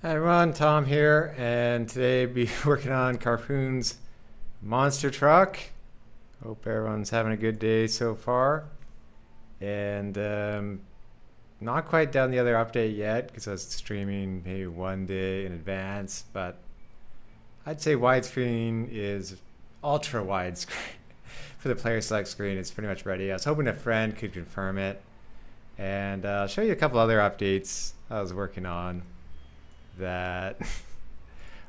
Hi everyone, Tom here, and today I'll be working on Carpoon's monster truck. Hope everyone's having a good day so far. And not quite done the other update yet because I was streaming maybe one day in advance, but I'd say widescreen is ultra widescreen. For the player select screen, it's pretty much ready. I was hoping a friend could confirm it. And I'll show you a couple other updates I was working on that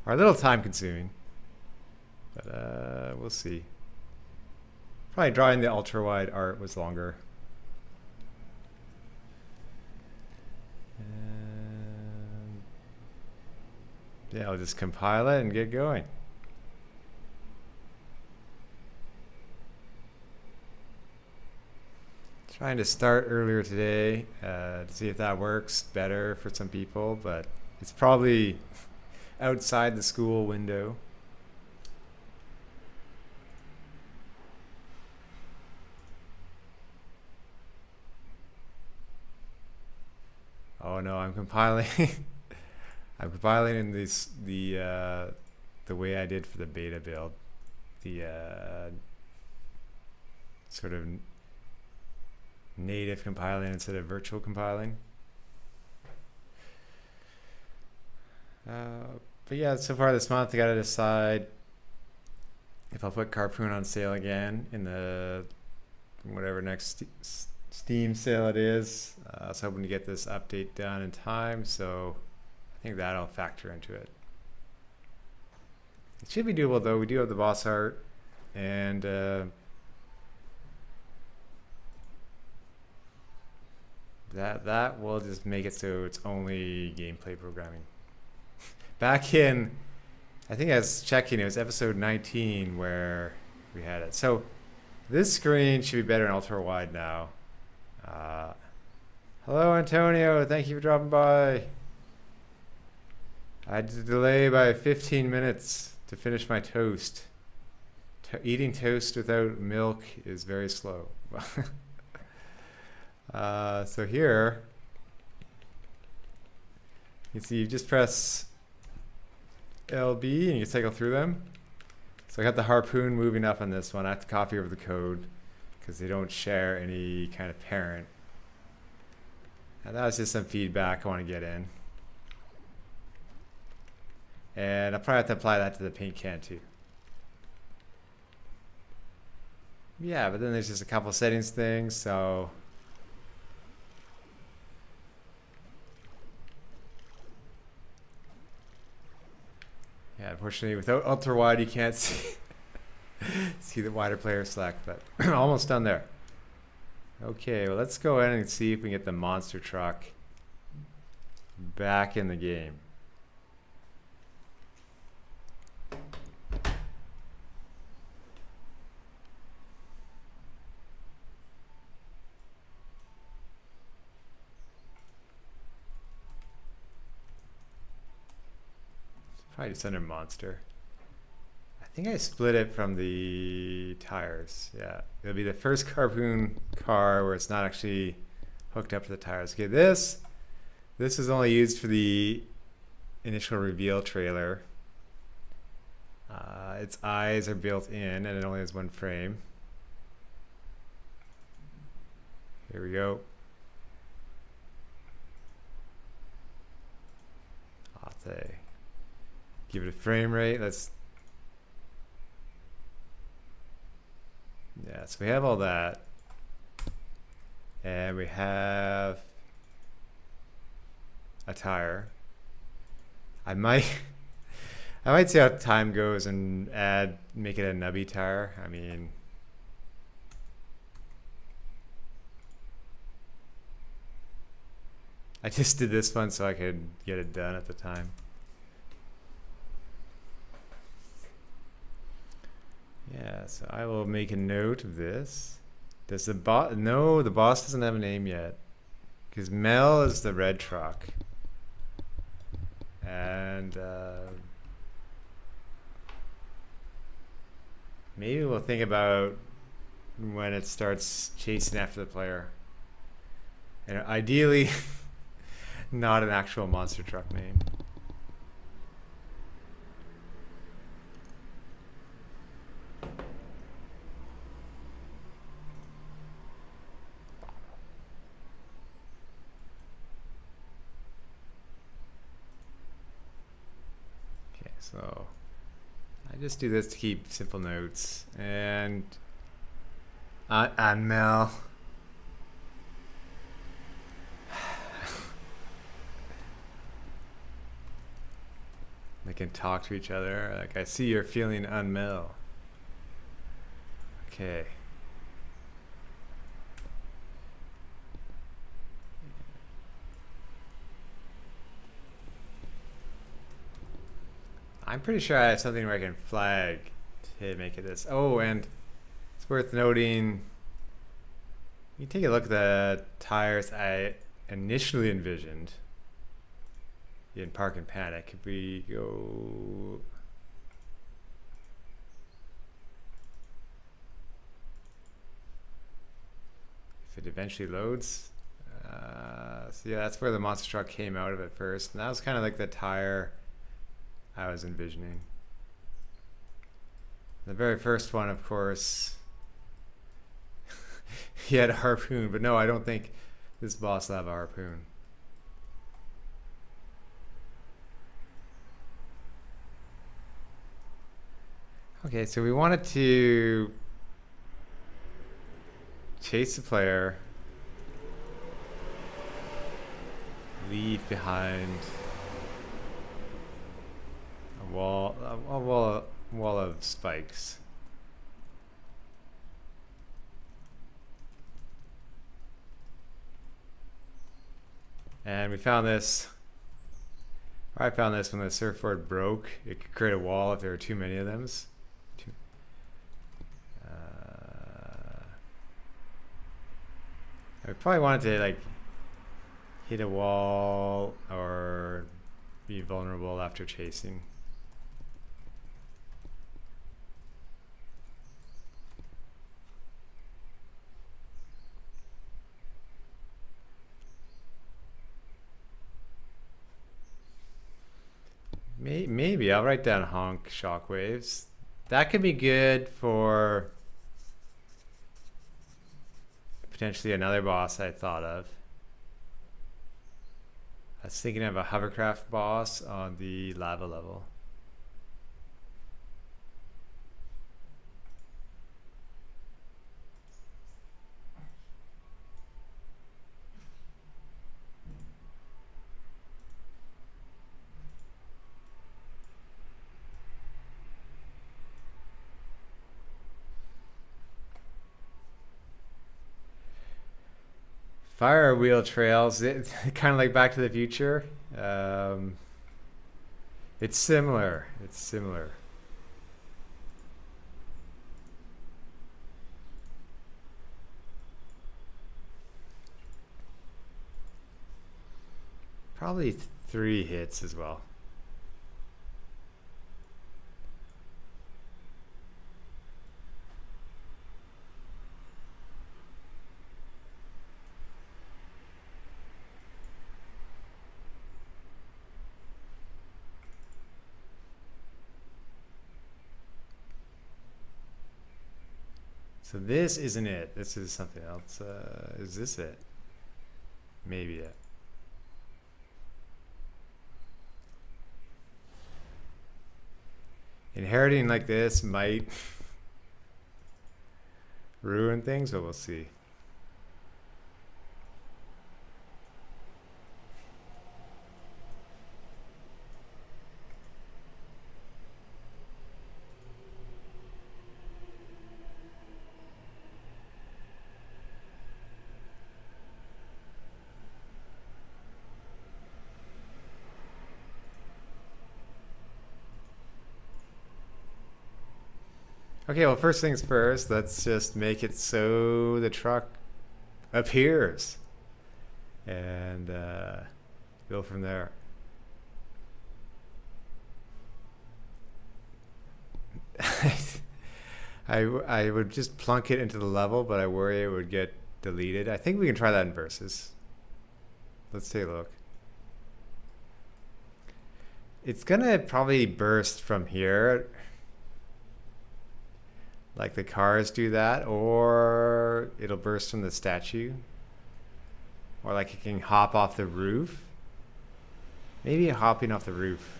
are a little time consuming, but we'll see. Probably drawing the ultra wide art was longer. And yeah, I'll just compile it and get going. Trying to start earlier today to see if that works better for some people, but it's probably outside the school window. Oh no, I'm compiling. I'm compiling in the way I did for the beta build, the sort of native compiling instead of virtual compiling. But yeah, so far this month I gotta decide if I'll put Carpoon on sale again in the whatever next Steam sale it is. I was hoping to get this update done in time, so I think that'll factor into it. It should be doable though. We do have the boss art, and that will just make it so it's only gameplay programming. Back in, I think I was checking, it was episode 19 where we had it. So this screen should be better in ultra wide now. Hello Antonio, thank you for dropping by. I had to delay by 15 minutes to finish my toast. Eating toast without milk is very slow. So here, you can see you just press LB and you cycle through them. So I got the harpoon moving up on this one. I have to copy over the code because they don't share any kind of parent. And that was just some feedback I want to get in. And I'll probably have to apply that to the paint can too. Yeah, but then there's just a couple settings things, so yeah, unfortunately, without ultra wide, you can't see the wider player select, but almost done there. Okay, well, let's go ahead and see if we can get the monster truck back in the game. Probably just under monster. I think I split it from the tires. Yeah, it'll be the first Carpoon car where it's not actually hooked up to the tires. Okay, this is only used for the initial reveal trailer. Its eyes are built in and it only has one frame. Here we go. I'll say, give it a frame rate. Yeah, so we have all that. And we have a tire. I might see how time goes and make it a nubby tire. I mean, I just did this one so I could get it done at the time. Yeah, so I will make a note of this. Does the boss? No, the boss doesn't have a name yet, because Mel is the red truck, and maybe we'll think about when it starts chasing after the player, and ideally, not an actual monster truck name. So I just do this to keep simple notes. And Mel. They can talk to each other. Like, I see you're feeling unwell. Okay. I'm pretty sure I have something where I can flag to make it this. Oh, and it's worth noting, you take a look at the tires I initially envisioned in Park and Panic. If we go, if it eventually loads, so yeah, that's where the monster truck came out of at first, and that was kind of like the tire I was envisioning. The very first one, of course, he had a harpoon, but no, I don't think this boss will have a harpoon. Okay, so we wanted to chase the player, leave behind a wall of spikes. And we found this. I found this when the surfboard broke. It could create a wall if there were too many of them. I probably wanted to like hit a wall or be vulnerable after chasing. Maybe I'll write down honk shockwaves. That could be good for potentially another boss I thought of. I was thinking of a hovercraft boss on the lava level. Fire wheel trails, kind of like Back to the Future. It's similar. It's similar. Probably 3 hits as well. So this isn't it. This is something else. Is this it? Maybe it. Inheriting like this might ruin things, but we'll see. Okay, well, first things first, let's just make it so the truck appears and go from there. I would just plunk it into the level, but I worry it would get deleted. I think we can try that in versus. Let's take a look. It's gonna probably burst from here, like the cars do that, or it'll burst from the statue, or like it can hop off the roof. Maybe hopping off the roof.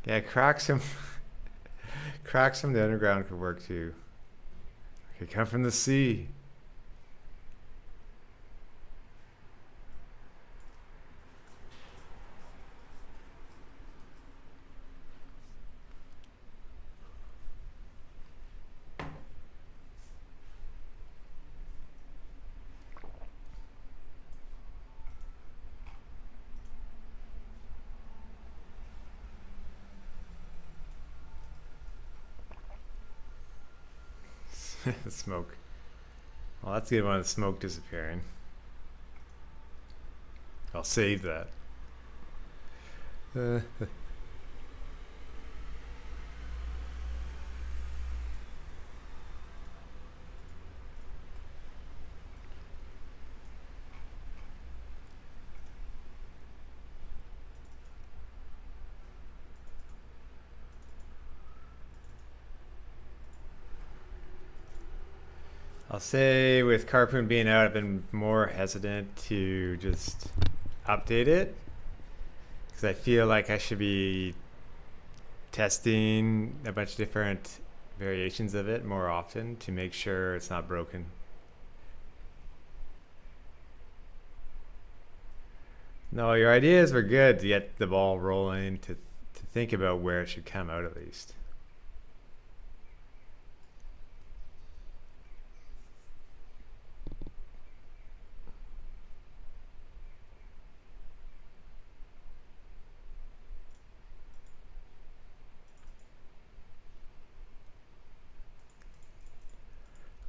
Yeah, cracks from cracks from the underground could work too. Could come from the sea. Smoke. Well, that's a good one. The smoke disappearing. I'll save that. I'll say with Carpoon being out, I've been more hesitant to just update it because I feel like I should be testing a bunch of different variations of it more often to make sure it's not broken. No, your ideas were good to get the ball rolling, to think about where it should come out at least.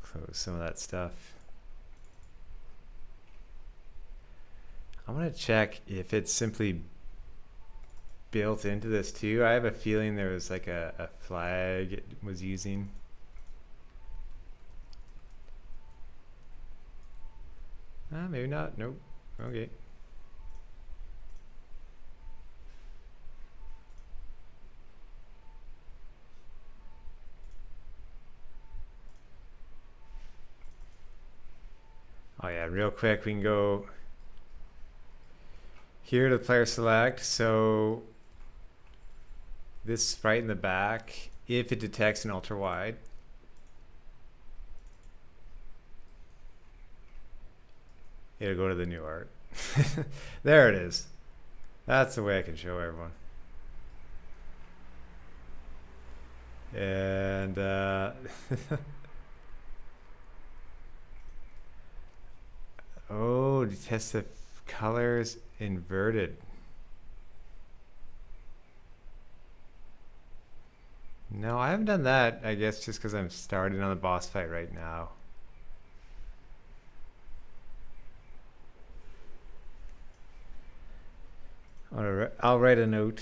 Close some of that stuff. I want to check if it's simply built into this too. I have a feeling there was like a flag it was using. Maybe not. Nope. Okay. Oh yeah, real quick, we can go here to player select. So this right in the back, if it detects an ultra wide, it'll go to the new art. There it is. That's the way I can show everyone. And oh, test the colors inverted. No, I haven't done that. I guess just because I'm starting on the boss fight right now. I'll write a note.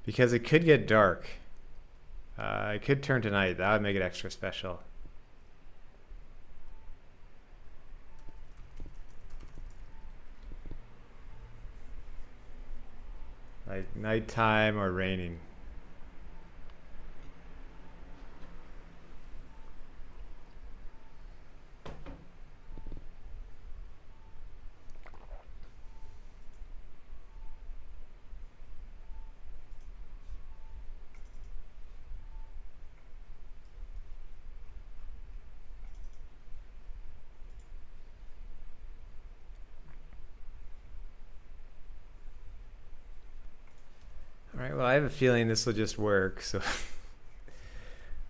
Because it could get dark. It could turn to night. That would make it extra special. Like nighttime or raining. Alright, well I have a feeling this will just work, so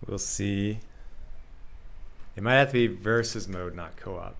we'll see. It might have to be versus mode, not co-op.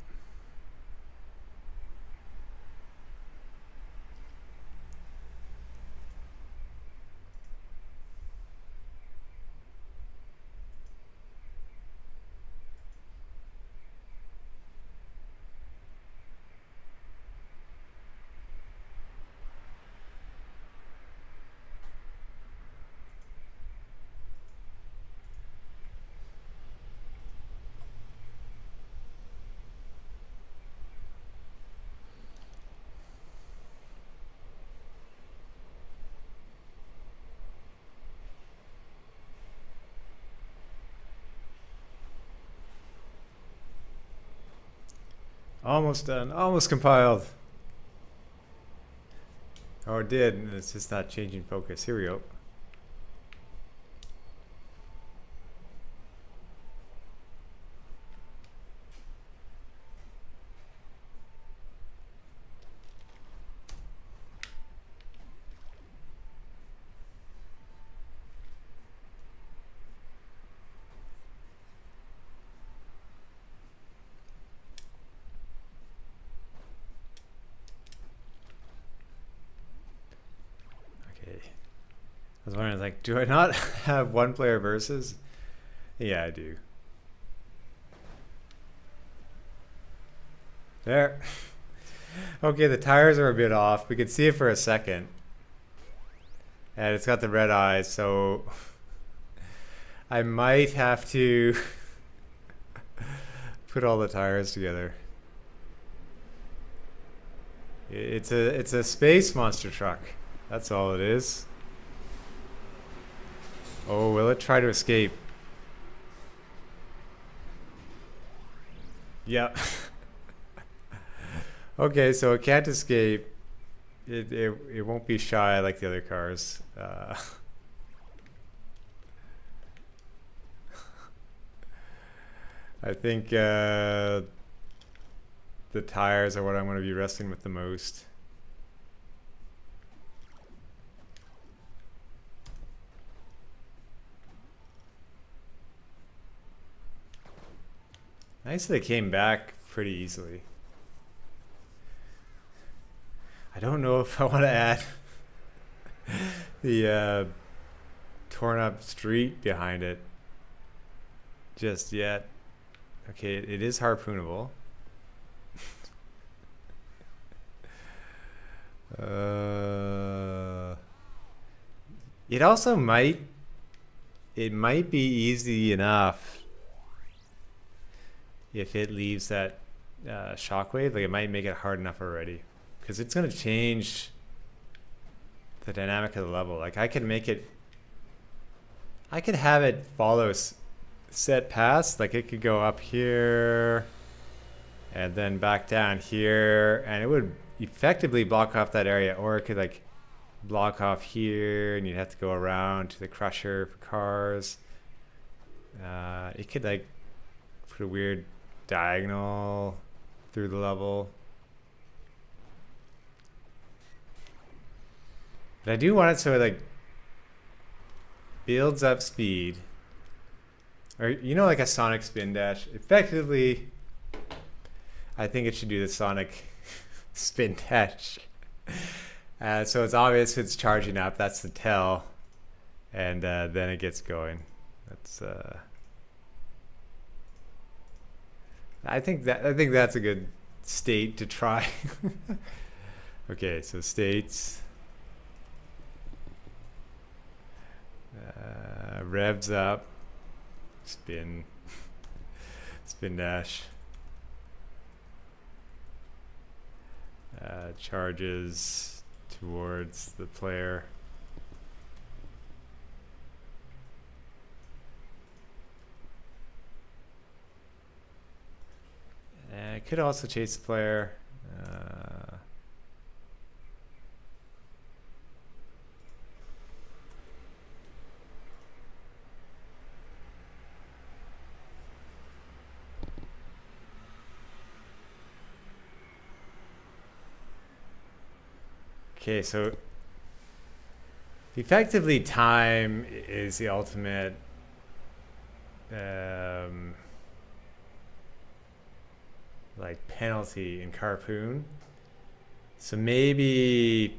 Almost done. Almost compiled. Oh, it did. It's just not changing focus. Here we go. I was wondering, like, do I not have one player versus? Yeah, I do. There. Okay, the tires are a bit off. We can see it for a second. And it's got the red eyes, so I might have to put all the tires together. It's a space monster truck. That's all it is. Oh, will it try to escape? Yep. Okay, so it can't escape. It won't be shy like the other cars. I think the tires are what I'm going to be wrestling with the most. Nice that it came back pretty easily. I don't know if I want to add the torn up street behind it just yet. Okay, it is harpoonable. It also might be easy enough if it leaves that shockwave. Like, it might make it hard enough already, because it's going to change the dynamic of the level. Like, I could have it follow set paths. Like, it could go up here and then back down here, and it would effectively block off that area. Or it could, like, block off here, and you'd have to go around to the crusher for cars. It could, like, put a weird diagonal through the level. But I do want it so it, like, builds up speed. Or, you know, like a Sonic spin dash. Effectively, I think it should do the Sonic spin dash. So it's obvious it's charging up. That's the tell. And then it gets going. That's I think that's a good state to try. Okay, so states. Revs up. Spin. Spin dash. Charges towards the player. It could also chase the player. Okay, so effectively time is the ultimate like penalty in Carpoon. So maybe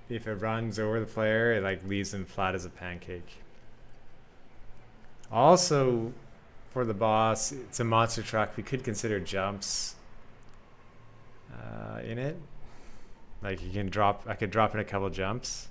if it runs over the player, it, like, leaves them flat as a pancake. Also, for the boss, it's a monster truck. We could consider jumps in it. Like, you can drop, I could drop in a couple jumps.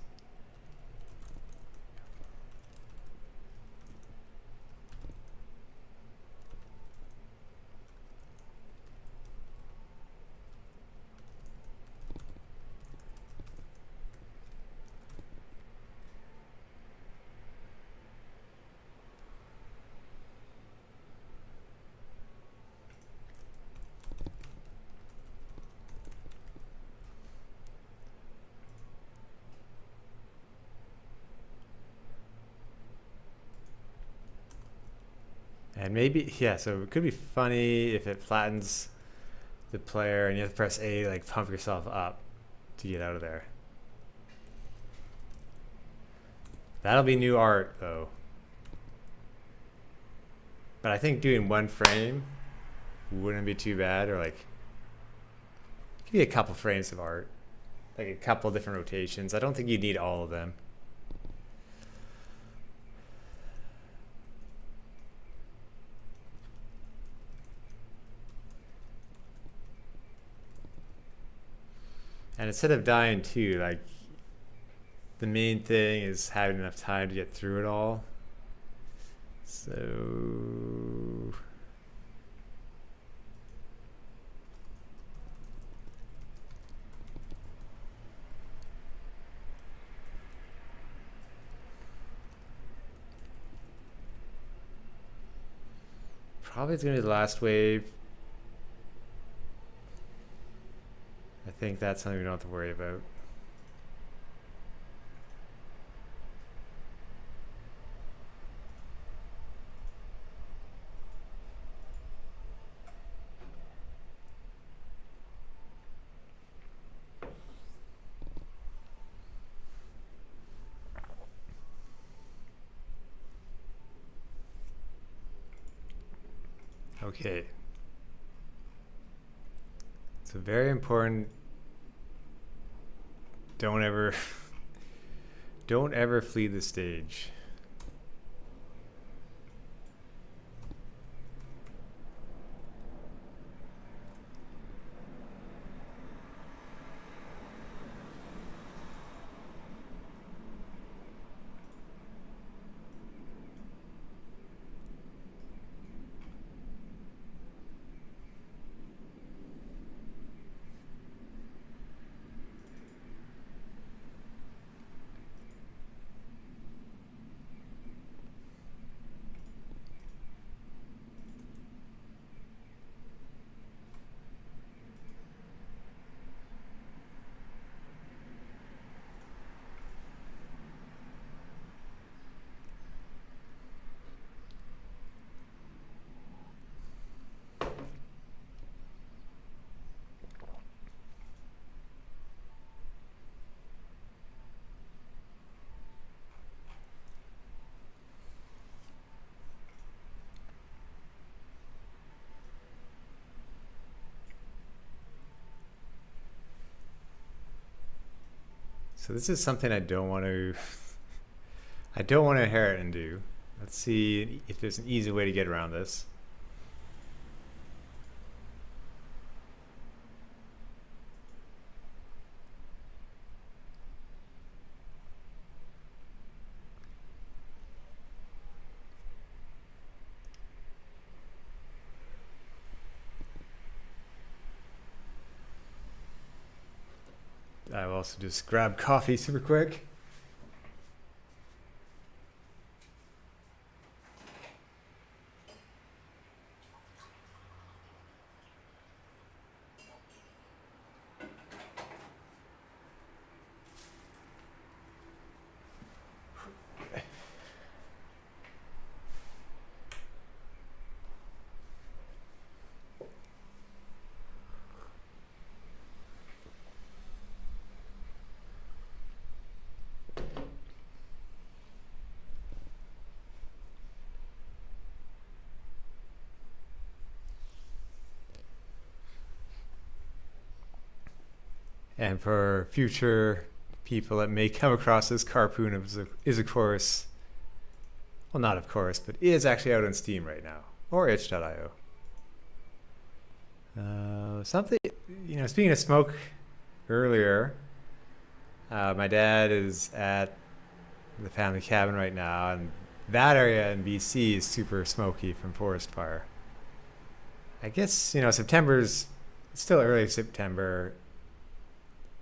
And maybe, yeah, so it could be funny if it flattens the player and you have to press A to like pump yourself up to get out of there. That'll be new art though. But I think doing one frame wouldn't be too bad, or like it could be a couple frames of art. Like a couple different rotations. I don't think you need all of them. And instead of dying too, like the main thing is having enough time to get through it all. So probably it's gonna be the last wave. I think that's something we don't have to worry about. Okay. So very important. Don't ever don't ever flee the stage. So this is something I don't want to inherit and do. Let's see if there's an easy way to get around this. I will also just grab coffee super quick. And for future people that may come across this, Carpoon is of course, well, not of course, but is actually out on Steam right now, or itch.io. Something, speaking of smoke earlier, my dad is at the family cabin right now, and that area in BC is super smoky from forest fire. I guess, September's still early September.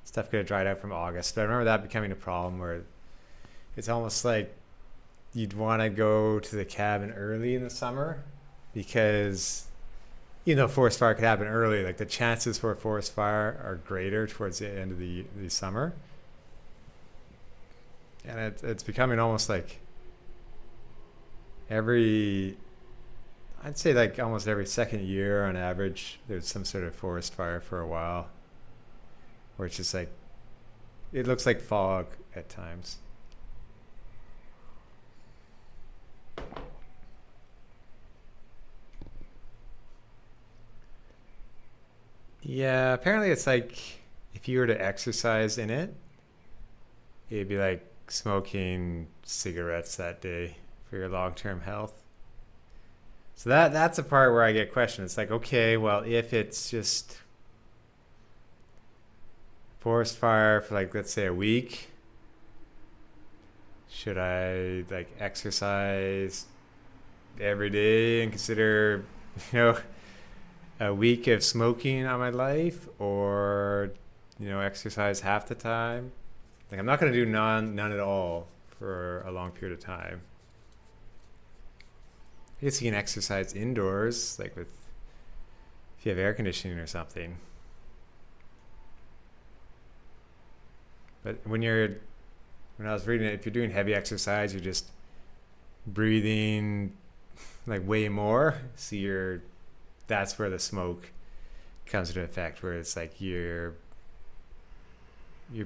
Stuff could have dried out from August, but I remember that becoming a problem where it's almost like you'd want to go to the cabin early in the summer because even though forest fire could happen early, like the chances for a forest fire are greater towards the end of the summer. And it's becoming almost like every I'd say like almost every second year on average, there's some sort of forest fire for a while, where it's just like it looks like fog at times. Yeah, apparently it's like if you were to exercise in it, it'd be like smoking cigarettes that day for your long-term health. So that's a part where I get questioned. It's like, okay, well, if it's just forest fire for like let's say a week, should I like exercise every day and consider, you know, a week of smoking on my life, or exercise half the time? Like I'm not going to do none at all for a long period of time. I guess you can exercise indoors, like with if you have air conditioning or something. But when I was reading it, if you're doing heavy exercise, you're just breathing like way more. So that's where the smoke comes into effect, where it's like you're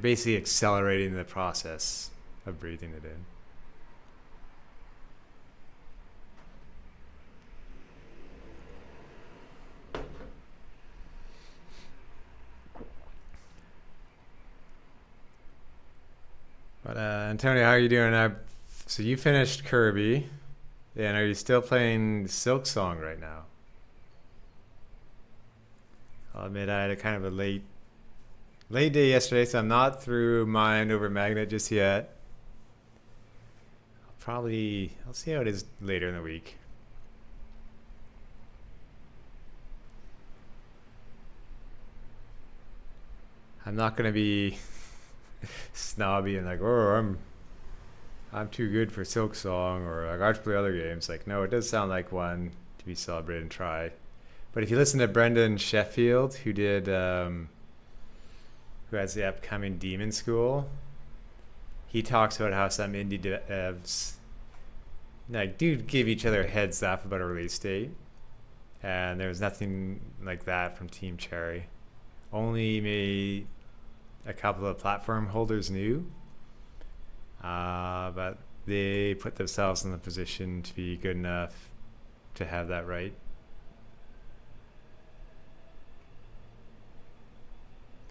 basically accelerating the process of breathing it in. But Antonio, how are you doing? So you finished Kirby, and are you still playing Silk Song right now? I'll admit I had a kind of a late day yesterday, so I'm not through Mind Over Magnet just yet. I'll see how it is later in the week. I'm not gonna be snobby and like, oh, I'm too good for Silk Song, or like I have to play other games. Like, no, it does sound like one to be celebrated and try. But if you listen to Brendan Sheffield, who has the upcoming Demon School, he talks about how some indie devs like do give each other a heads up about a release date, and there was nothing like that from Team Cherry. Only maybe a couple of platform holders knew, but they put themselves in the position to be good enough to have that right.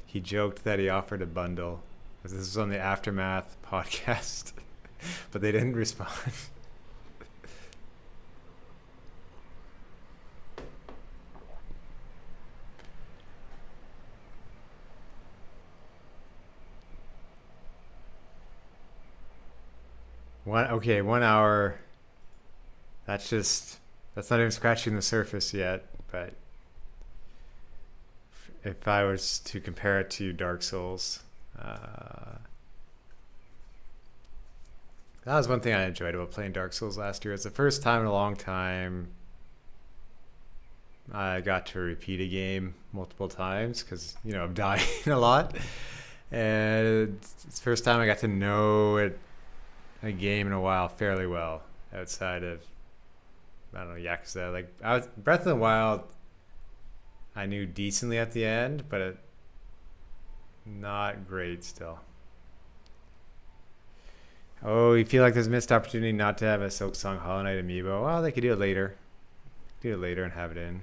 He joked that he offered a bundle. This was on the Aftermath podcast, but they didn't respond. Okay, 1 hour. That's not even scratching the surface yet, but if I was to compare it to Dark Souls, that was one thing I enjoyed about playing Dark Souls last year. It's the first time in a long time I got to repeat a game multiple times because, I'm dying a lot. And it's the first time I got to know a game in a while fairly well outside of, I don't know, Yakuza. Like, Breath of the Wild, I knew decently at the end, but not great still. Oh, you feel like there's a missed opportunity not to have a Silk Song Hollow Knight amiibo? Well, they could do it later. Do it later and have it in.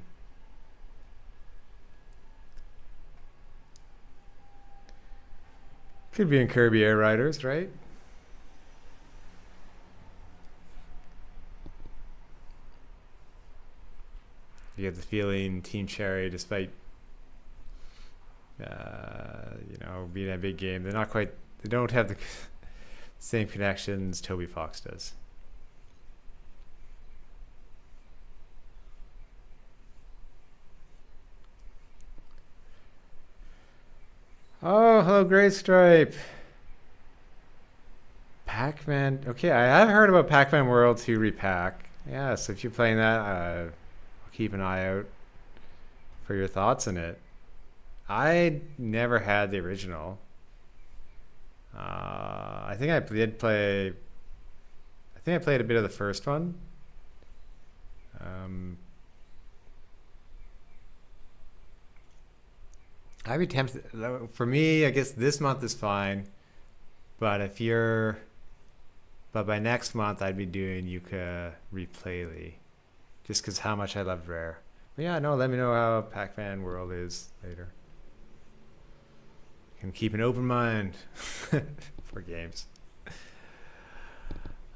Could be in Kirby Air Riders, right? You get the feeling Team Cherry, despite being a big game, they don't have the same connections Toby Fox does. Oh, hello, Grey Stripe. Pac-Man. Okay, I have heard about Pac-Man World 2 Repack. Yeah, so if you're playing that, I'll keep an eye out for your thoughts on it. I never had the original. I think I did play. I think I played a bit of the first one. I'd be tempted. For me, I guess this month is fine. But but by next month, I'd be doing Yuka Replay, just because how much I love Rare. But yeah, no, let me know how Pac-Man World is later. Can keep an open mind for games.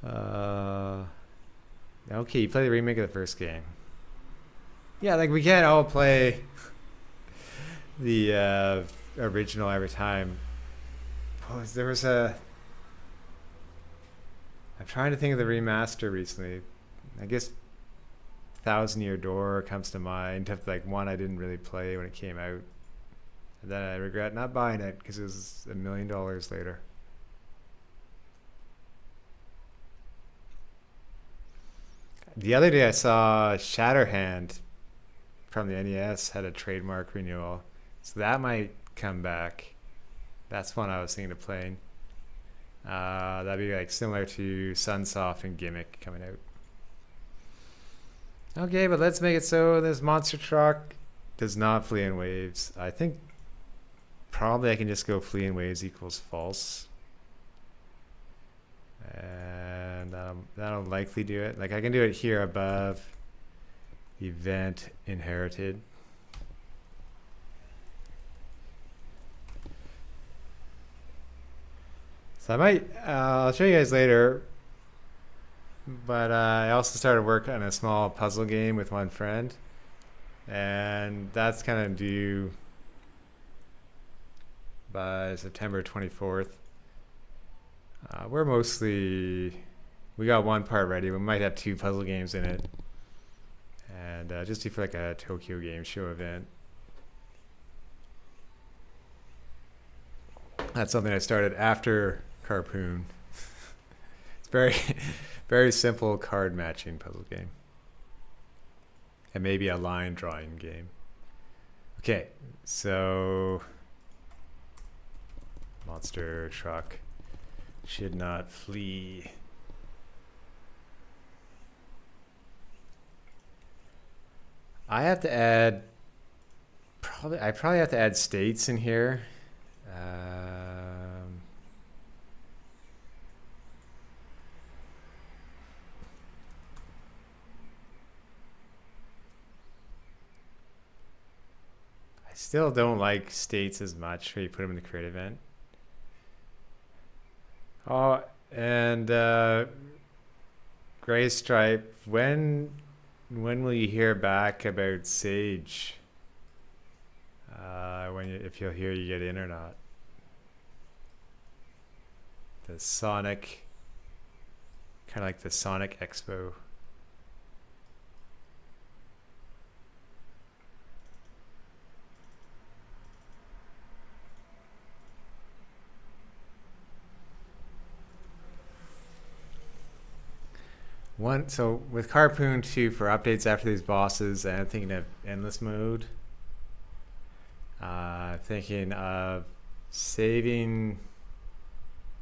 Okay, you play the remake of the first game. Yeah, like we can't all play the original every time. Oh, there was I'm trying to think of the remaster recently. I guess Thousand Year Door comes to mind. Like one I didn't really play when it came out. And then I regret not buying it because it was $1 million later. The other day I saw Shatterhand from the NES had a trademark renewal. So that might come back. That's one I was thinking of playing. That'd be like similar to Sunsoft and Gimmick coming out. Okay, but let's make it so this monster truck does not flee in waves. I think probably I can just go flee in waves equals false. And that'll likely do it. Like I can do it here above event inherited. So I might, I'll show you guys later, but I also started work on a small puzzle game with one friend, and that's kind of due by September 24th. We got one part ready. We might have 2 puzzle games in it, and just do for like a Tokyo Game Show event. That's something I started after Carpoon. It's very, very simple card matching puzzle game. And maybe a line drawing game. Okay, so monster truck should not flee. I have to add, I probably have to add states in here. I still don't like states as much when you put them in the create event. Oh, and Gray Stripe, when will you hear back about Sage? If you'll hear you get in or not. The Sonic, kind of like the Sonic Expo. So with Carpoon 2 for updates after these bosses, I'm thinking of endless mode. Thinking of saving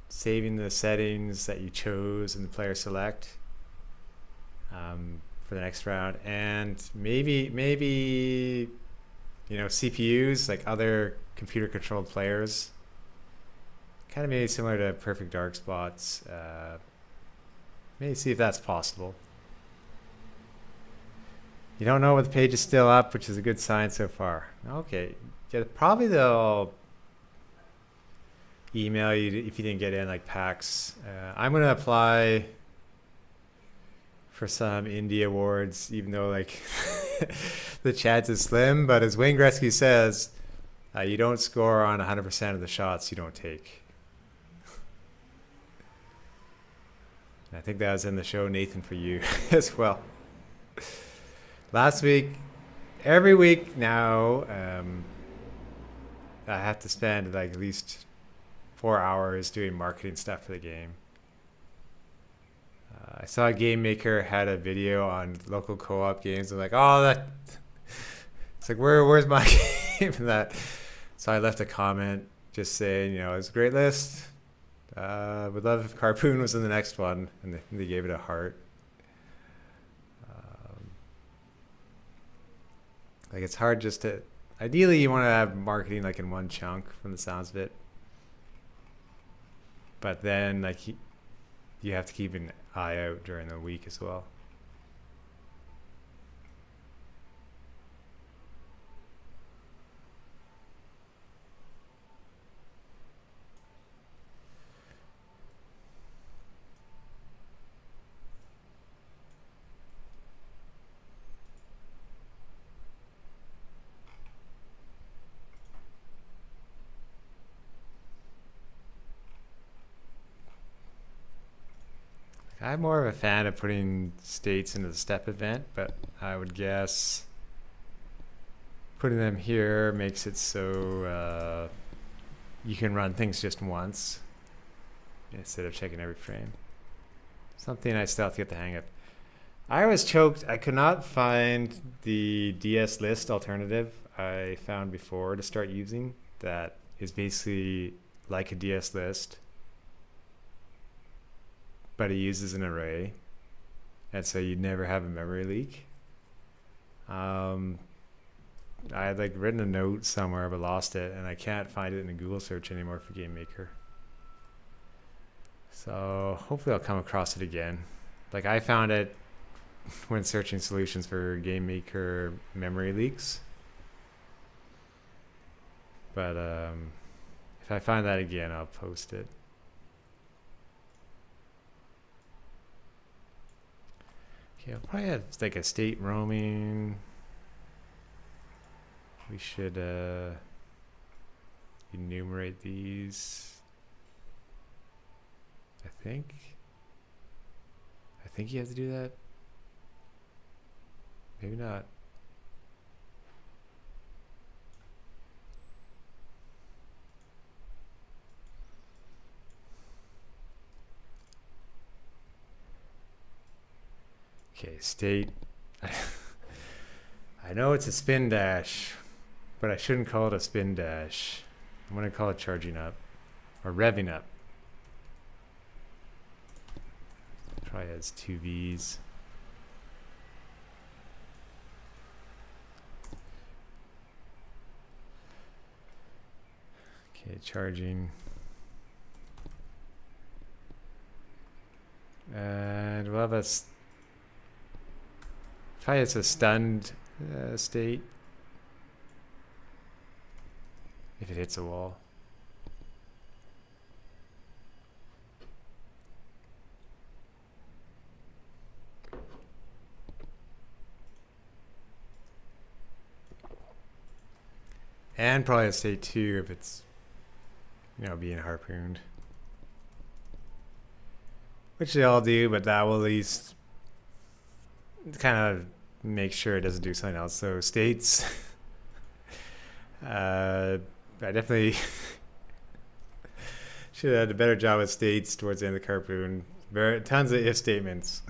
the settings that you chose in the player select for the next round, and maybe CPUs like other computer controlled players, kind of maybe similar to Perfect Dark Spots. Maybe see if that's possible. You don't know what the page is still up, which is a good sign so far. Okay, yeah, probably they'll email you if you didn't get in, like PAX. I'm gonna apply for some indie awards, even though like the chance is slim. But as Wayne Gretzky says, you don't score on 100% of the shots you don't take. And I think that was in the show Nathan for You as well. Last week, every week now, I have to spend like at least 4 hours doing marketing stuff for the game. I saw GameMaker had a video on local co-op games. I'm like, oh, it's like where's my game in that? So I left a comment just saying, it's a great list. Would love if Carpoon was in the next one, and they gave it a heart. Like it's hard just to. Ideally, you want to have marketing like in one chunk from the sounds of it. But then like you have to keep an eye out during the week as well. I'm more of a fan of putting states into the step event, but I would guess putting them here makes it so you can run things just once instead of checking every frame. Something I still have to get the hang of. I was choked. I could not find the DS list alternative I found before to start using that is basically like a DS list, but it uses an array, and so you never have a memory leak. I had like written a note somewhere but lost it, and I can't find it in the Google search anymore for GameMaker. So hopefully I'll come across it again. Like I found it when searching solutions for GameMaker memory leaks. But if I find that again, I'll post it. Okay, I'll probably have like a state roaming. We should enumerate these. I think you have to do that. Maybe not. Okay, state. I know it's a spin dash, but I shouldn't call it a spin dash. I'm going to call it charging up or revving up. Probably has two V's. Okay, charging. And we'll have probably it's a stunned state if it hits a wall. And probably a state 2 if it's, being harpooned. Which they all do, but that will at least kind of make sure it doesn't do something else. So states, I definitely should have had a better job with states towards the end of the Carpoon. Tons of if statements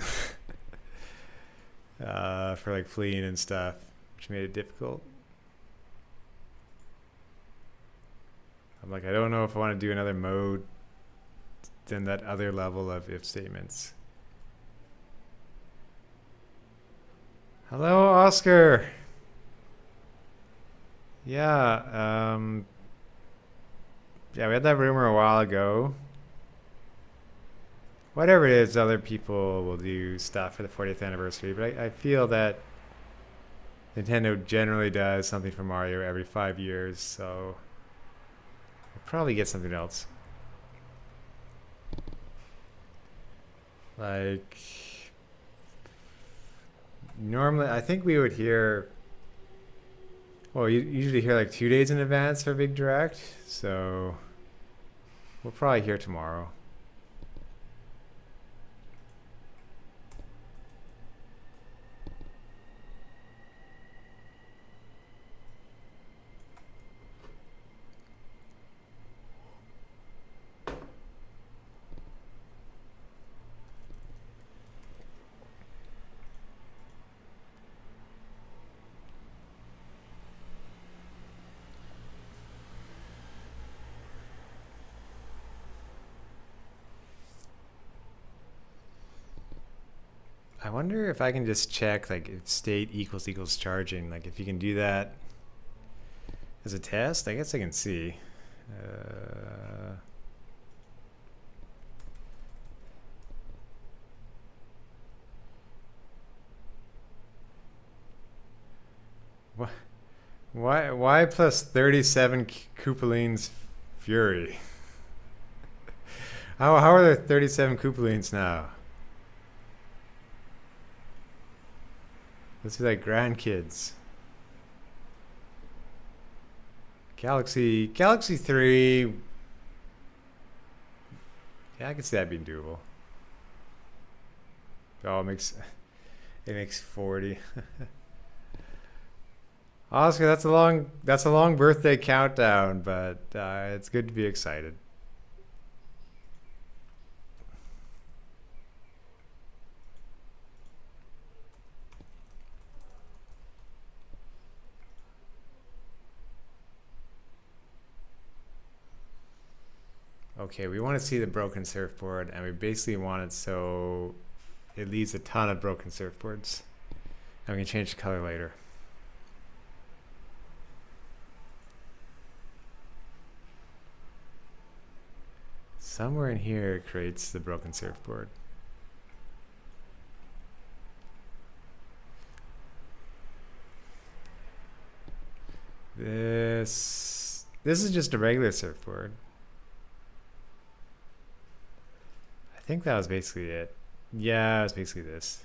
for like fleeing and stuff, which made it difficult. I'm like, I don't know if I want to do another mode than that other level of if statements. Hello, Oscar. Yeah, we had that rumor a while ago. Whatever it is, other people will do stuff for the 40th anniversary, but I feel that Nintendo generally does something for Mario every 5 years, so we'll probably get something else. Like, normally, I think we would hear, well, you usually hear like 2 days in advance for a big direct, so we'll probably hear tomorrow. I wonder if I can just check like if state equals charging, like if you can do that As a test, I guess I can see. Uh, wh- why plus 37 Koopalings Fury? How are there 37 Koopalings now? Let's be like grandkids. Galaxy 3. Yeah, I can see that being doable. Oh, it makes 40. Oscar, that's a long birthday countdown, but it's good to be excited. Okay, we want to see the broken surfboard, and we basically want it so it leaves a ton of broken surfboards. And we can change the color later. Somewhere in here it creates the broken surfboard. This is just a regular surfboard. I think that was basically it. Yeah, it was basically this.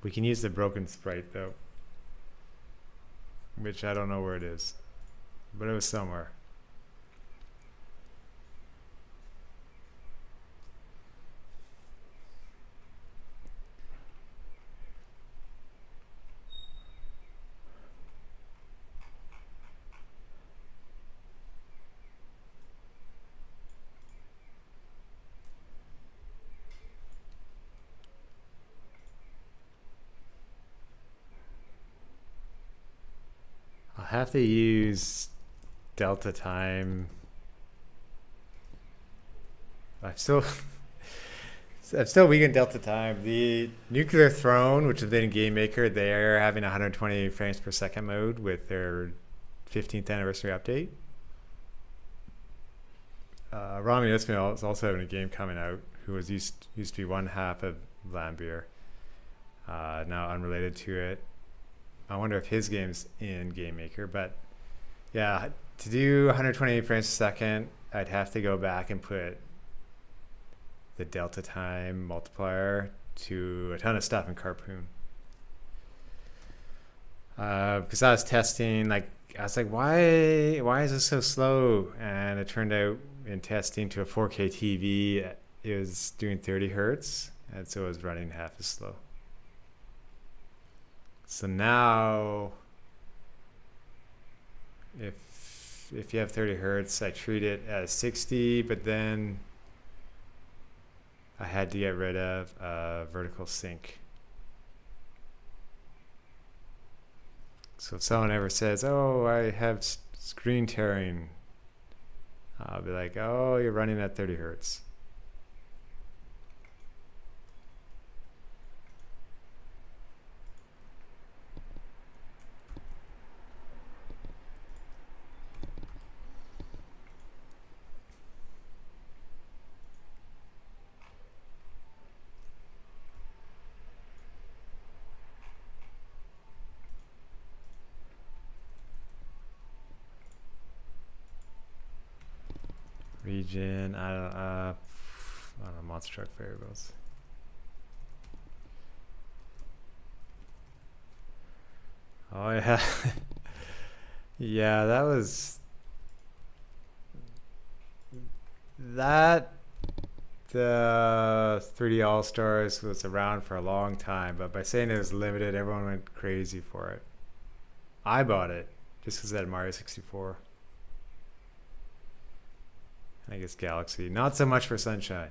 We can use the broken sprite though, which I don't know where it is, but it was somewhere. I'll have to use delta time. I'm still I'm still weak in delta time. The nuclear throne, which is in GameMaker, they're having 120 frames per second mode with their 15th anniversary update. Rami Ismail is also having a game coming out, who was used to be one half of Lambier, now unrelated to it. I wonder if his game's in GameMaker, but yeah, to do 120 frames per second, I'd have to go back and put the delta time multiplier to a ton of stuff in Carpoon. Because I was testing, like, I was like, why is this so slow? And it turned out in testing to a 4K TV, it was doing 30 hertz, and so it was running half as slow. So now, if you have 30 hertz, I treat it as 60, but then I had to get rid of vertical sync. So if someone ever says, "Oh, I have screen tearing," I'll be like, "Oh, you're running at 30 hertz." Region, I don't know, monster truck variables. Oh yeah, yeah, that was that. The 3D All Stars was around for a long time, but by saying it was limited, everyone went crazy for it. I bought it just because it had Mario 64. I guess Galaxy. Not so much for Sunshine.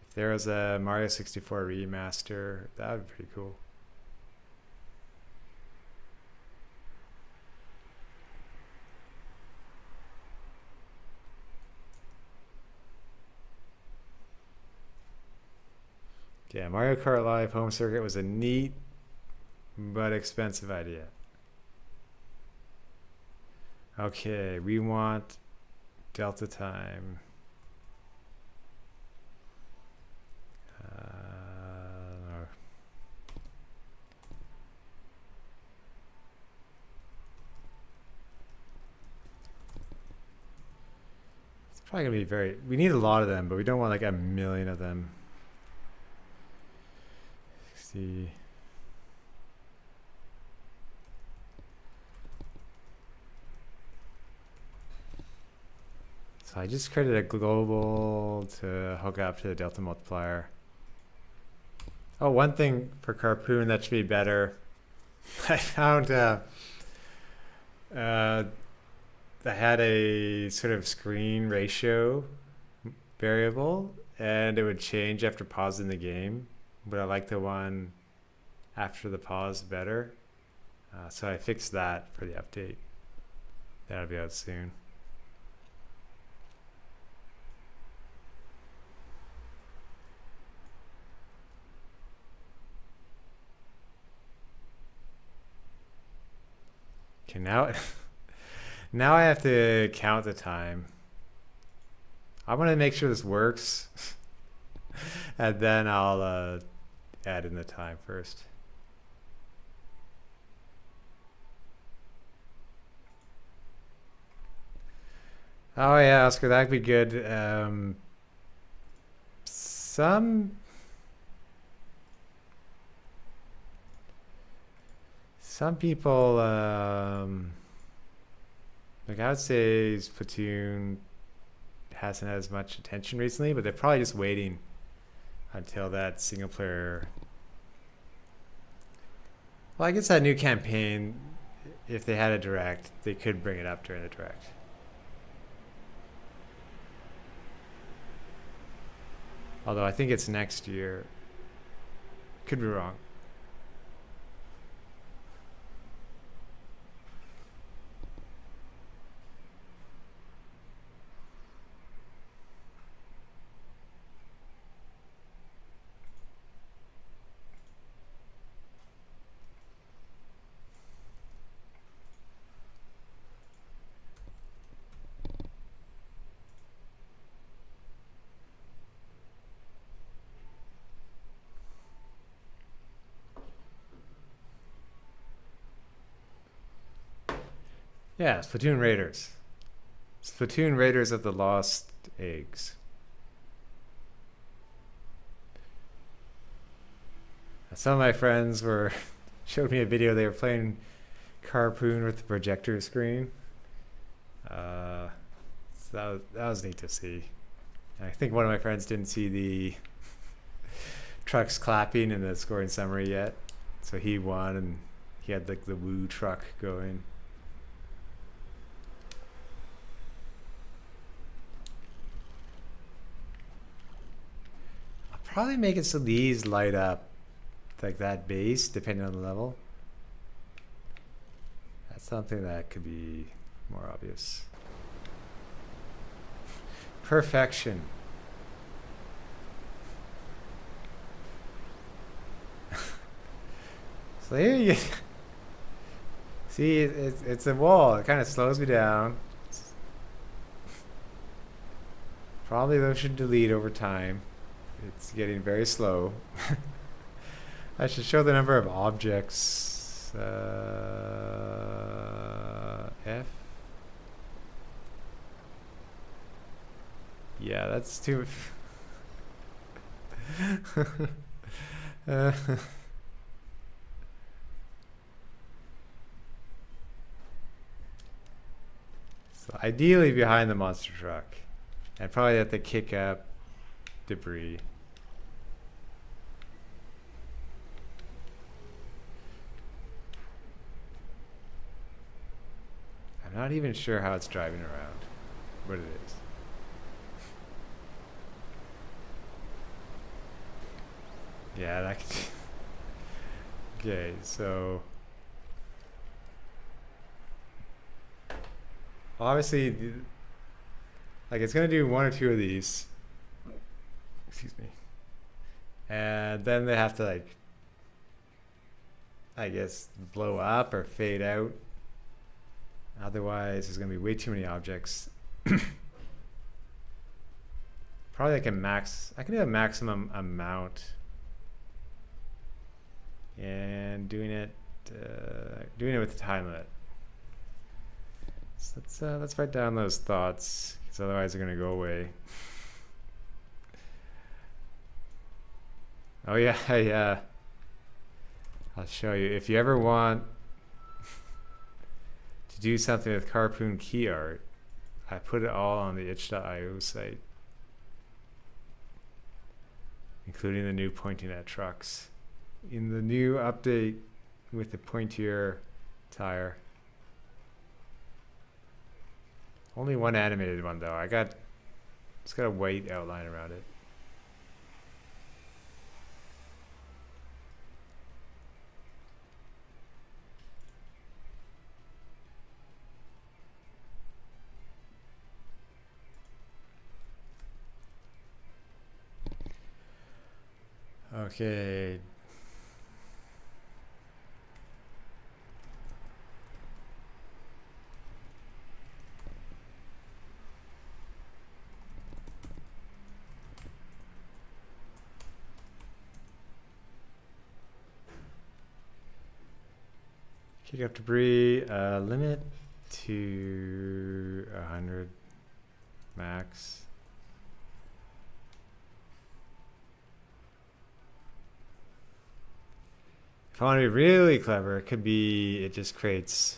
If there was a Mario 64 remaster, that would be pretty cool. Yeah, Mario Kart Live home circuit was a neat but expensive idea. Okay, we want delta time. No. It's probably gonna be very. We need a lot of them, but we don't want like a million of them. 60. So I just created a global to hook up to the delta multiplier. Oh, one thing for Carpoon that should be better. I found I had a sort of screen ratio variable, and it would change after pausing the game. But I like the one after the pause better. So I fixed that for the update. That'll be out soon. Okay, now I have to count the time. I want to make sure this works, and then I'll add in the time first. Oh yeah, Oscar, that'd be good. Some people, like I would say Splatoon hasn't had as much attention recently, but they're probably just waiting until that single player. Well, I guess that new campaign, if they had a direct, they could bring it up during the direct. Although I think it's next year. Could be wrong. Yeah, Splatoon Raiders. Splatoon Raiders of the Lost Eggs. Some of my friends showed me a video. They were playing Carpoon with the projector screen. So that was neat to see. I think one of my friends didn't see the trucks clapping in the scoring summary yet, so he won, and he had like the woo truck going. I'll probably make it so these light up like that base depending on the level. That's something that could be more obvious. Perfection. So here you see, it's a wall. It kind of slows me down. Probably those should delete over time. It's getting very slow. I should show the number of objects. F. Yeah, that's too. So ideally behind the monster truck, and probably have to kick up debris. I'm not even sure how it's driving around, but it is. Yeah, that could. Okay, so obviously, like it's gonna do one or two of these. Excuse me. And then they have to, like, I guess, blow up or fade out. Otherwise, there's going to be way too many objects. Probably like I can do a maximum amount. And doing it with the time limit. So let's write down those thoughts, because otherwise they're going to go away. Oh yeah, I'll show you. If you ever want to do something with Carpoon key art, I put it all on the itch.io site, including the new pointing at trucks. In the new update with the pointier tire. Only one animated one though. It's got a white outline around it. Okay. Kick up debris, limit to 100 max. If I want to be really clever, it just creates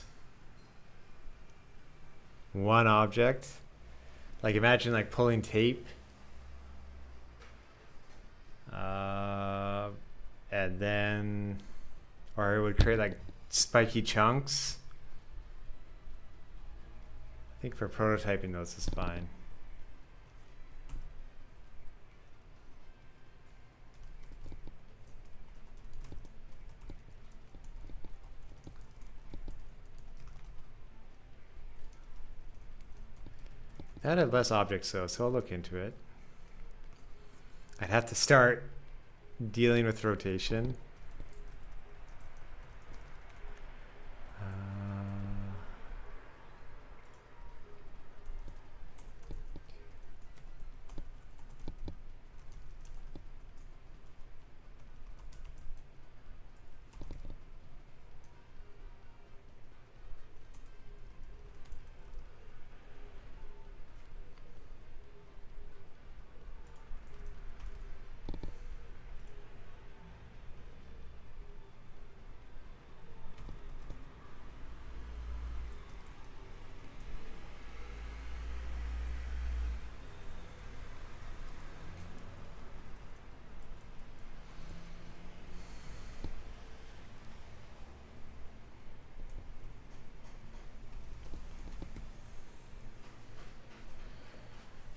one object. Like imagine like pulling tape. And then, or it would create like spiky chunks. I think for prototyping those is fine. That had less objects though, so I'll look into it. I'd have to start dealing with rotation.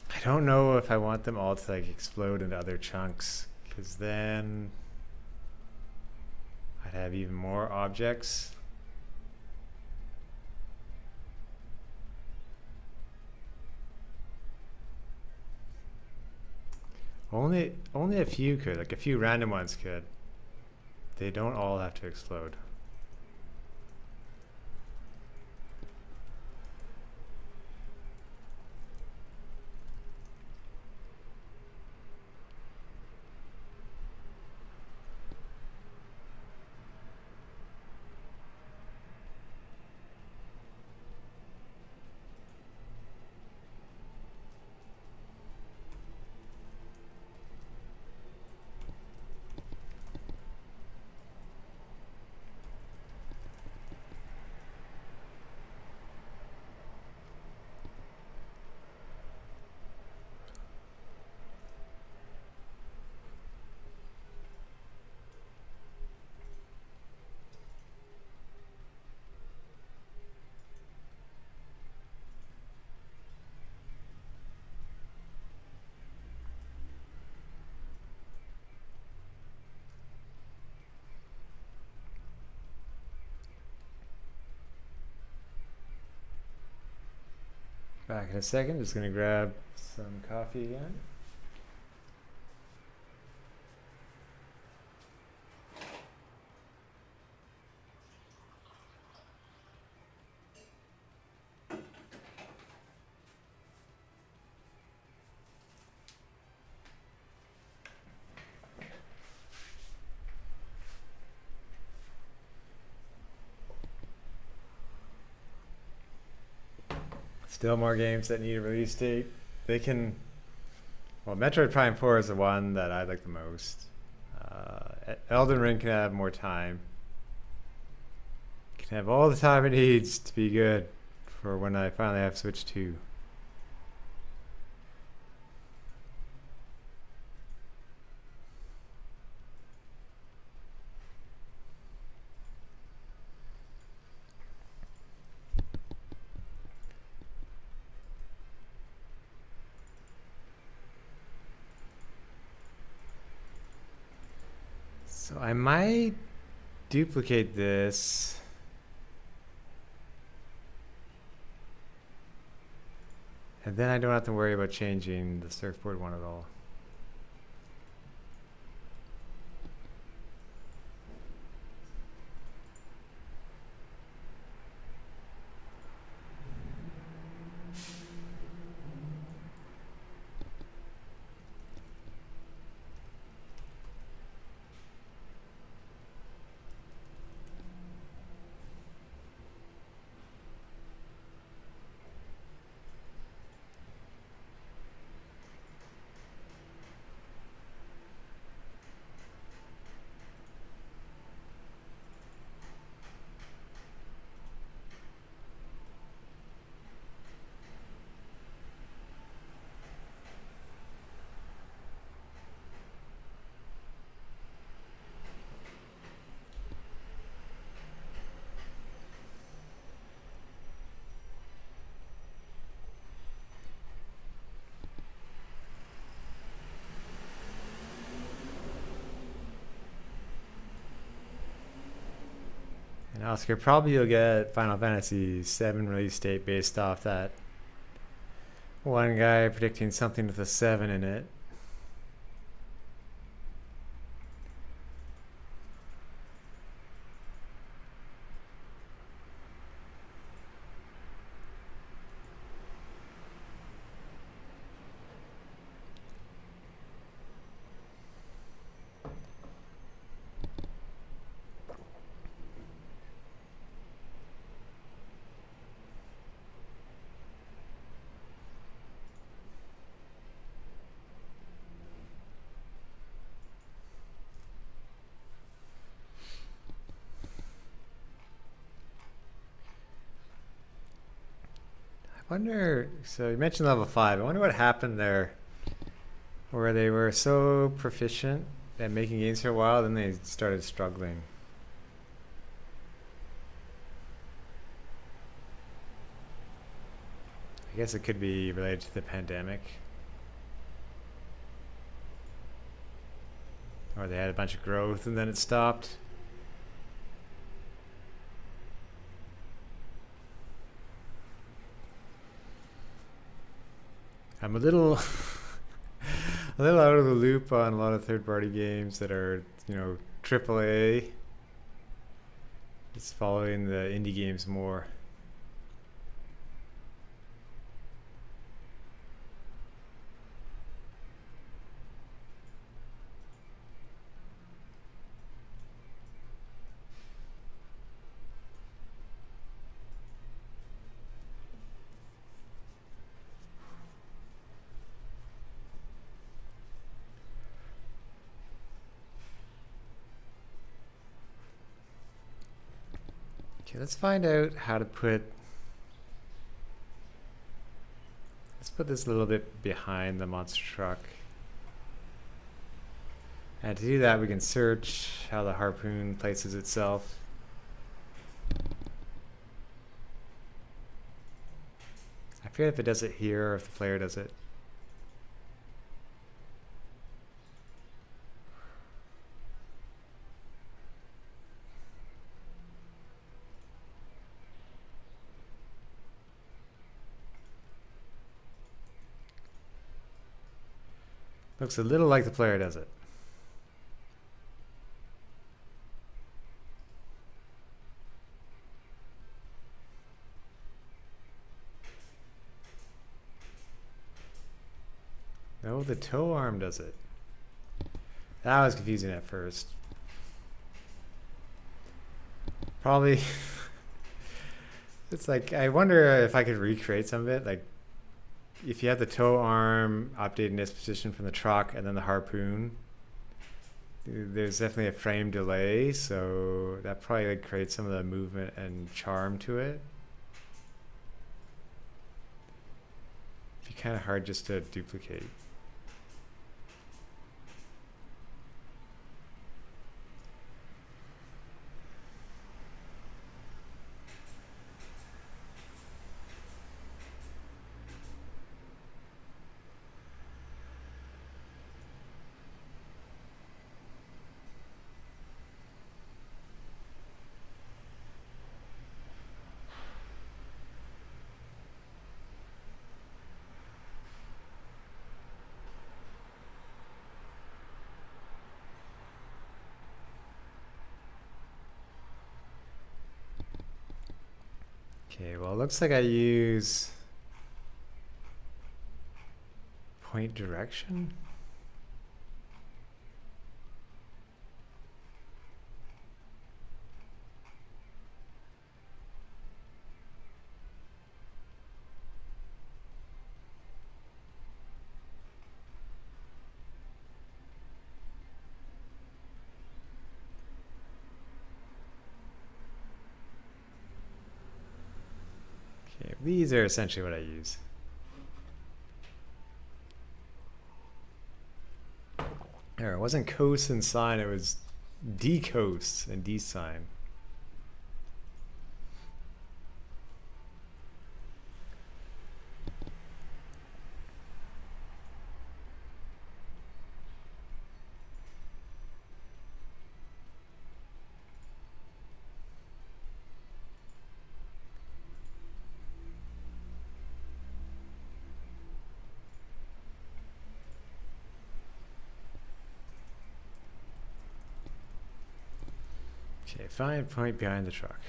I don't know if I want them all to like explode into other chunks, because then I'd have even more objects. Only a few could, like a few random ones could. They don't all have to explode. Back in a second, just gonna grab some coffee again. Still more games that need a release date. They can. Well, Metroid Prime 4 is the one that I like the most. Elden Ring can have more time. Can have all the time it needs to be good for when I finally have Switch 2. So I might duplicate this. And then I don't have to worry about changing the surfboard one at all. And Oscar, probably you'll get Final Fantasy VII release date based off that one guy predicting something with a 7 in it. I wonder, so you mentioned level 5. I wonder what happened there where they were so proficient at making games for a while, then they started struggling. I guess it could be related to the pandemic. Or they had a bunch of growth and then it stopped. I'm a little a little out of the loop on a lot of third-party games that are, AAA. Just following the indie games more. Okay, let's find out how to let's put this a little bit behind the monster truck. And to do that, we can search how the harpoon places itself. I forget if it does it here or if the player does it. Looks a little like the player does it. No, the toe arm does it. That was confusing at first. It's like, I wonder if I could recreate some of it. Like, if you have the tow arm updating its position from the truck and then the harpoon, there's definitely a frame delay, so that probably like creates some of the movement and charm to it. It'd be kind of hard just to duplicate. Okay, well, it looks like I use point direction. Okay, these are essentially what I use. There, it wasn't cos and sine, it was decos and d sine. Okay, find point behind the truck.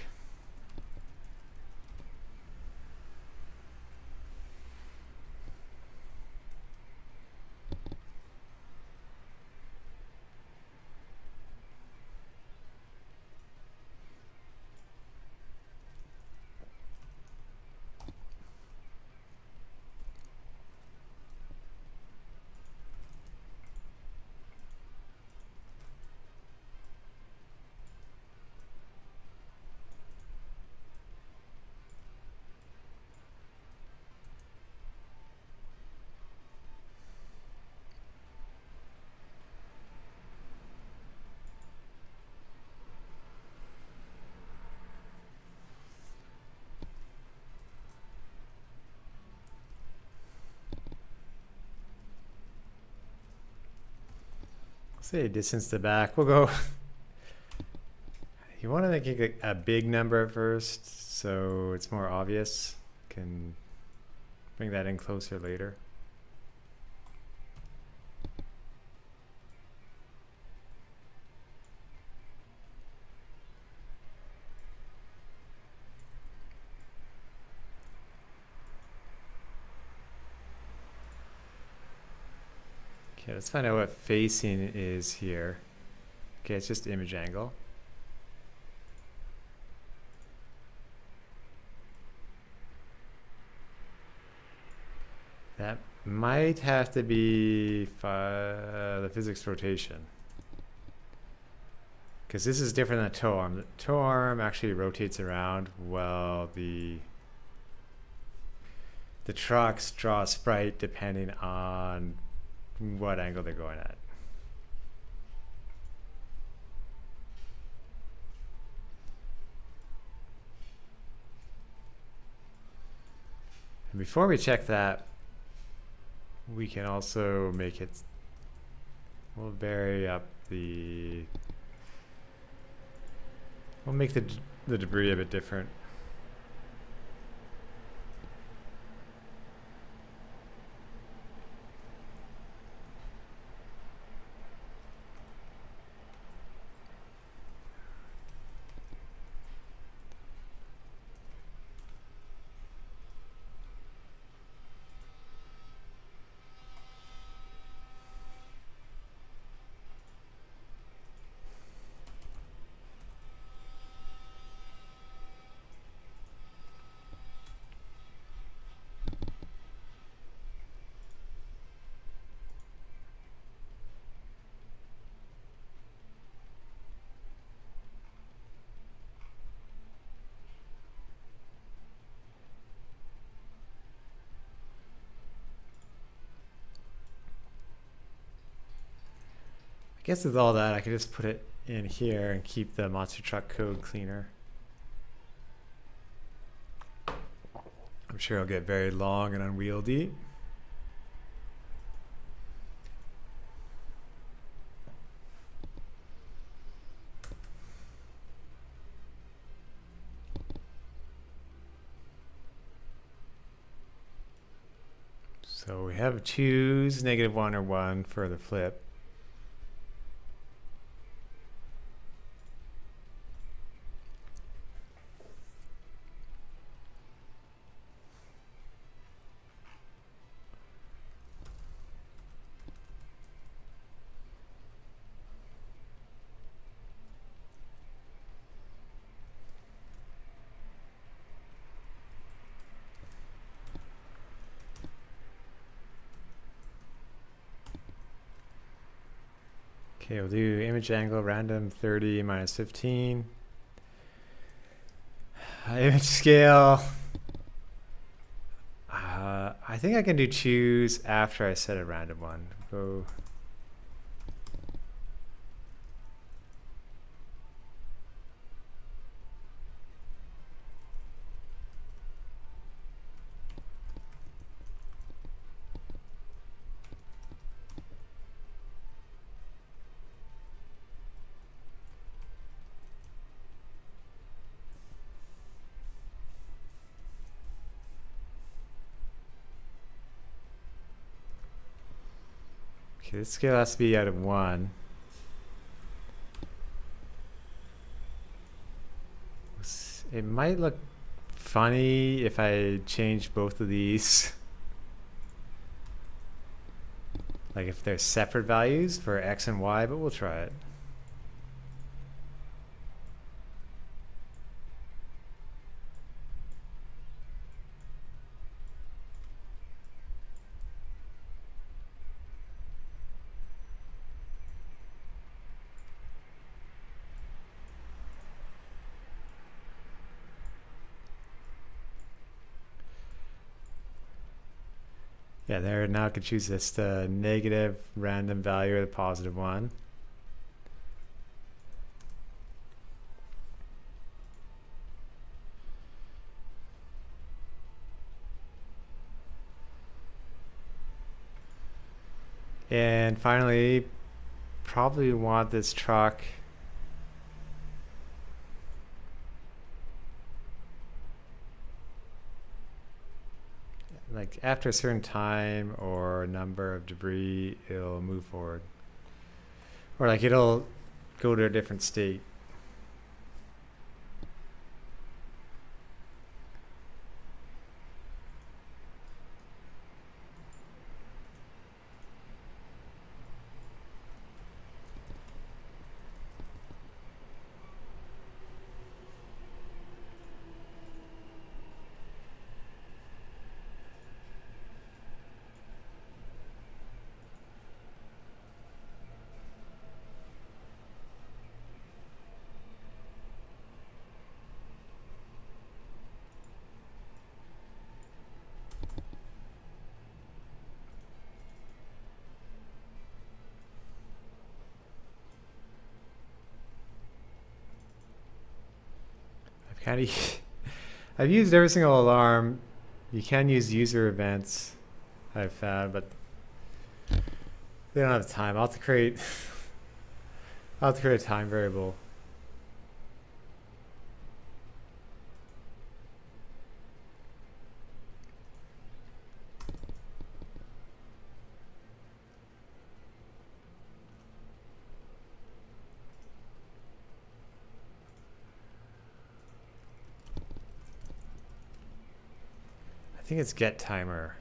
Say distance to back. We'll go. You want to make it a big number at first, so it's more obvious. Can bring that in closer later. Okay, let's find out what facing is here. Okay, it's just image angle. That might have to be the physics rotation. Because this is different than the toe arm. The toe arm actually rotates around while the trucks draw a sprite depending on what angle they're going at. And before we check that, we can also make it, we'll vary up the, we'll make the debris a bit different. guess with all that, I could just put it in here and keep the monster truck code cleaner. I'm sure it'll get very long and unwieldy. So we have choose -1 or 1 for the flip. Okay, we'll do image angle random 30 minus 15. Image scale. I think I can do choose after I set a random one. Go. Okay, this scale has to be out of 1. It might look funny if I change both of these. Like if they're separate values for X and Y, but we'll try it. Yeah, there, now I can choose this, the negative random value or the positive one. And finally, probably want this truck like after a certain time or number of debris, it'll move forward. Or like it'll go to a different state. Kind of, I've used every single alarm. You can use user events, I've found, but they don't have time. I'll have to create a time variable. I think it's get timer.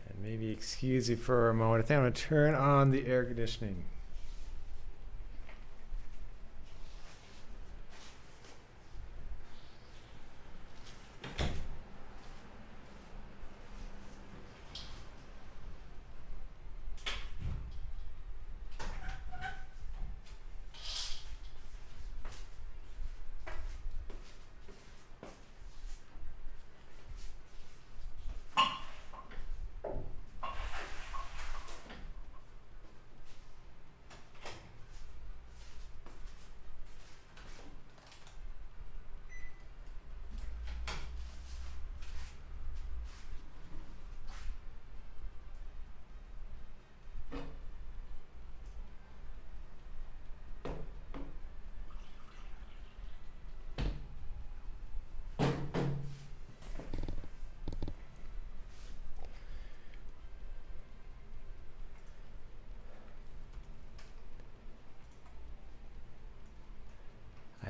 And maybe excuse you for a moment. I think I'm going to turn on the air conditioning.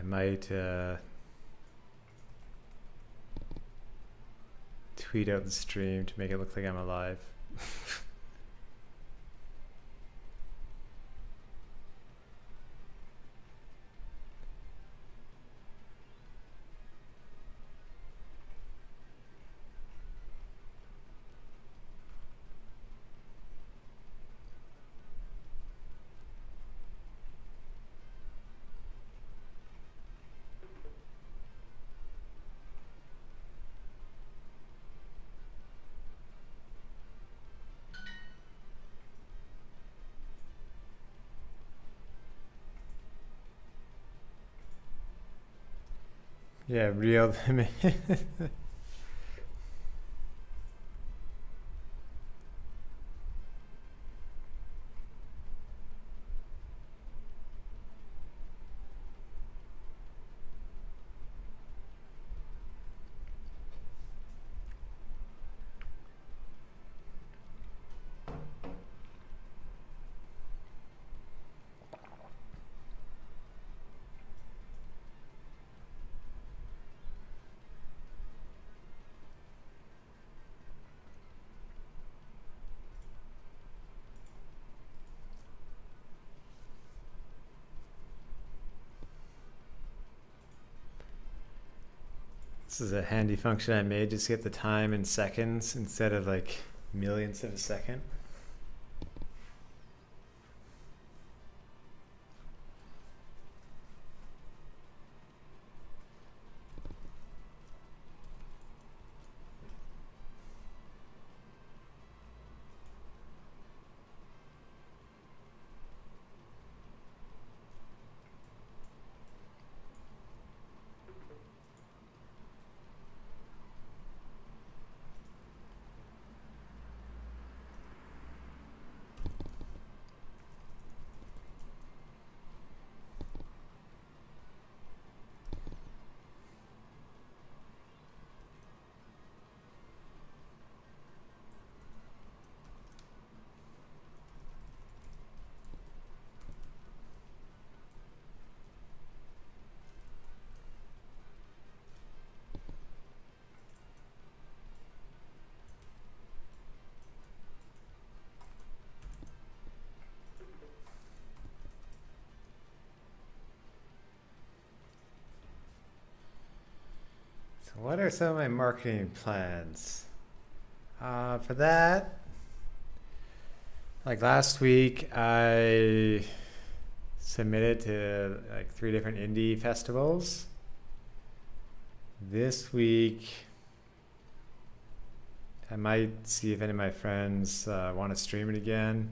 might tweet out the stream to make it look like I'm alive. Yeah, real. This is a handy function I made just to get the time in seconds instead of like millionths of a second. What are some of my marketing plans? For that, like last week, I submitted to like 3 different indie festivals. This week, I might see if any of my friends want to stream it again.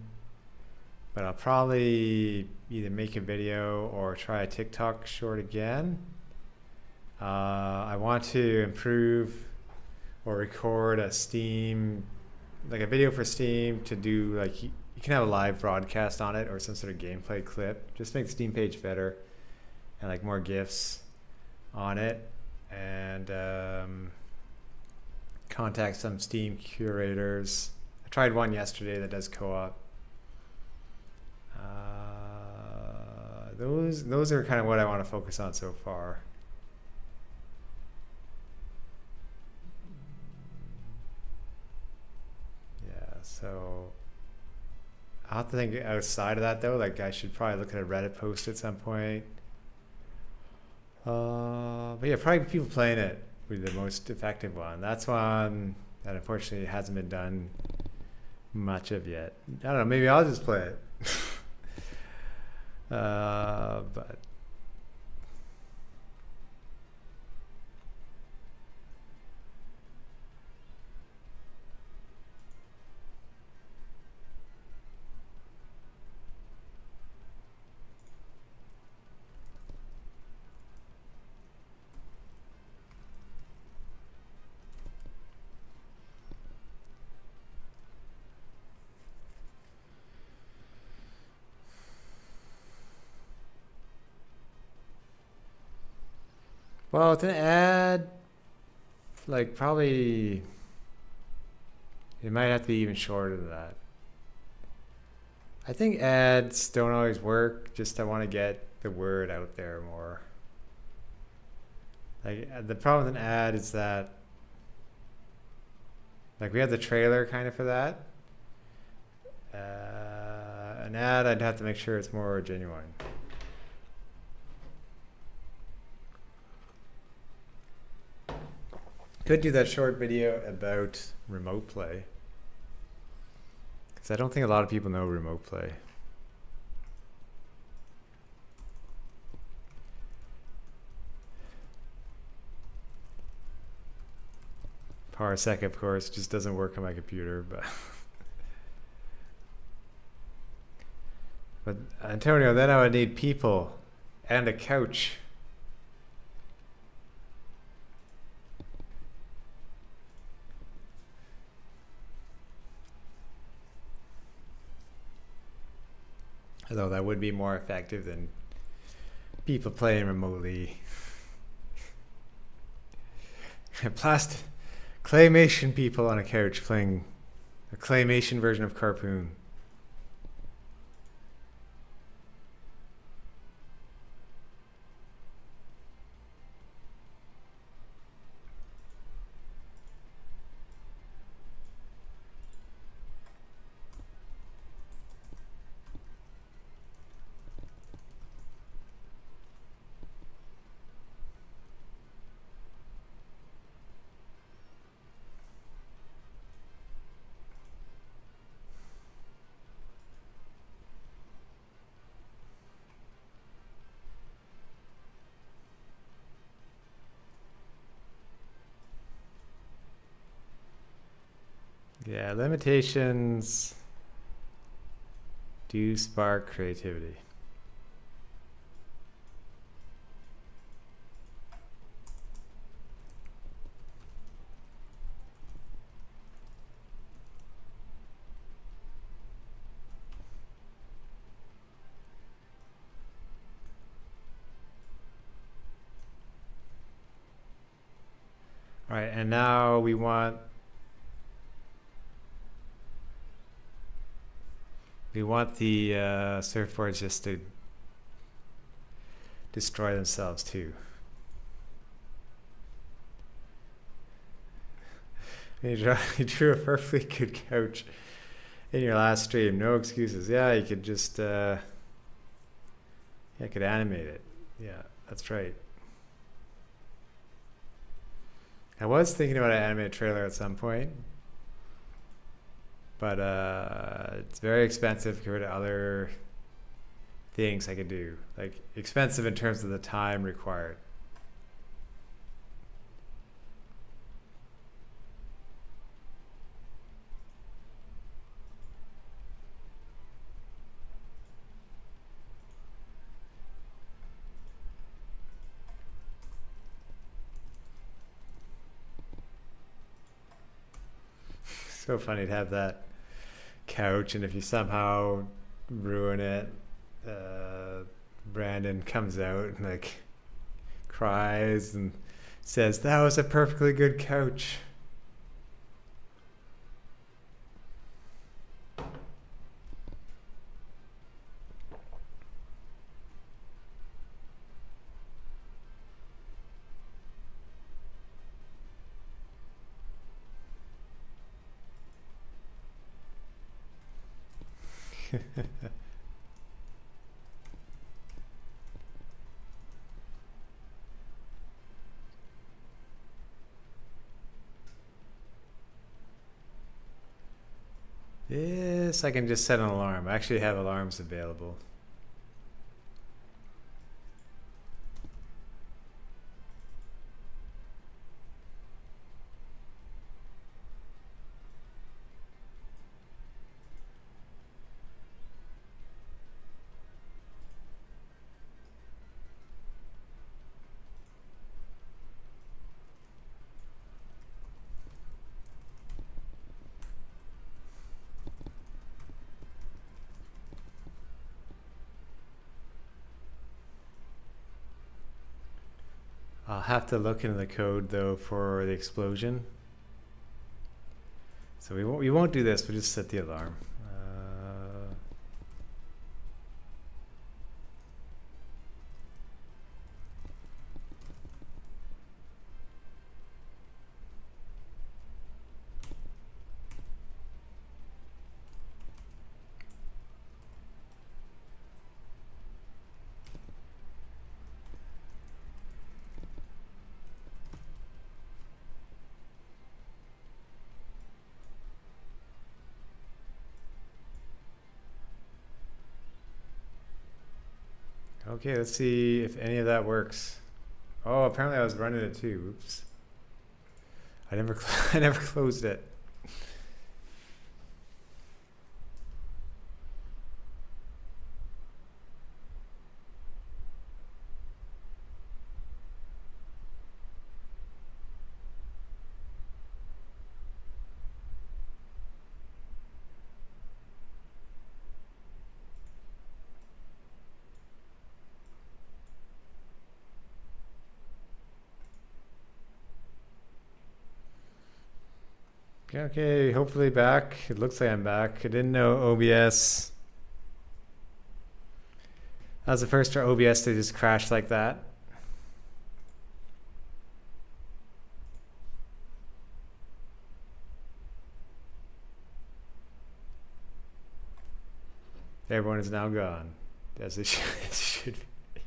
But I'll probably either make a video or try a TikTok short again. I want to improve or record a Steam, like a video for Steam to do like, you can have a live broadcast on it or some sort of gameplay clip. Just make the Steam page better and like more GIFs on it, and contact some Steam curators. I tried one yesterday that does co-op. Those are kind of what I want to focus on so far. So I'll have to think outside of that though. Like I should probably look at a Reddit post at some point. But yeah, probably people playing it would be the most effective one. That's one that unfortunately hasn't been done much of yet. I don't know, maybe I'll just play it. But well, with an ad, like probably it might have to be even shorter than that. I think ads don't always work. Just I want to get the word out there more. Like the problem with an ad is that like we have the trailer kind of for that. An ad, I'd have to make sure it's more genuine. Could do that short video about remote play. Because I don't think a lot of people know remote play. Parsec, of course, just doesn't work on my computer, but but Antonio, then I would need people and a couch. Although that would be more effective than people playing remotely. Claymation people on a couch playing a claymation version of Carpoon. Yeah, limitations do spark creativity. All right, and now we want the surfboards just to destroy themselves too. You drew a perfectly good couch in your last stream. No excuses. Yeah, you could just yeah, I could animate it. Yeah, that's right. I was thinking about an animated trailer at some point, but it's very expensive compared to other things I could do. Like expensive in terms of the time required. So funny to have that couch, and if you somehow ruin it, Brandon comes out and like cries and says, "That was a perfectly good couch." Yes, I can just set an alarm. I actually have alarms available. I'll have to look into the code though for the explosion. So we won't do this. We'll just set the alarm. Okay, let's see if any of that works. Oh, apparently I was running it too. Oops. I never, I never closed it. Okay, hopefully back. It looks like I'm back. I didn't know OBS. That was the first for OBS to just crash like that. Everyone is now gone, as it should be.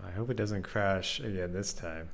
I hope it doesn't crash again this time.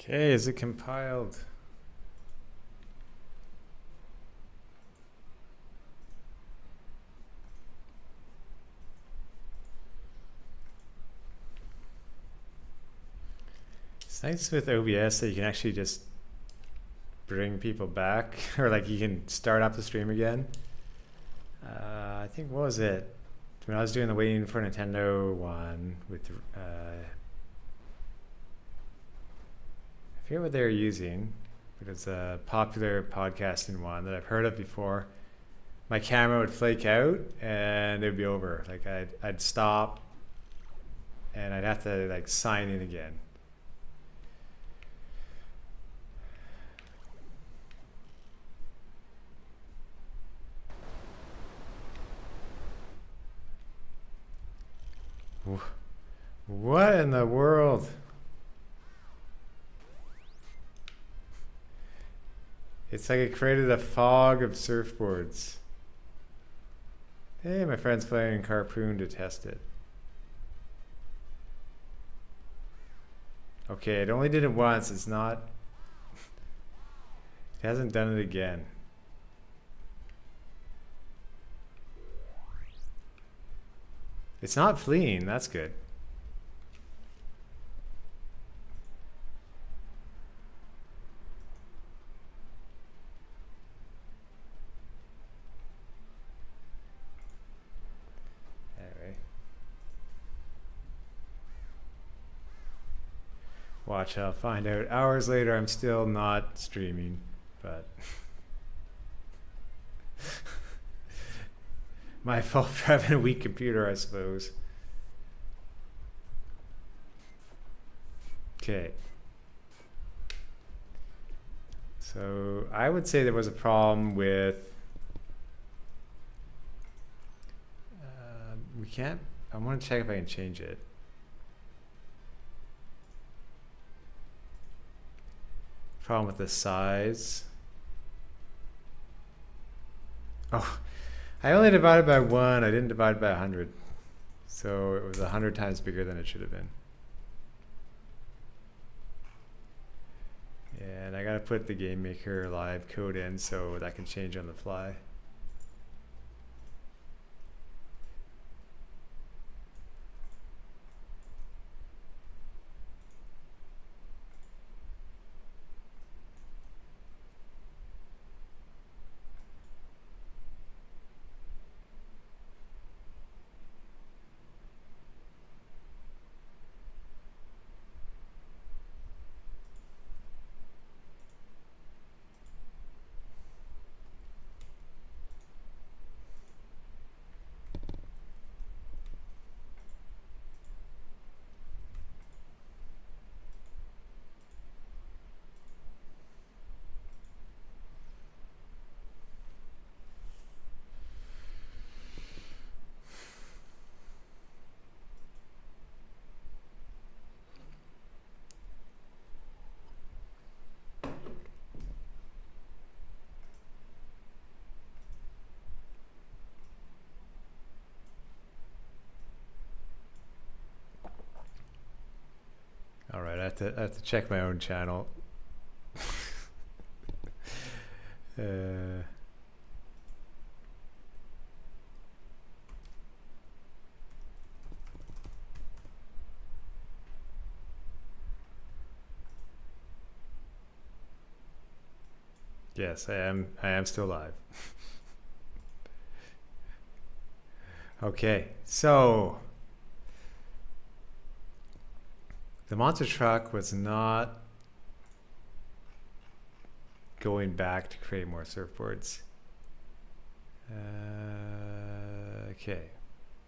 Okay, is it compiled? It's nice with OBS that you can actually just bring people back, or like you can start up the stream again. I think, what was it? When I was doing the Waiting for Nintendo one with, I forget what they were using, but it's a popular podcasting one that I've heard of before. My camera would flake out and it would be over. Like I'd stop and I'd have to like sign in again. What in the world? It's like it created a fog of surfboards. Hey, my friend's playing Carpoon to test it. Okay, it only did it once. It's not... It hasn't done it again. It's not fleeing. That's good. Anyway. Watch, I'll find out. Hours later, I'm still not streaming, but... My fault for having a weak computer, I suppose. Okay. So I would say there was a problem with... we can't... I want to check if I can change it. Problem with the size. Oh. I only divided by 1, I didn't divide by 100. So it was 100 times bigger than it should have been. And I gotta put the GameMaker live code in so that can change on the fly. All right, I have to check my own channel. Yes, I am. I am still live. Okay, so the monster truck was not going back to create more surfboards. Okay,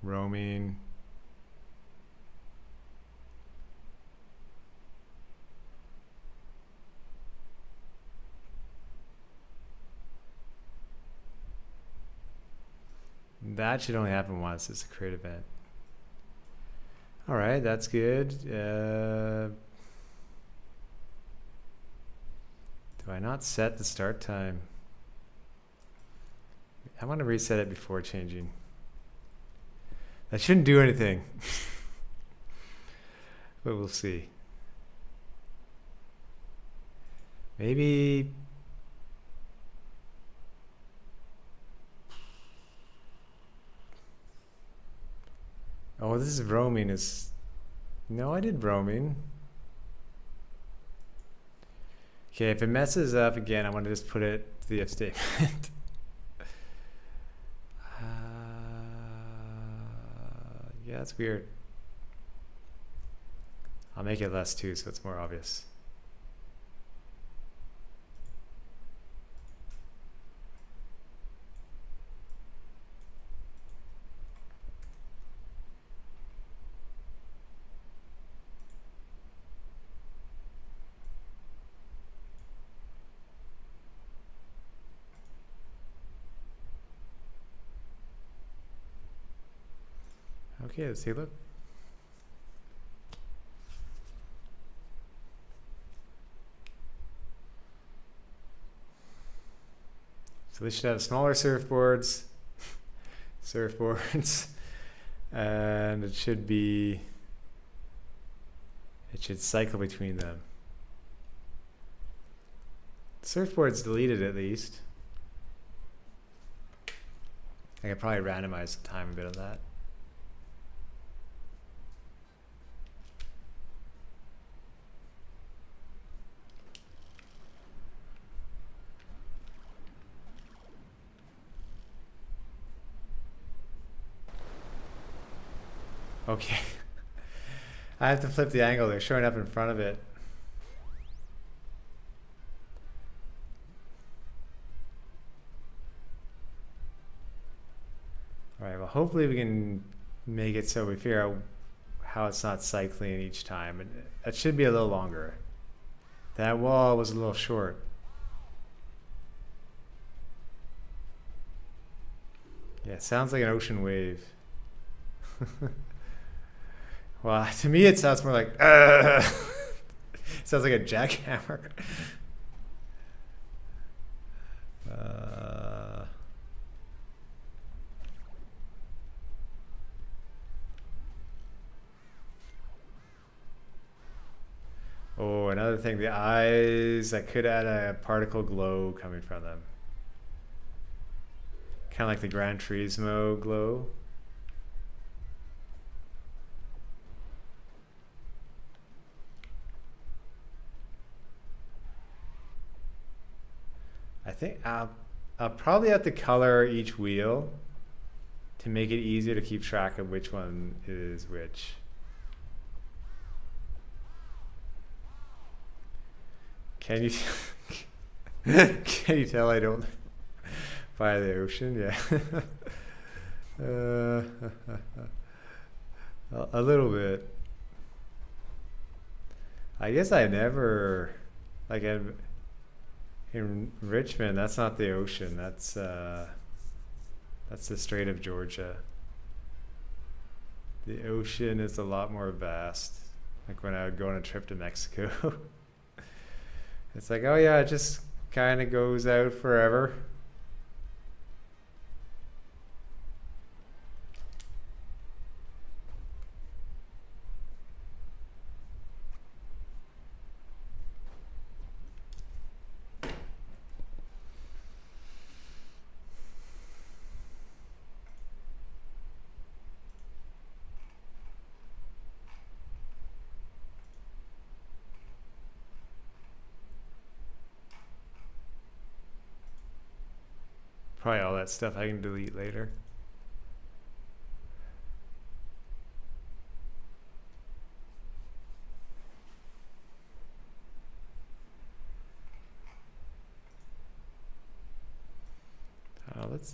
roaming. That should only happen once. It's a create event. All right, that's good. Do I not set the start time? I want to reset it before changing. That shouldn't do anything. But we'll see. Maybe... Oh, this is roaming. No, I did roaming. Okay, if it messes up again, I want to just put it to the if statement. Yeah, that's weird. I'll make it less too, so it's more obvious. Okay, let's take a look. So they should have smaller surfboards, and it should cycle between them. The surfboard's deleted at least. I could probably randomize the time a bit of that. Okay. I have to flip the angle. They're showing up in front of it. All right, well, hopefully we can make it so we figure out how it's not cycling each time. And that should be a little longer. That wall was a little short. Yeah, it sounds like an ocean wave. Well, to me it sounds more like it sounds like a jackhammer. Oh, another thing, the eyes, I could add a particle glow coming from them. Kind of like the Gran Turismo glow. I think I'll probably have to color each wheel to make it easier to keep track of which one is which. Can you can you tell I don't by the ocean? Yeah. A little bit. I guess I never like in Richmond, that's not the ocean. That's the Strait of Georgia. The ocean is a lot more vast. Like when I would go on a trip to Mexico. It's like, oh yeah, it just kind of goes out forever. Probably all that stuff I can delete later.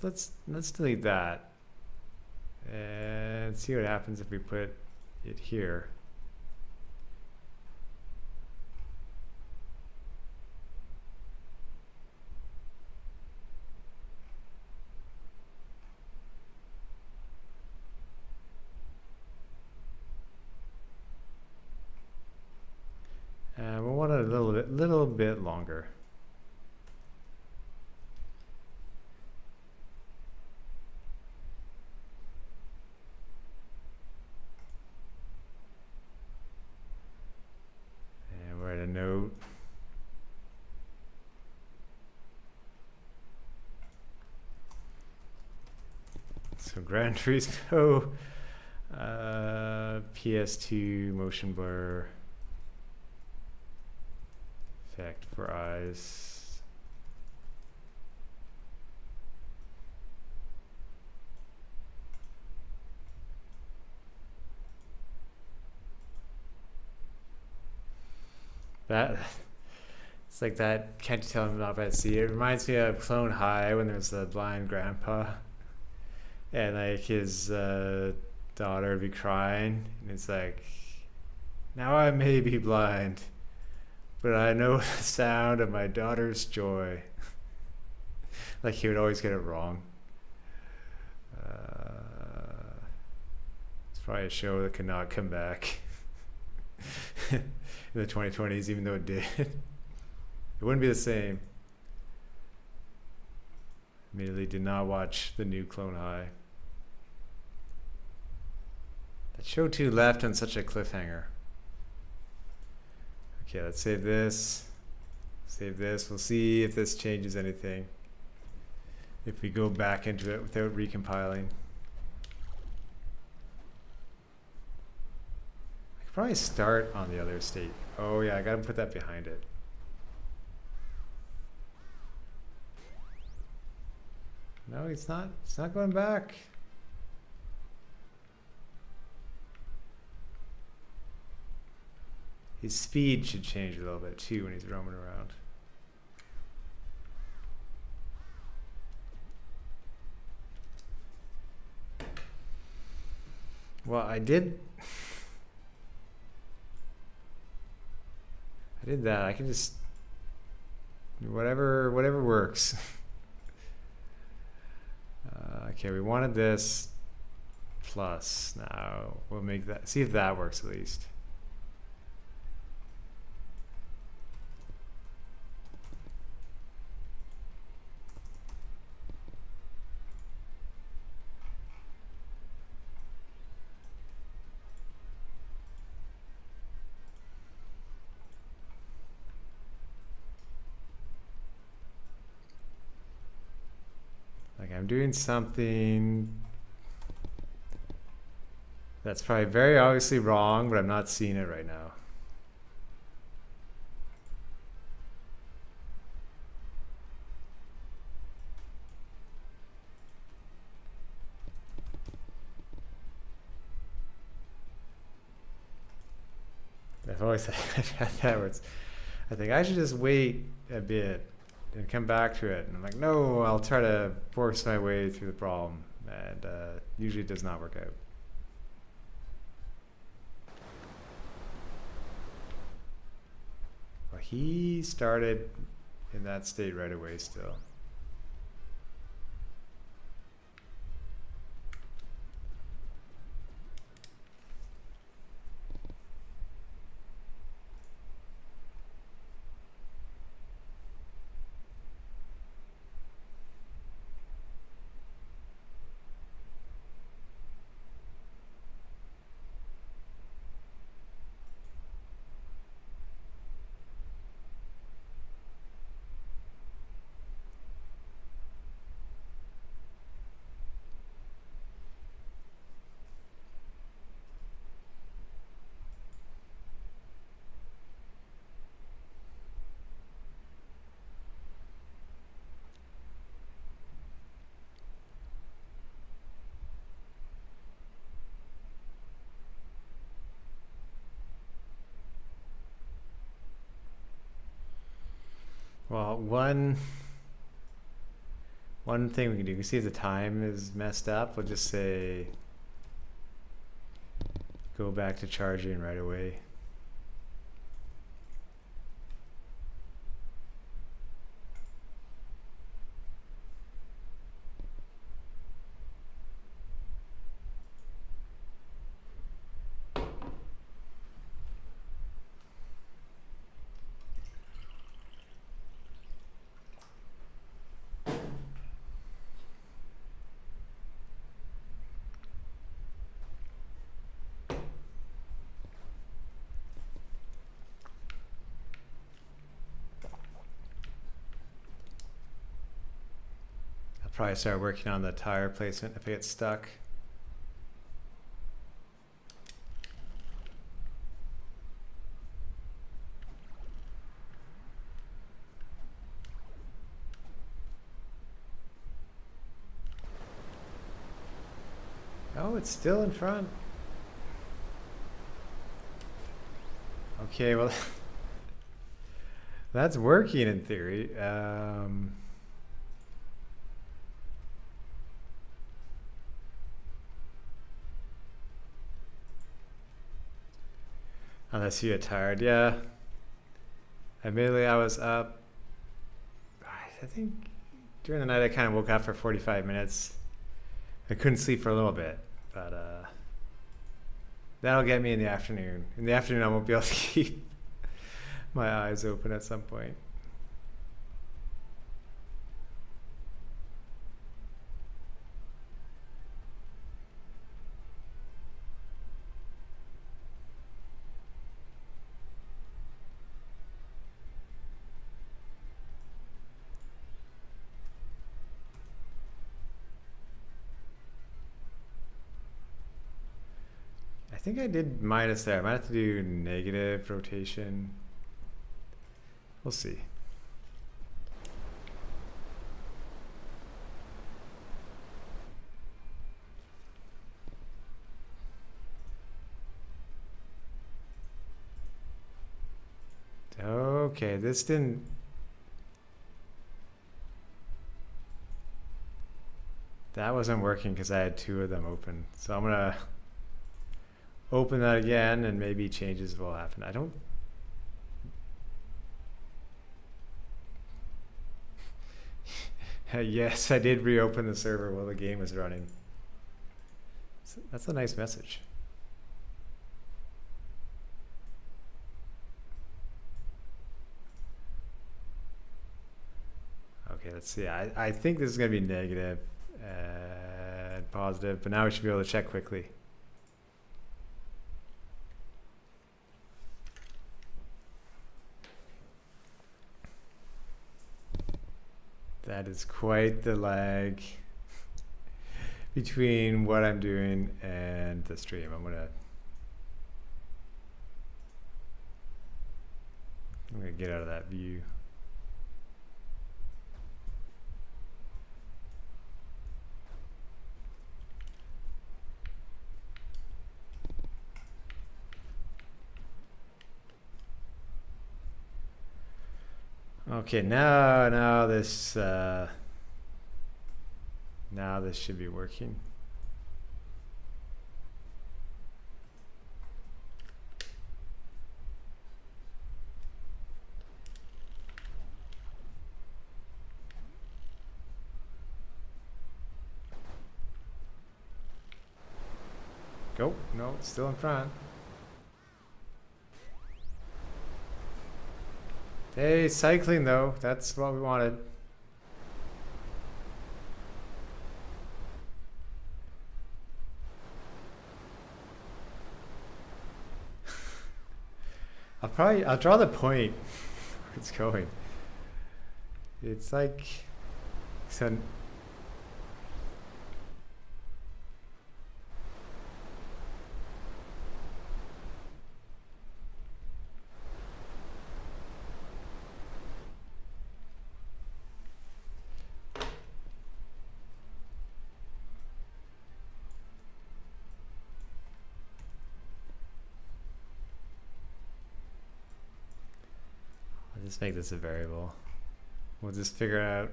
Let's delete that and see what happens if we put it here. We'll want it a little bit longer. And write a note. So Gran Turismo, PS2 motion blur. Effect for eyes. That it's like that. Can't you tell I'm not bad to see? It reminds me of Clone High when there's the blind grandpa, and like his daughter would be crying, and it's like, now I may be blind, but I know the sound of my daughter's joy. Like he would always get it wrong. It's probably a show that could not come back in the 2020s, even though it did. It wouldn't be the same. Immediately did not watch the new Clone High. That show too left on such a cliffhanger. Okay, let's save this. Save this. We'll see if this changes anything. If we go back into it without recompiling. I could probably start on the other state. Oh yeah, I gotta put that behind it. No, it's not going back. His speed should change a little bit too when he's roaming around. Well, I did that. I can just whatever works. Okay, we wanted this plus. Now we'll make that. See if that works at least. I'm doing something that's probably very obviously wrong, but I'm not seeing it right now. I've always had that where it's, I think I should just wait a bit and come back to it. And I'm like, no, I'll try to force my way through the problem. And usually it does not work out. Well, he started in that state right away still. Well, one thing we can do, you can see if the time is messed up. We'll just say go back to charging right away. Probably start working on the tire placement if I get stuck. Oh, it's still in front. Okay, well, that's working in theory. Unless you get tired, yeah. Admittedly, I was up. I think during the night I kind of woke up for 45 minutes. I couldn't sleep for a little bit, but that'll get me in the afternoon. In the afternoon, I won't be able to keep my eyes open at some point. I think I did minus there. I might have to do negative rotation. We'll see. Okay, this didn't... That wasn't working because I had two of them open. So I'm gonna open that again and maybe changes will happen. I don't... Yes, I did reopen the server while the game was running. That's a nice message. Okay, let's see. I think this is going to be negative and positive, but now we should be able to check quickly. That is quite the lag between what I'm doing and the stream. I'm gonna get out of that view. Okay, now this should be working. Go. No, it's still in front. Hey, cycling though. That's what we wanted. I'll draw the point where it's going. It's like so. Let's make this a variable. We'll just figure it out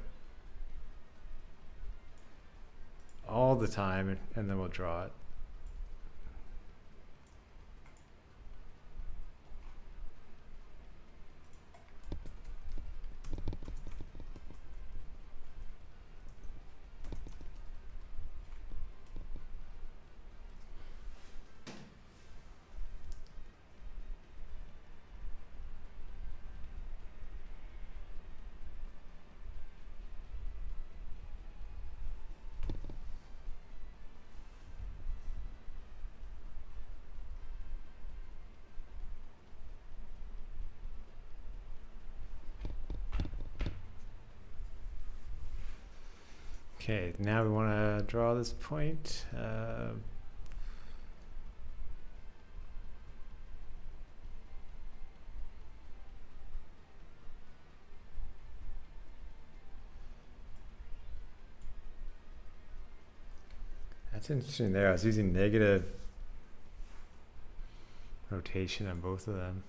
all the time, and then we'll draw it. Okay, now we want to draw this point. That's interesting there. I was using negative rotation on both of them.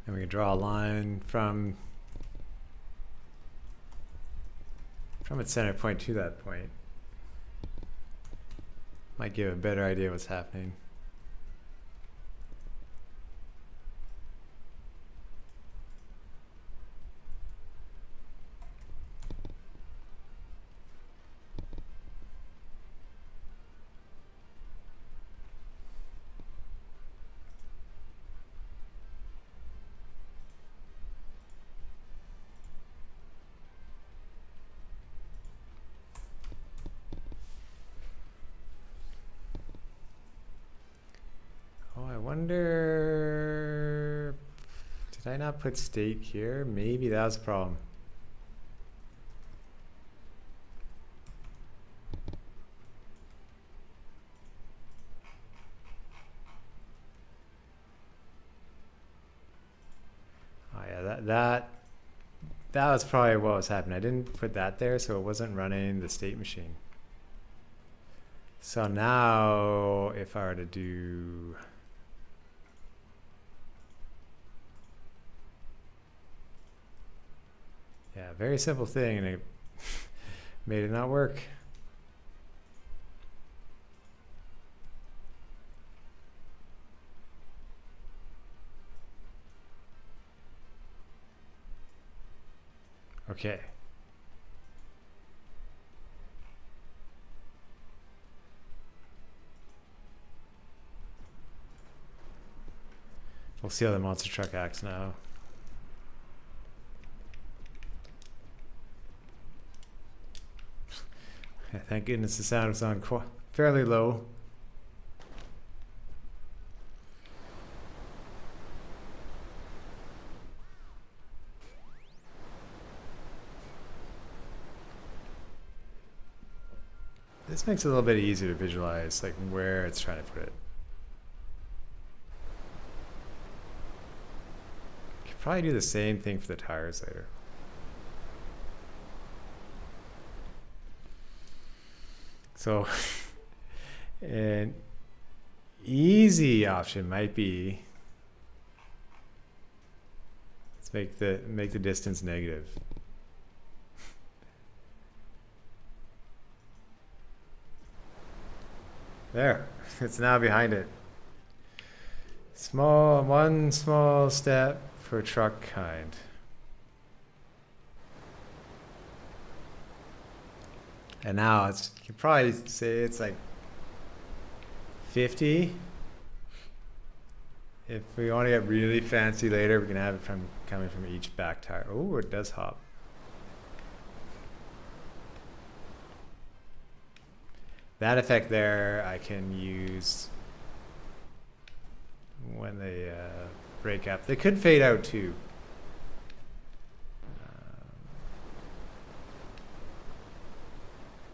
And we can draw a line from its center point to that point. Might give a better idea what's happening. I wonder, did I not put state here? Maybe that was a problem. Oh yeah, that was probably what was happening. I didn't put that there, so it wasn't running the state machine. So now if I were to do very simple thing, and it made it not work. Okay. We'll see how the monster truck acts now. Thank goodness the sound was on fairly low. This makes it a little bit easier to visualize like where it's trying to put it. Could probably do the same thing for the tires later. So an easy option might be let's make the distance negative. There, it's now behind it. One small step for truck kind. And now you can probably say it's like 50. If we want to get really fancy later, we can have it coming from each back tire. Oh, it does hop. that effect there I can use when they break up. They could fade out too.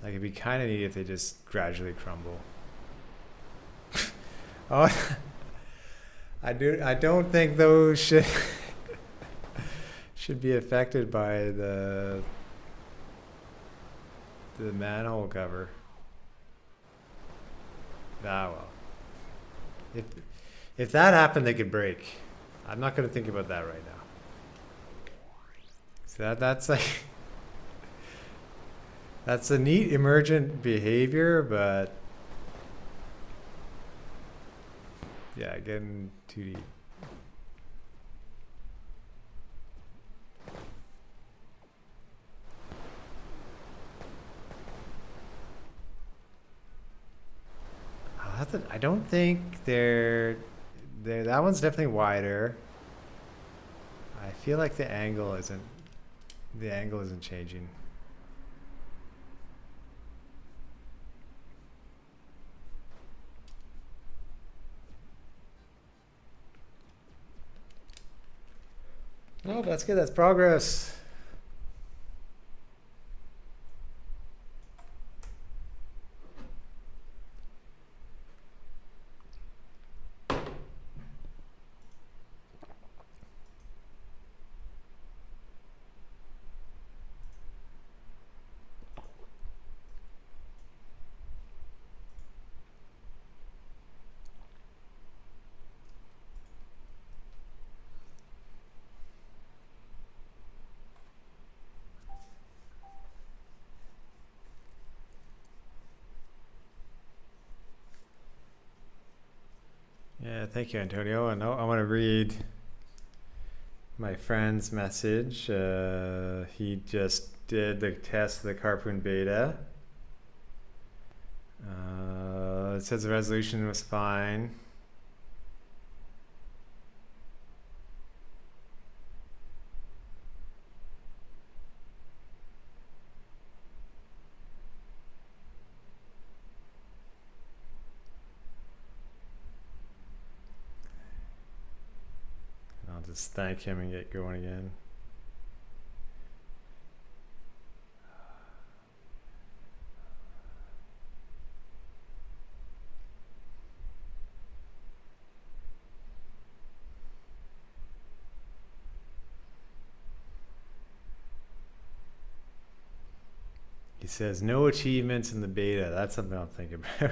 Like it'd be kind of neat if they just gradually crumble. Oh, I don't think those should should be affected by the manhole cover. Ah well. If that happened, they could break. I'm not going to think about that right now. So that's like that's a neat emergent behavior, but yeah, getting too deep. I don't think they're that one's definitely wider. I feel like the angle isn't changing. Oh, that's good. That's progress. Yeah, thank you, Antonio. And I want to read my friend's message. He just did the test of the Carpoon beta. It says the resolution was fine. I'll just thank him and get going again. He says, no achievements in the beta. That's something I'll think about.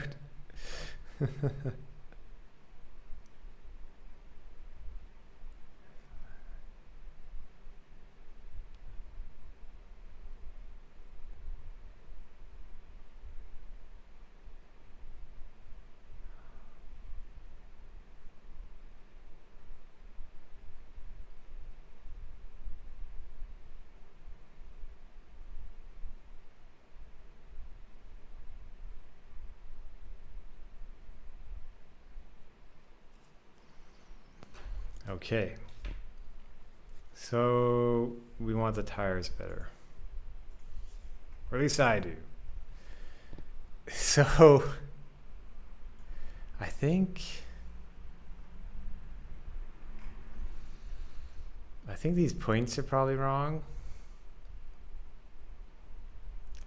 Okay, so we want the tires better, or at least I do. So I think these points are probably wrong.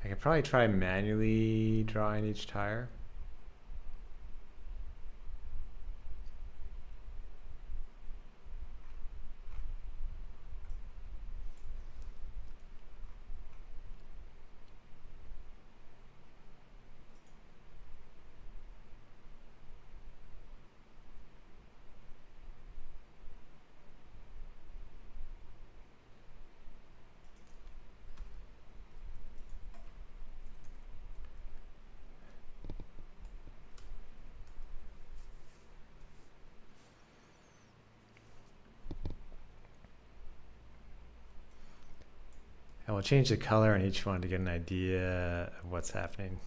I could probably try manually drawing each tire. And we'll change the color on each one to get an idea of what's happening.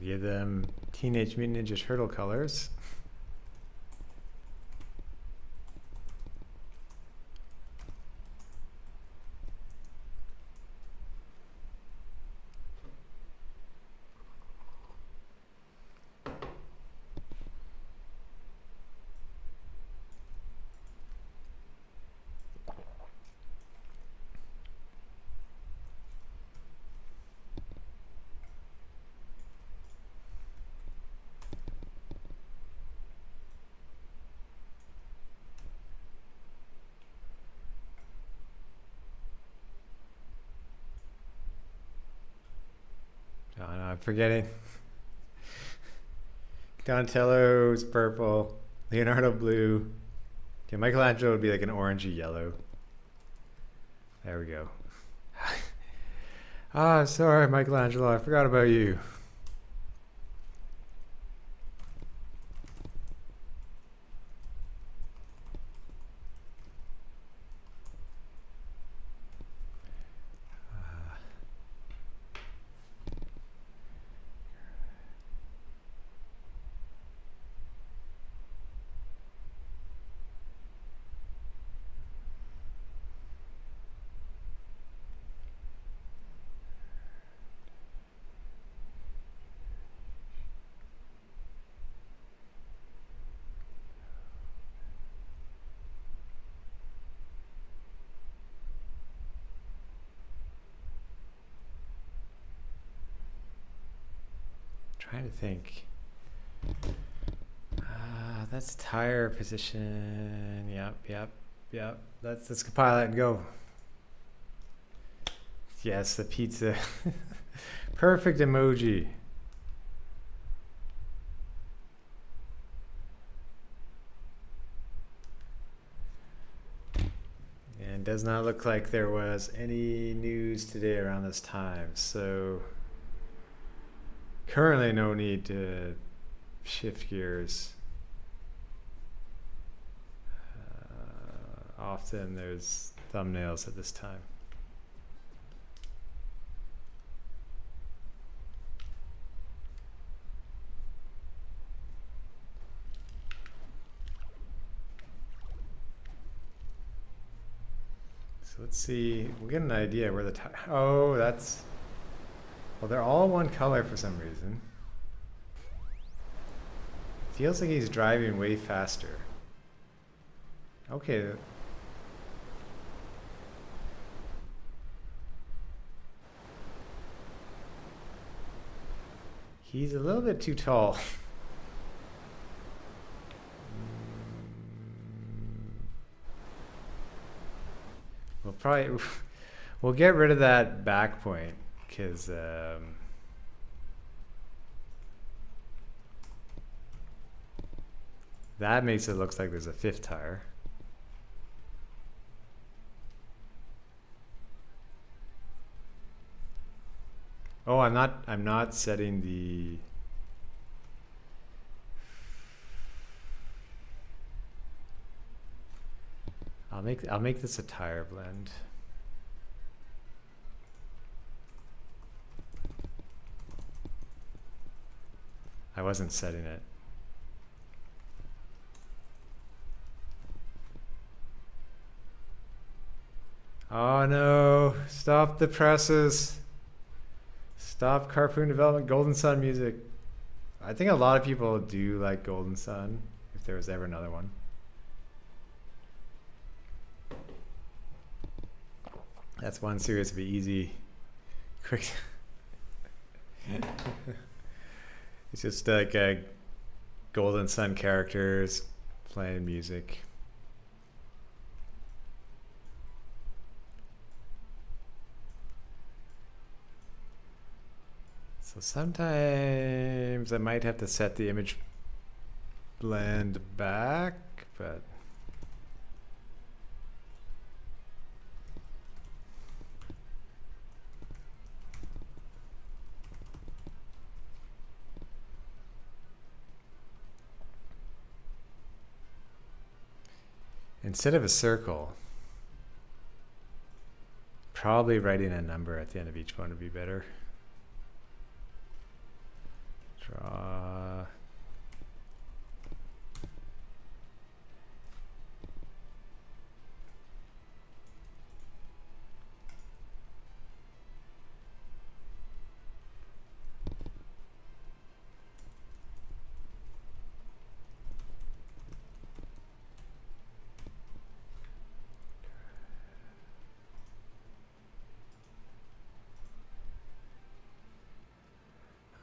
give them Teenage Mutant Ninja Turtle colors. Oh no, I'm forgetting. Donatello's purple, Leonardo blue. Yeah, Michelangelo would be like an orangey yellow. There we go. Ah, sorry, Michelangelo, I forgot about you. Trying to think. That's tire position. Yep. Let's compile that and go. Yes, the pizza. Perfect emoji. And does not look like there was any news today around this time. So currently no need to shift gears. Often there's thumbnails at this time. So let's see, we'll get an idea where the oh, that's, well, they're all one color for some reason. Feels like he's driving way faster. Okay. He's a little bit too tall. We'll get rid of that back point because that makes it look like there's a fifth tire. Oh, I'm not setting the I'll make this a tire blend. I wasn't setting it. Oh no, stop the presses. Stop Carpoon development, Golden Sun music. I think a lot of people do like Golden Sun, if there was ever another one. That's one series to be easy, quick. It's just like Golden Sun characters playing music. So sometimes I might have to set the image blend back, but instead of a circle, probably writing a number at the end of each one would be better. Draw.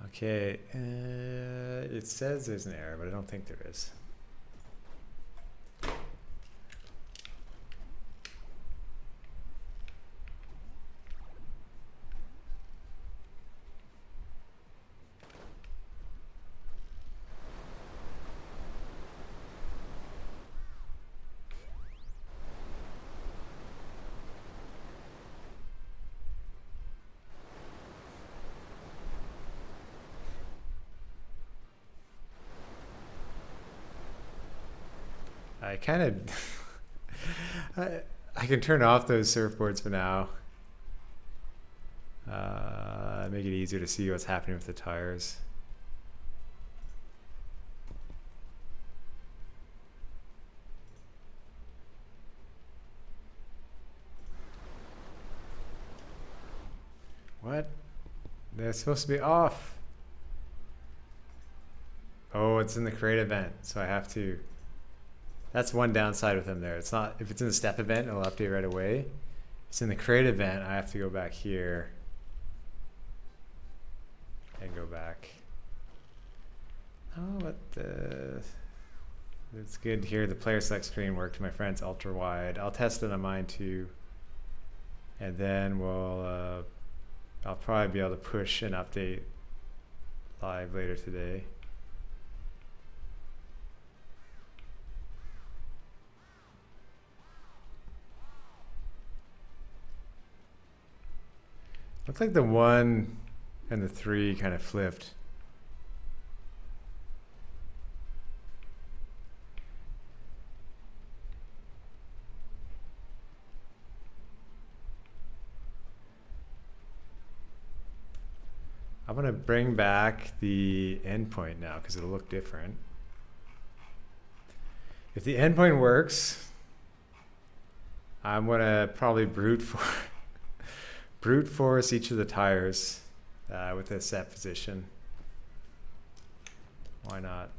Okay, it says there's an error, but I don't think there is. I kind of I can turn off those surfboards for now. Make it easier to see what's happening with the tires. What? They're supposed to be off. Oh, it's in the create event, so I have to. That's one downside with them there. It's not, if it's in the step event, it'll update right away. If it's in the create event, I have to go back here and go back. Oh, what the? It's good to hear the player select screen worked. My friend's ultra wide. I'll test it on mine too. And then I'll probably be able to push an update live later today. Looks like the 1 and the 3 kind of flipped. I'm going to bring back the endpoint now because it'll look different. If the endpoint works, I'm going to probably brute force each of the tires with a set position. Why not?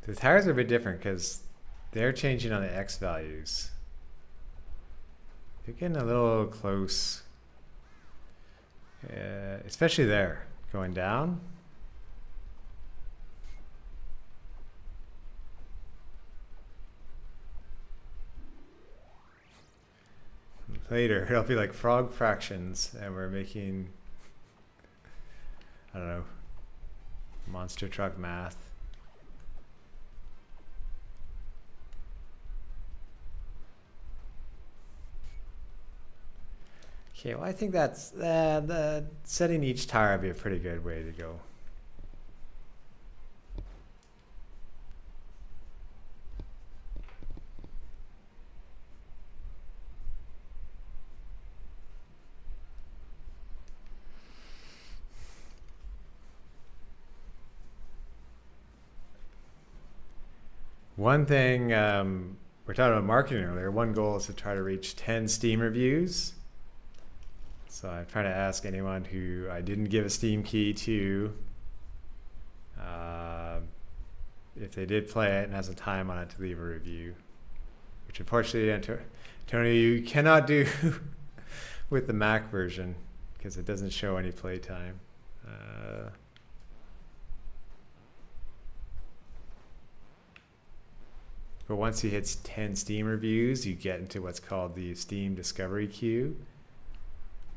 The tires are a bit different because they're changing on the X values. They're getting a little close, especially there, going down. Later, it'll be like frog fractions, and we're making, I don't know, monster truck math. Okay, well, I think that's the setting each tire would be a pretty good way to go. One thing, we're talking about marketing earlier, one goal is to try to reach 10 Steam reviews. So I'm trying to ask anyone who I didn't give a Steam key to, if they did play it and has a time on it, to leave a review, which unfortunately, Tony, you cannot do with the Mac version because it doesn't show any play time. But once he hits 10 Steam reviews, you get into what's called the Steam Discovery Queue.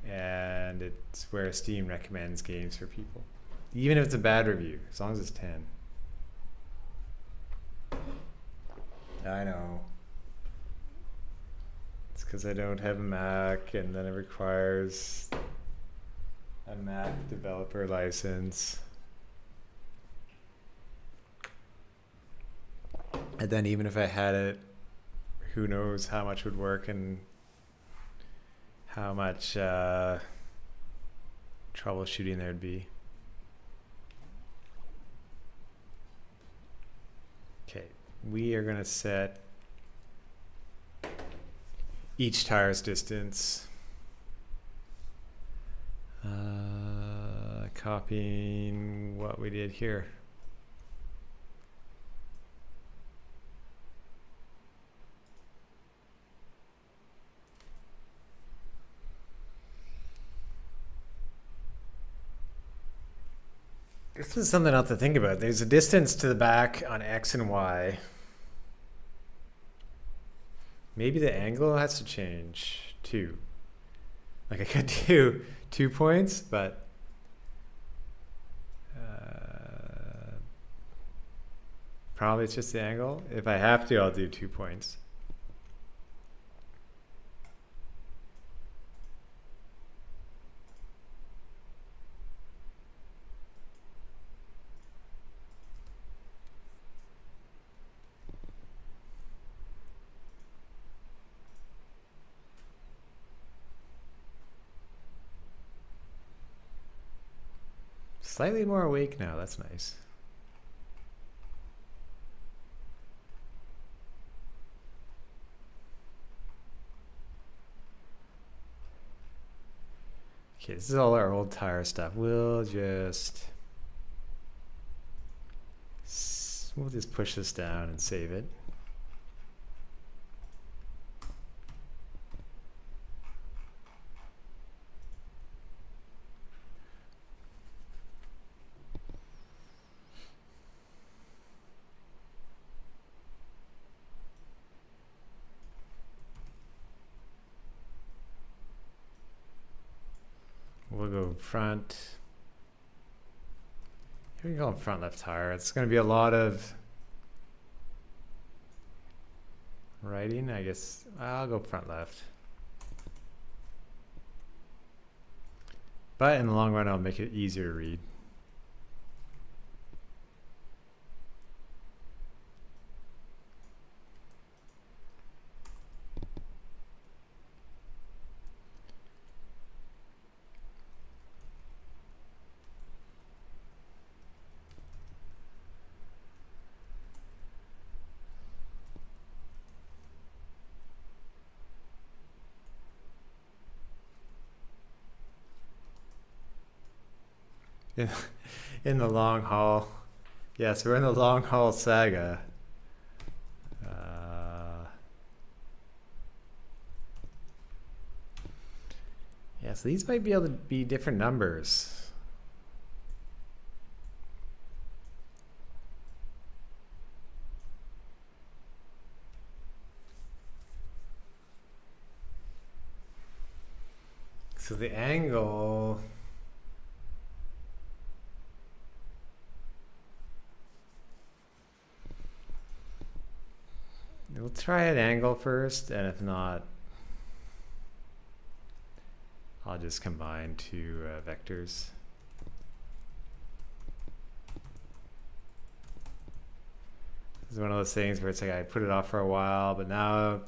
And it's where Steam recommends games for people. Even if it's a bad review, as long as it's 10. I know. It's because I don't have a Mac, and then it requires a Mac developer license. And then even if I had it, who knows how much would work and how much troubleshooting there'd be. Okay, we are going to set each tire's distance. Copying what we did here. This is something else to think about. There's a distance to the back on X and Y. Maybe the angle has to change too. Like I could do 2 points, but probably it's just the angle. If I have to, I'll do 2 points. Slightly more awake now, that's nice. Okay, this is all our old tire stuff. We'll just push this down and save it. We'll go front. Here we go, front left tire. It's going to be a lot of writing, I guess. I'll go front left. But in the long run, I'll make it easier to read. In the long haul. Yes, we're in the long haul saga. Yeah, so these might be able to be different numbers. So the angle... We'll try an angle first, and if not, I'll just combine two vectors. This is one of those things where it's like I put it off for a while, but now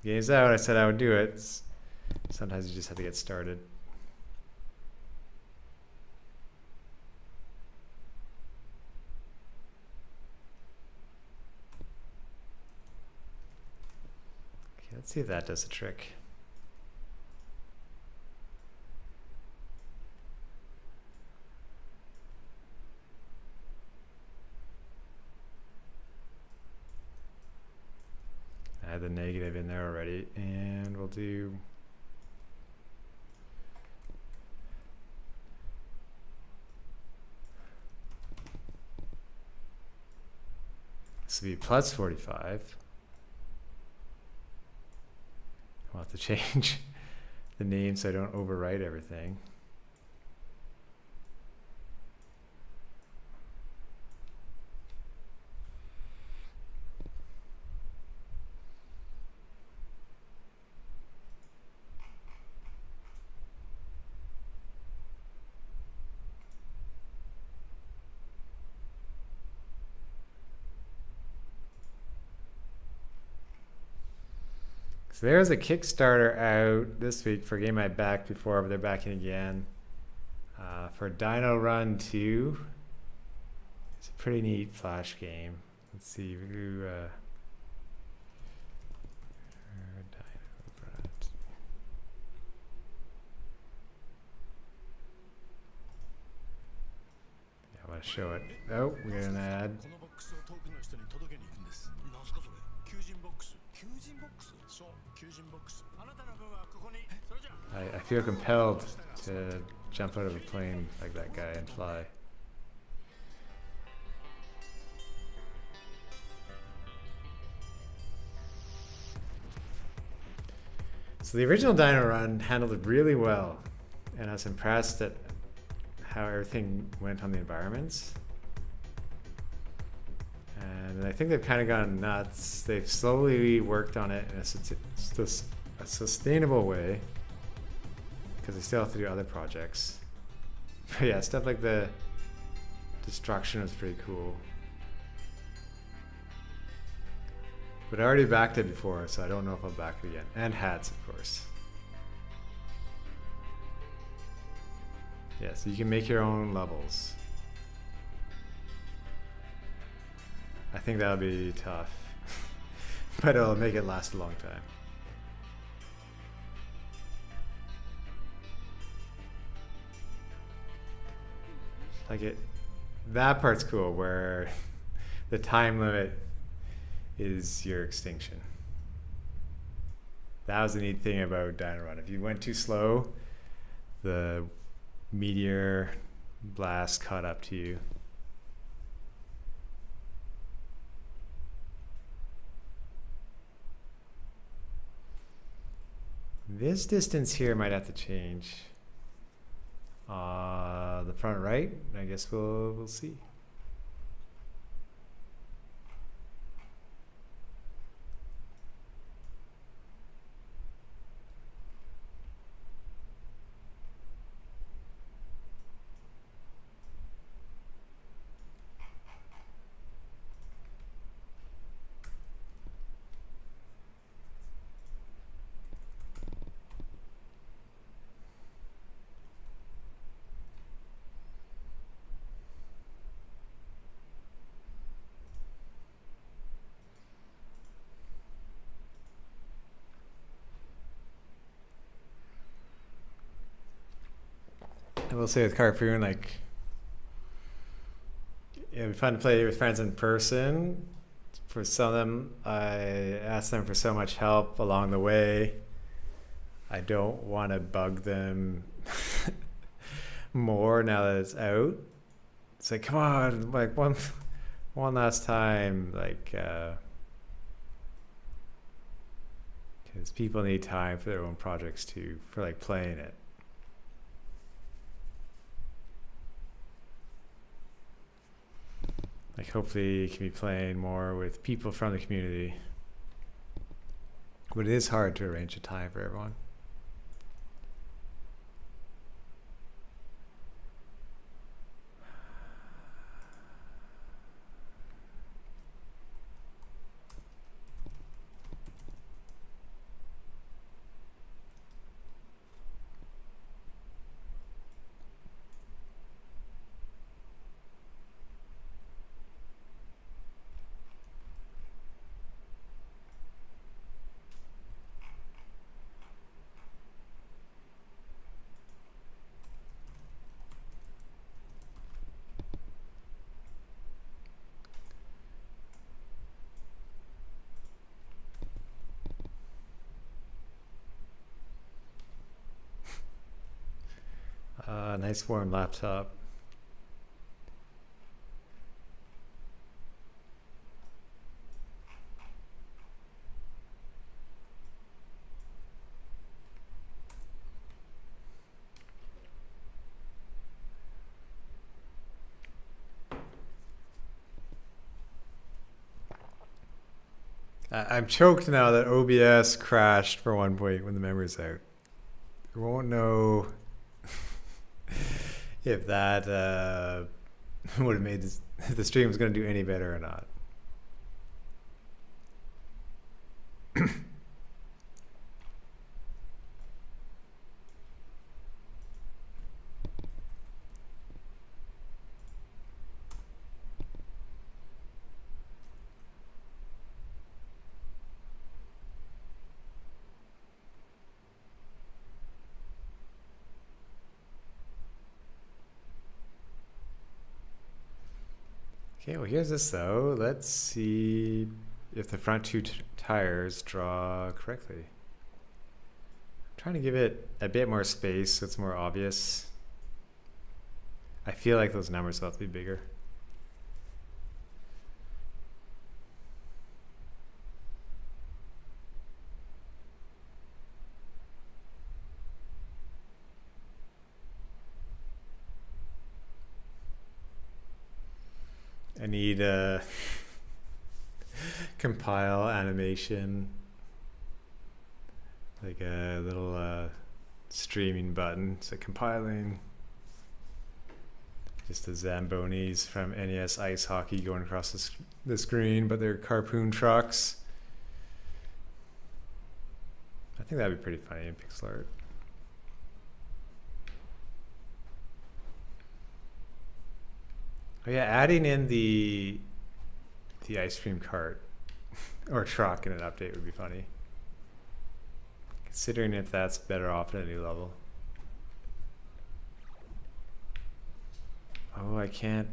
game's out. I said I would do it. Sometimes you just have to get started. Let's see if that does the trick. I had the negative in there already, and we'll do this will be plus 45. I'll have to change the name so I don't overwrite everything. So there's a Kickstarter out this week for a game I backed before, but they're backing again. For Dino Run 2. It's a pretty neat Flash game. Let's see who... Dino Run. Yeah, I want to show it. Oh, we got an ad. I feel compelled to jump out of a plane like that guy and fly. So the original Dino Run handled it really well, and I was impressed at how everything went on the environments. And I think they've kind of gone nuts. They've slowly worked on it in a sustainable way, because they still have to do other projects. But yeah, stuff like the destruction was pretty cool. But I already backed it before, so I don't know if I'll back it again. And hats, of course. Yeah, so you can make your own levels. I think that'll be tough. But it'll make it last a long time. Like that part's cool, where the time limit is your extinction. That was the neat thing about Dino Run. If you went too slow, the meteor blast caught up to you. This distance here might have to change. The front right, I guess we'll see. I will say with Carpoon, like, it'd be fun to play with friends in person. For some of them, I asked them for so much help along the way. I don't want to bug them more now that it's out. It's like, come on, like one last time, like, because people need time for their own projects too, for like playing it. Like, hopefully you can be playing more with people from the community. But it is hard to arrange a time for everyone. Nice warm laptop. I'm choked now that OBS crashed for one point when the memory's out. We won't know if that would have made the stream was going to do any better or not. Okay, well here's this though. Let's see if the front two tires draw correctly. I'm trying to give it a bit more space so it's more obvious. I feel like those numbers will have to be bigger. I need a compile animation, like a little streaming button. So compiling just the Zambonis from NES Ice Hockey going across the screen, but they're Carpoon trucks. I think that'd be pretty funny in pixel art. Oh yeah, adding in the ice cream cart or truck in an update would be funny. Considering if that's better off at a new level. Oh, I can't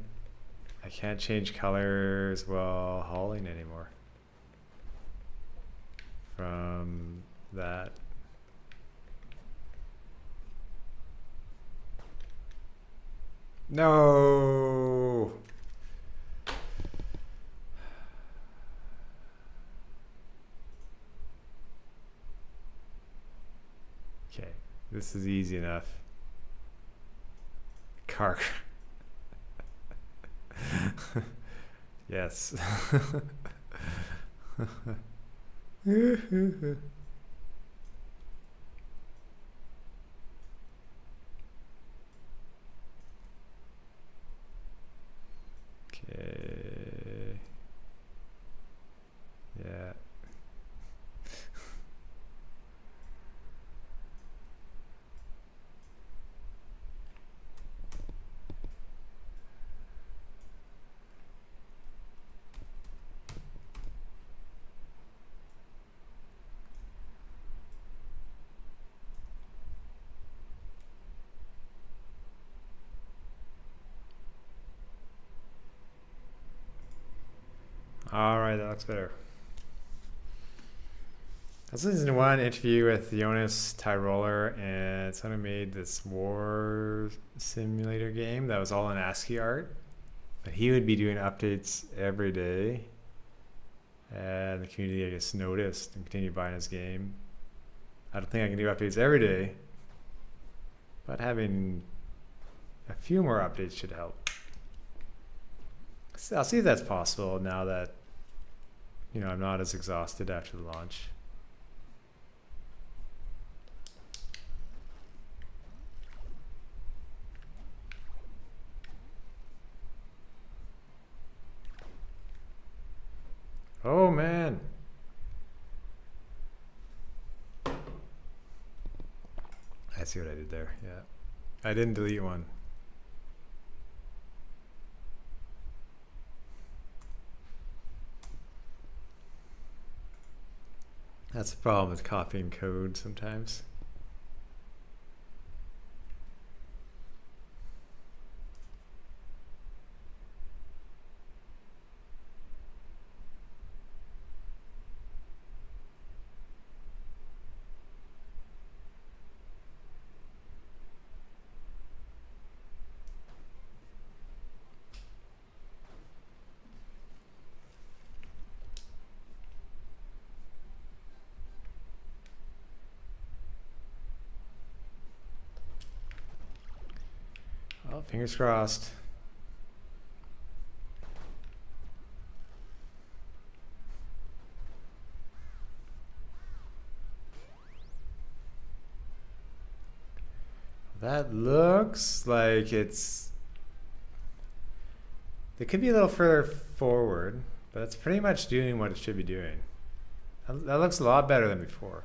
change colors while hauling anymore. From that. No. Okay, this is easy enough. Car. Yes. Okay. Yeah. All right, that looks better. I was listening to one interview with Jonas Tyroller, and someone made this war simulator game that was all in ASCII art. But he would be doing updates every day. And the community, I guess, noticed and continued buying his game. I don't think I can do updates every day, but having a few more updates should help. So I'll see if that's possible now that, you know, I'm not as exhausted after the launch. Oh man. I see what I did there. Yeah. I didn't delete one. That's the problem with copying code sometimes. Well, fingers crossed. That looks like it could be a little further forward, but it's pretty much doing what it should be doing. That looks a lot better than before.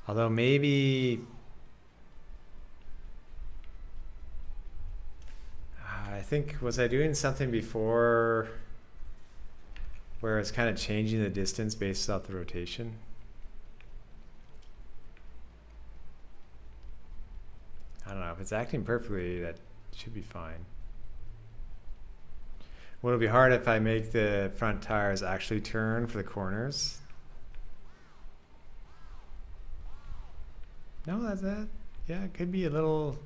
Although maybe I think, was I doing something before where it's kind of changing the distance based off the rotation? I don't know. If it's acting perfectly, that should be fine. What'll be hard if I make the front tires actually turn for the corners. No, that's that. Yeah, it could be a little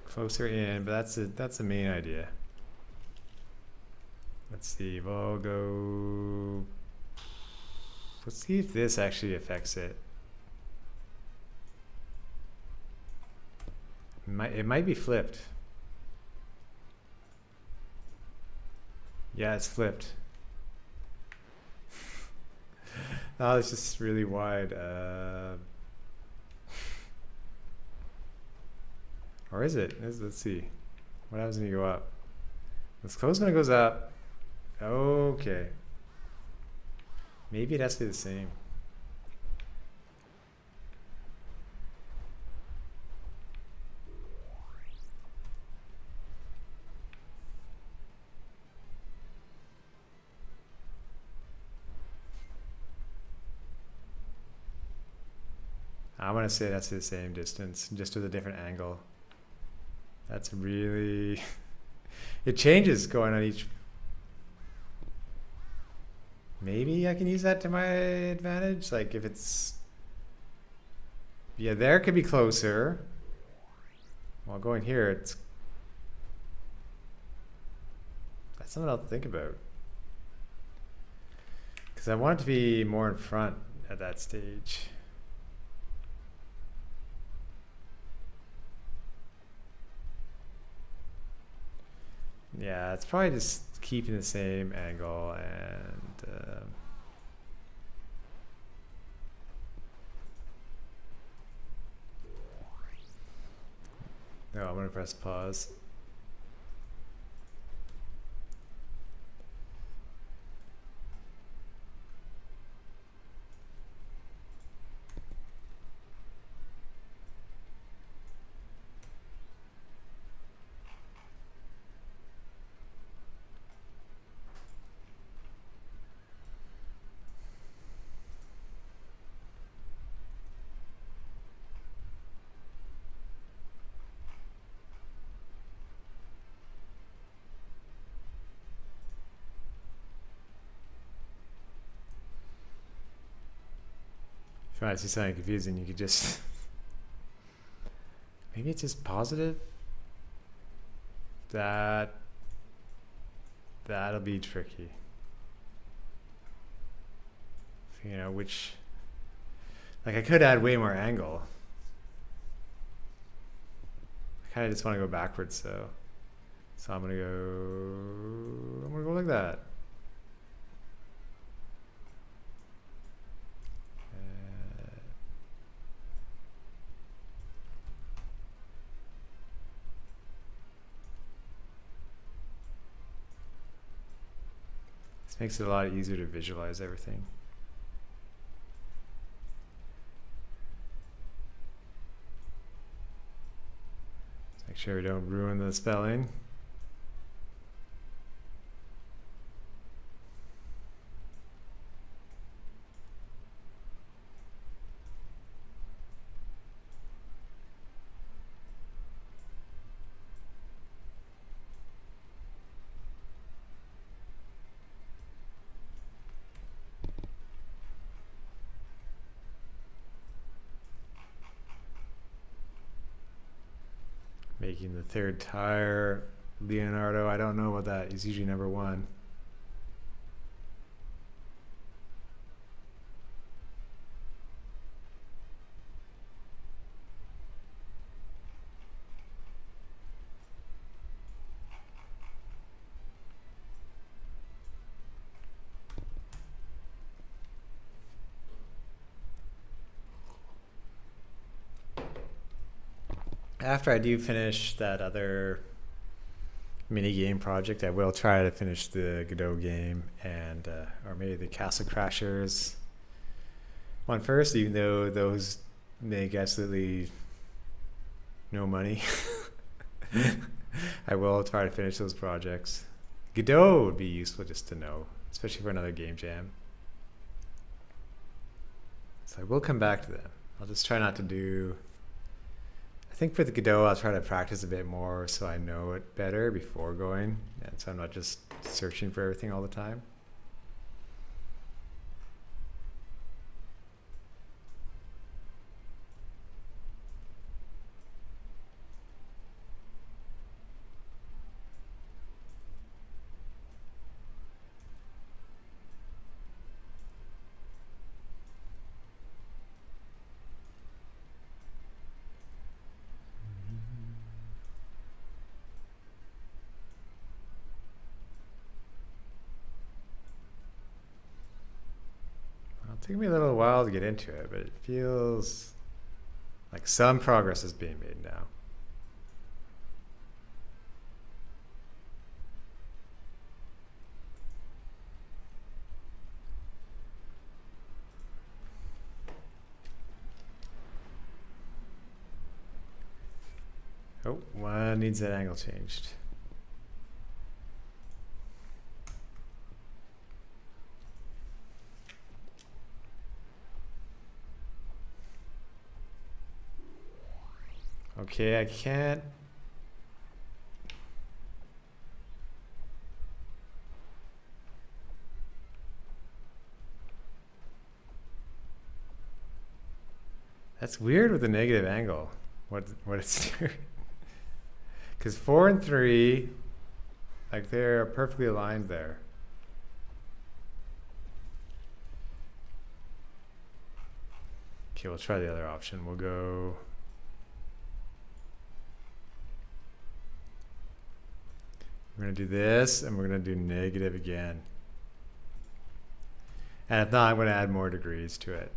closer in, but that's the main idea. Let's see, we'll go. Let's see if this actually affects it. It might be flipped. Yeah, it's flipped. Oh, it's just really wide. Or is it? Let's see. What happens when you go up? It's closed when it goes up. Okay. Maybe it has to be the same. I'm gonna say that's the same distance, just with a different angle. That's really, it changes going on each. Maybe I can use that to my advantage. Like if it's, yeah, there could be closer. While going here, it's, that's something I'll think about. Because I want it to be more in front at that stage. Yeah, it's probably just keeping the same angle and no, I'm gonna press pause. If you want to see something confusing, you could just maybe it's just positive. That'll be tricky. You know, which, like I could add way more angle. I kind of just want to go backwards, so I'm gonna go like that. This makes it a lot easier to visualize everything. Let's make sure we don't ruin the spelling. Making the third tire Leonardo. I don't know about that. He's usually number one. After I do finish that other mini game project, I will try to finish the Godot game and or maybe the Castle Crashers one first, even though those make absolutely no money. I will try to finish those projects. Godot would be useful just to know, especially for another game jam. So I will come back to them. I'll just try not to do. I think for the Godot, I'll try to practice a bit more so I know it better before going, and so I'm not just searching for everything all the time. It'll take me a little while to get into it, but it feels like some progress is being made now. Oh, one needs that angle changed. Okay, I can't. That's weird with the negative angle. What it's doing? Because 4 and 3, like they're perfectly aligned there. Okay, we'll try the other option. We'll go. We're going to do this, and we're going to do negative again. And if not, I'm going to add more degrees to it.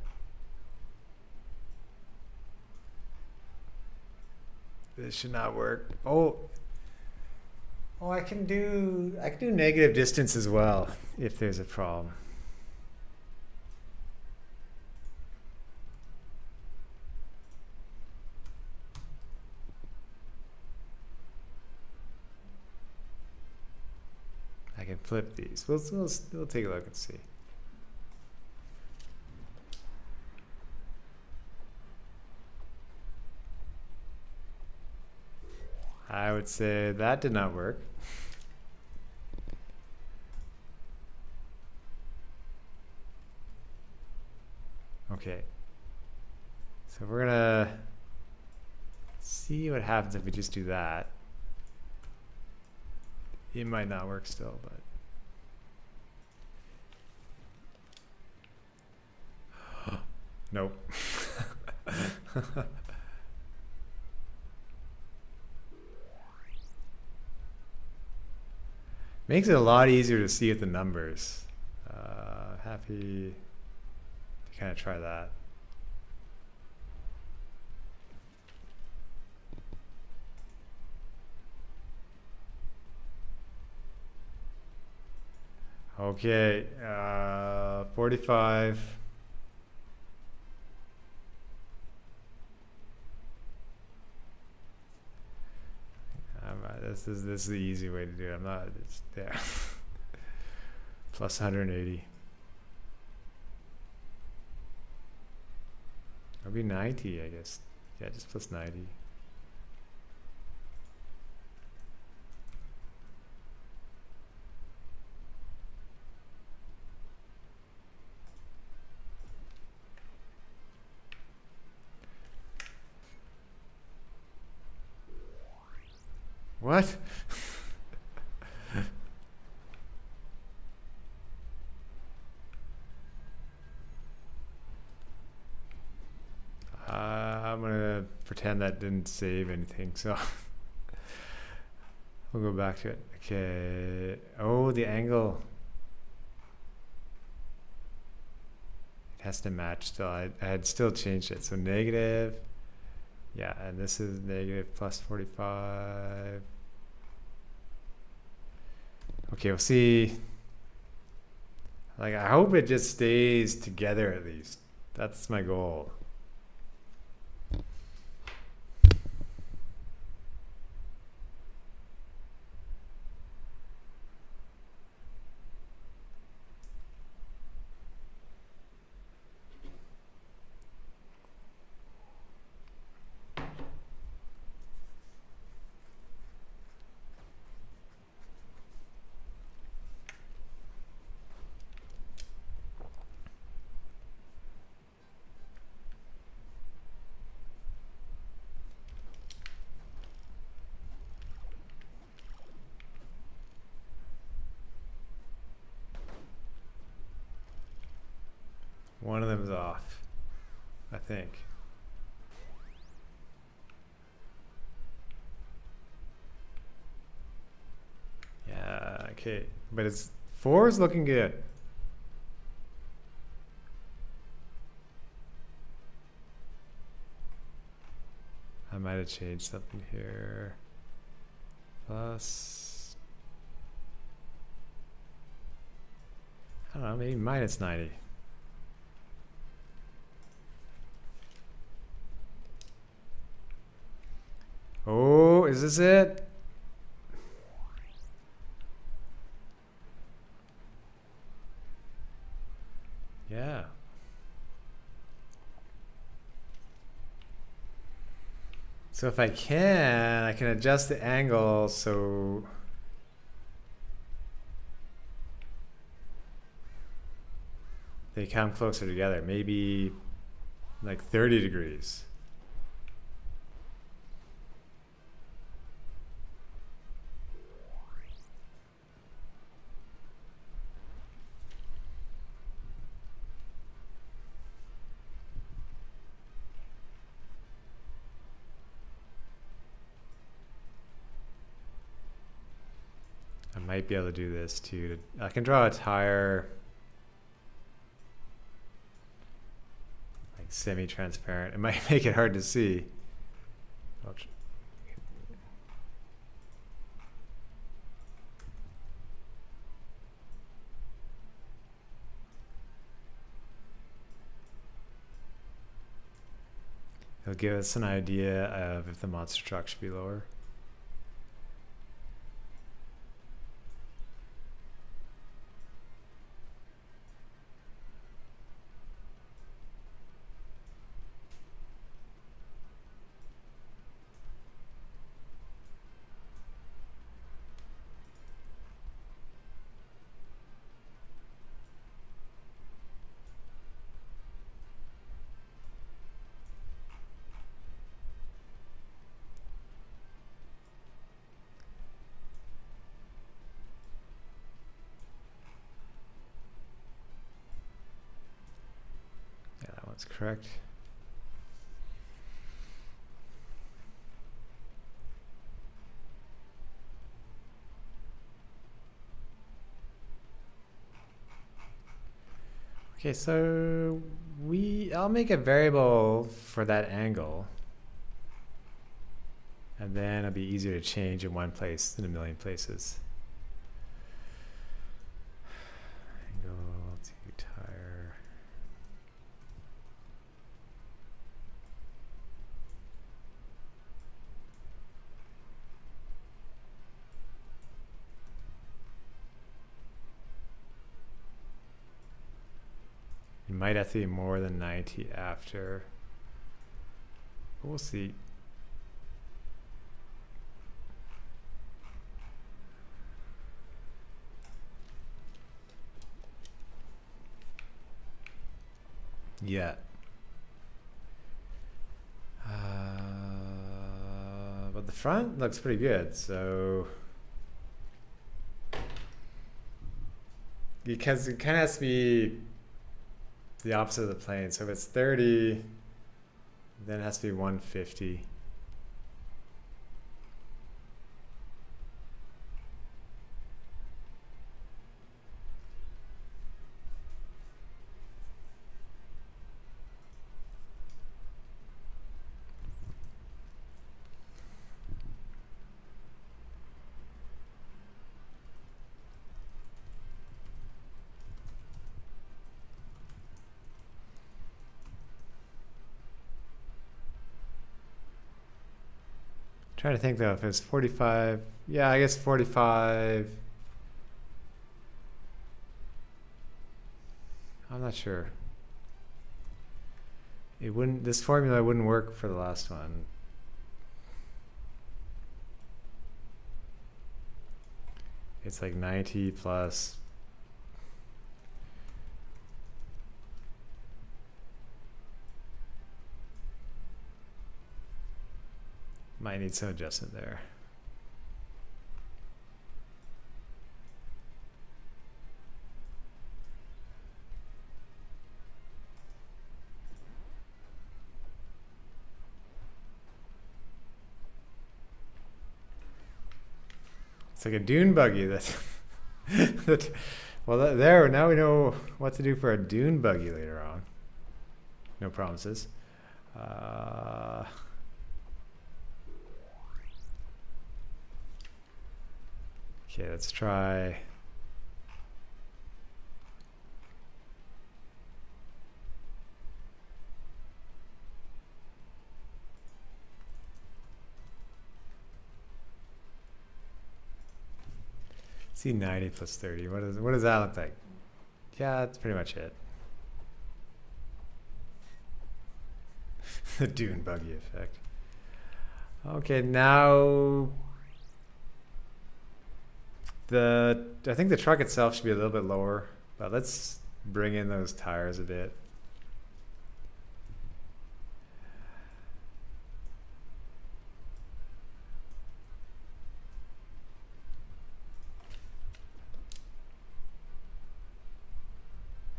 This should not work. Oh, I can do negative distance as well if there's a problem. I can flip these. We'll take a look and see. I would say that did not work. Okay. So we're gonna see what happens if we just do that. It might not work still, but nope. Makes it a lot easier to see with the numbers. Happy to kind of try that. Okay, 45. This is the easy way to do it. I'm not. It's there. Plus 180. That'll be 90, I guess. Yeah, just plus 90. What? I'm gonna pretend that didn't save anything, so we'll go back to it. Okay. Oh, the angle. It has to match still. I had still changed it. So negative. Yeah, and this is negative plus 45. Okay, we'll see. Like, I hope it just stays together at least. That's my goal. One of them is off, I think. Yeah, okay. But it's 4 is looking good. I might have changed something here. Plus, I don't know, maybe minus 90. Oh, is this it? Yeah. So if I can adjust the angle so they come closer together, maybe like 30 degrees. I might be able to do this too. I can draw a tire like semi-transparent. It might make it hard to see. It'll give us an idea of if the monster truck should be lower. That's correct. Okay, so I'll make a variable for that angle, and then it'll be easier to change in one place than a million places. Angle to tire. You might have to be more than 90 after. But we'll see. Yeah. But the front looks pretty good, so because it kind of has to be the opposite of the plane. So if it's 30, then it has to be 150. Trying to think though, if it's 45, yeah, I guess 45. I'm not sure. It wouldn't, this formula wouldn't work for the last one. It's like 90 plus. Might need some adjustment there. It's like a dune buggy. That's that. Well, there. Now we know what to do for a dune buggy later on. No promises. Okay, let's try. See 90 plus 30. What does that look like? Yeah, that's pretty much it. The dune buggy effect. Okay, now I think the truck itself should be a little bit lower, but let's bring in those tires a bit.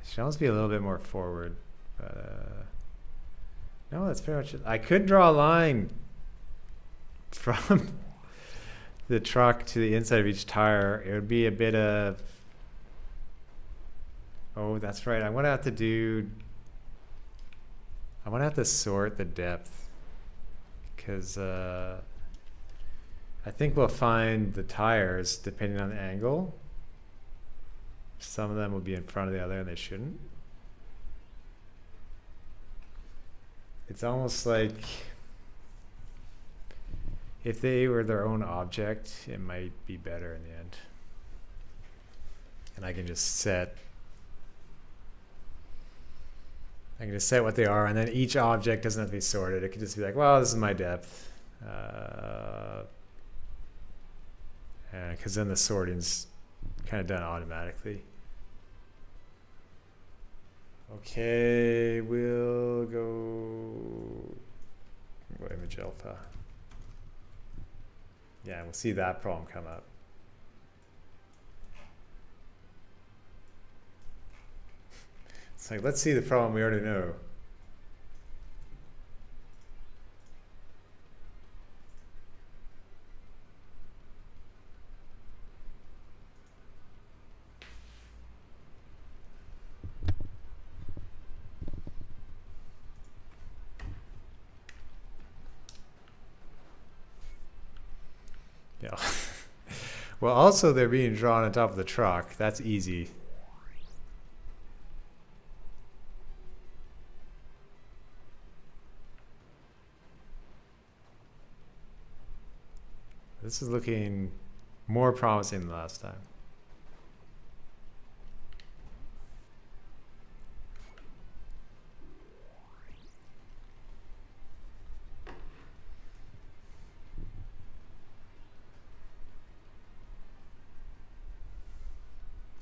Should almost be a little bit more forward, but no, that's pretty much it. I could draw a line from the truck to the inside of each tire. It would be a bit of, oh, that's right. I'm gonna have to sort the depth, because I think we'll find the tires depending on the angle. Some of them will be in front of the other and they shouldn't. It's almost like if they were their own object, it might be better in the end. And I can just set what they are, and then each object doesn't have to be sorted. It could just be like, well, this is my depth. Because then the sorting's kind of done automatically. Okay, we'll go image alpha. Yeah, we'll see that problem come up. It's like, let's see the problem we already know. Yeah. Well, also they're being drawn on top of the truck. That's easy. This is looking more promising than last time.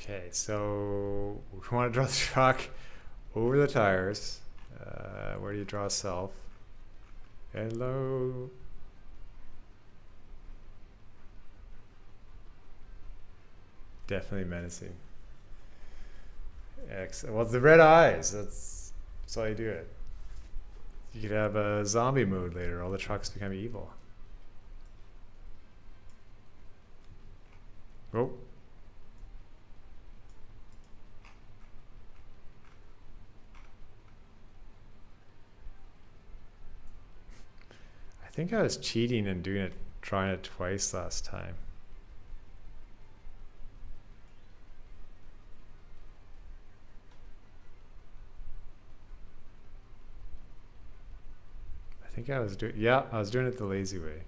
Okay, so we want to draw the truck over the tires. Where do you draw self? Hello. Definitely menacing. Excellent. Well, the red eyes. That's how you do it. You could have a zombie mode later. All the trucks become evil. Oh. I think I was cheating and trying it twice last time. I think I was doing it the lazy way.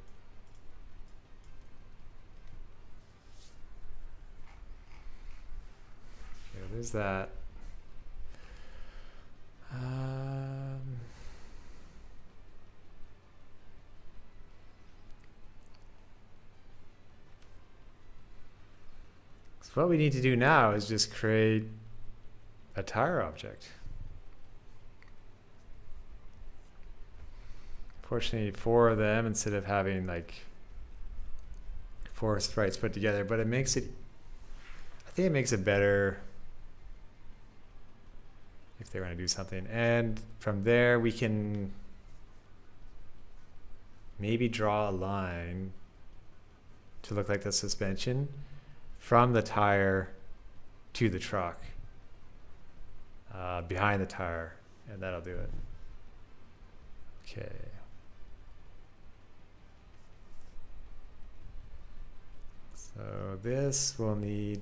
Okay, there's that. So what we need to do now is just create a tire object. Fortunately, 4 of them instead of having like 4 sprites put together, but I think it makes it better if they want to do something. And from there, we can maybe draw a line to look like the suspension from the tire to the truck, behind the tire, and that'll do it. Okay. So this will need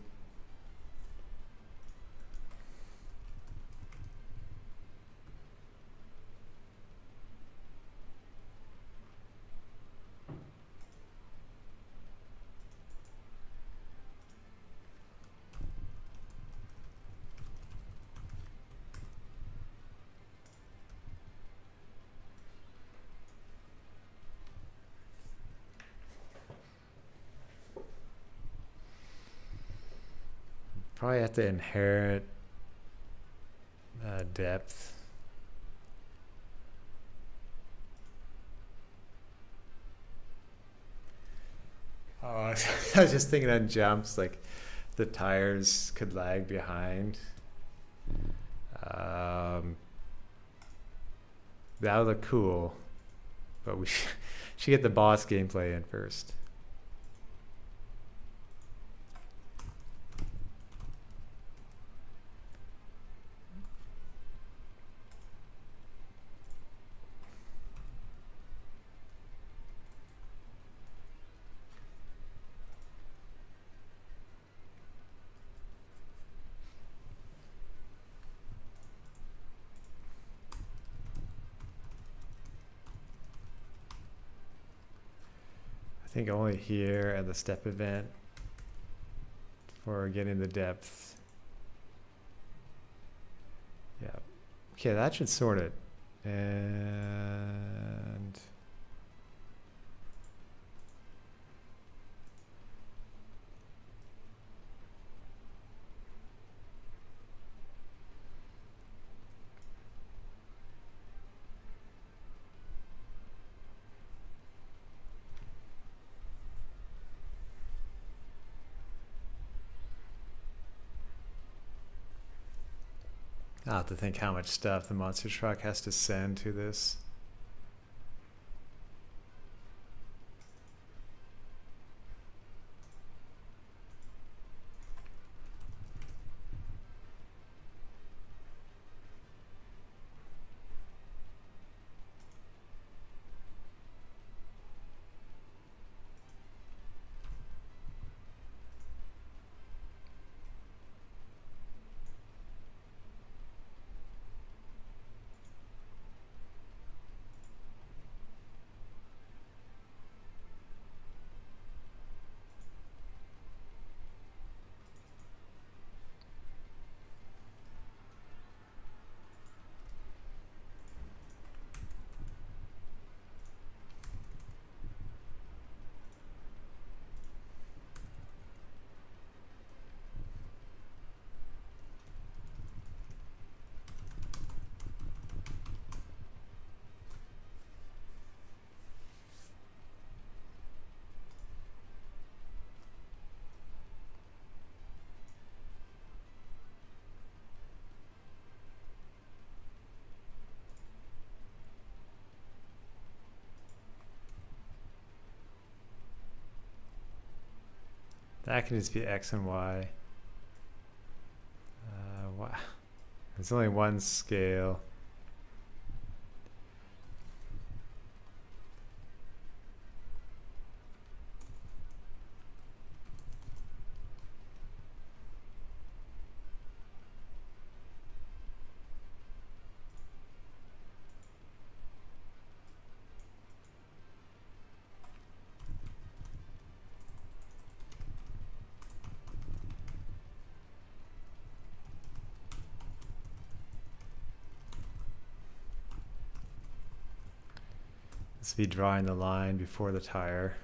probably have to inherit depth. Oh, I was just thinking on jumps, like the tires could lag behind. That would look cool, but we should get the boss gameplay in first. I think only here at the step event for getting the depth. Yeah. Okay, that should sort it. And I'll have to think how much stuff the monster truck has to send to this. That can just be X and Y. Wow. There's only one scale. This will be drawing the line before the tire.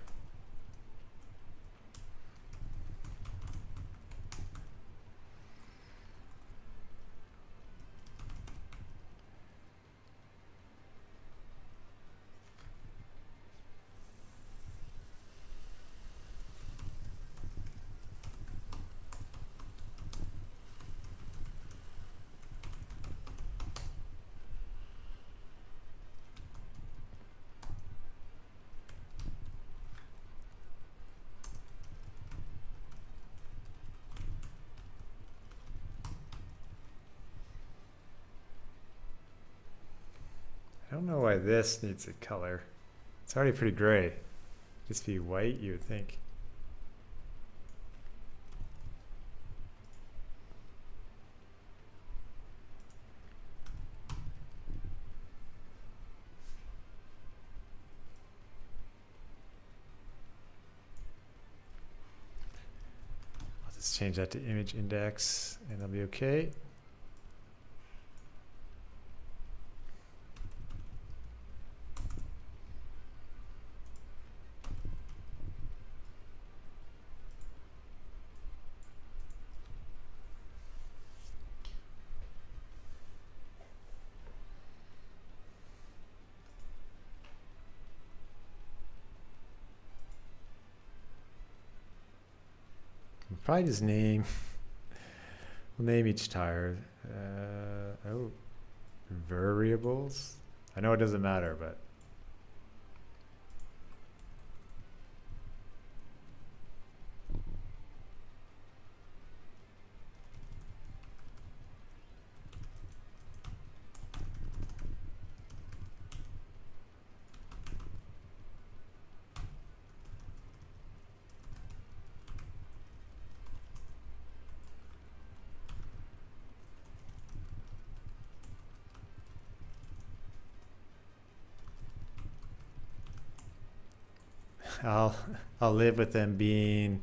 don't know why this needs a color. It's already pretty gray. Just be white, you would think. I'll just change that to image index and I'll be okay. Probably just name. We'll name each tire. Oh, variables. I know it doesn't matter, but I'll live with them being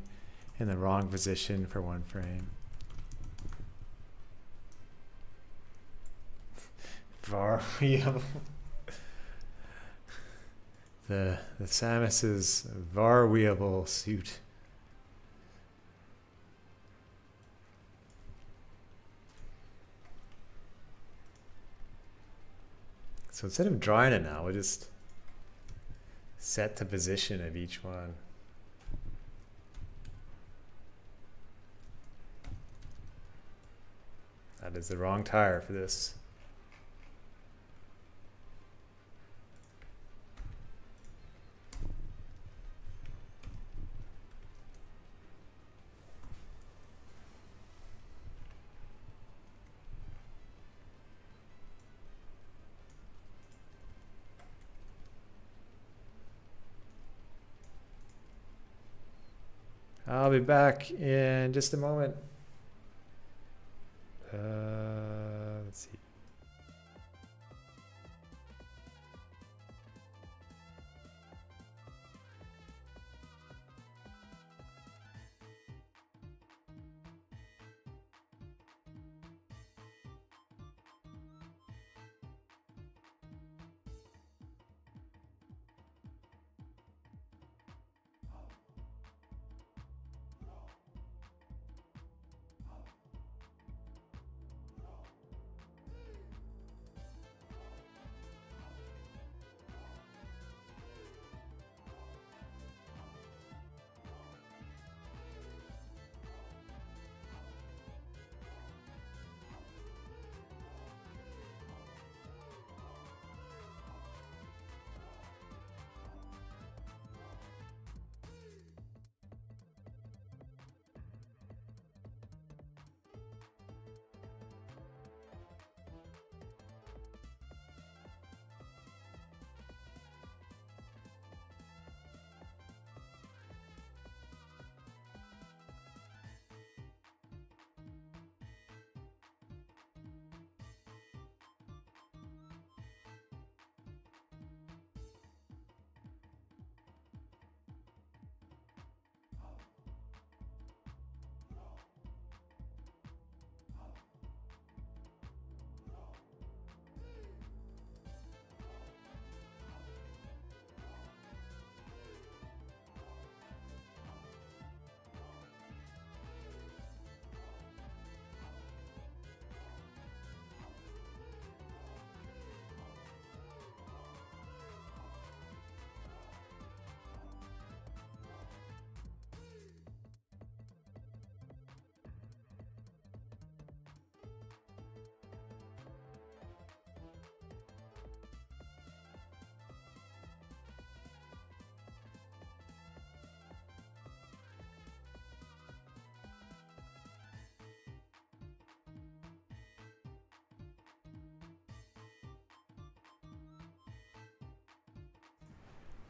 in the wrong position for one frame. Variable. The Samus's variable suit. So instead of drawing it now, we'll just set the position of each one. That is the wrong tire for this. I'll be back in just a moment. Let's see.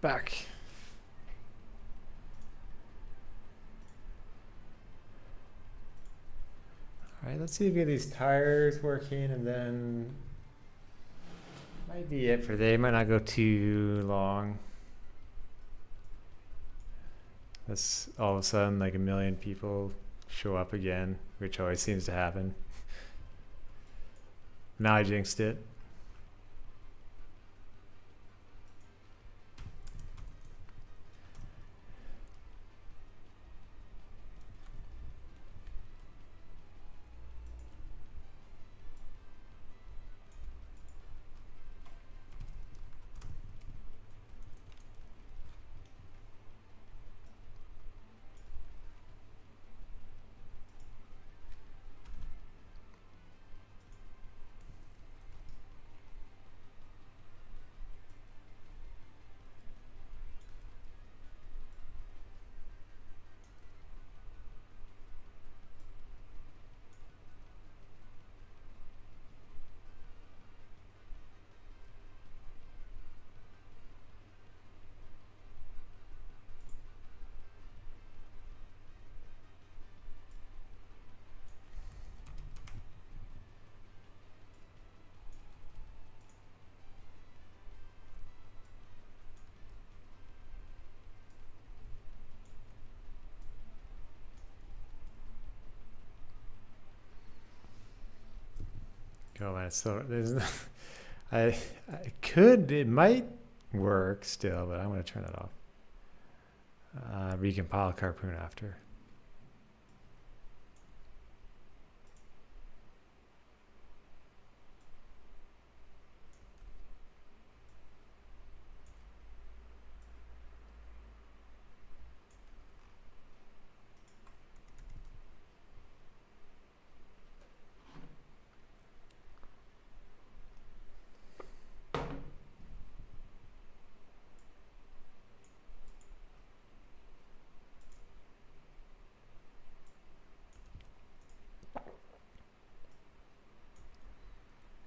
back. All right, let's see if we get these tires working, and then might be it for today. Might not go too long. This all of a sudden, like 1 million people show up again, which always seems to happen. Now I jinxed it. Oh man, so there's it might work still, but I'm gonna turn that off. Recompile Carpoon after.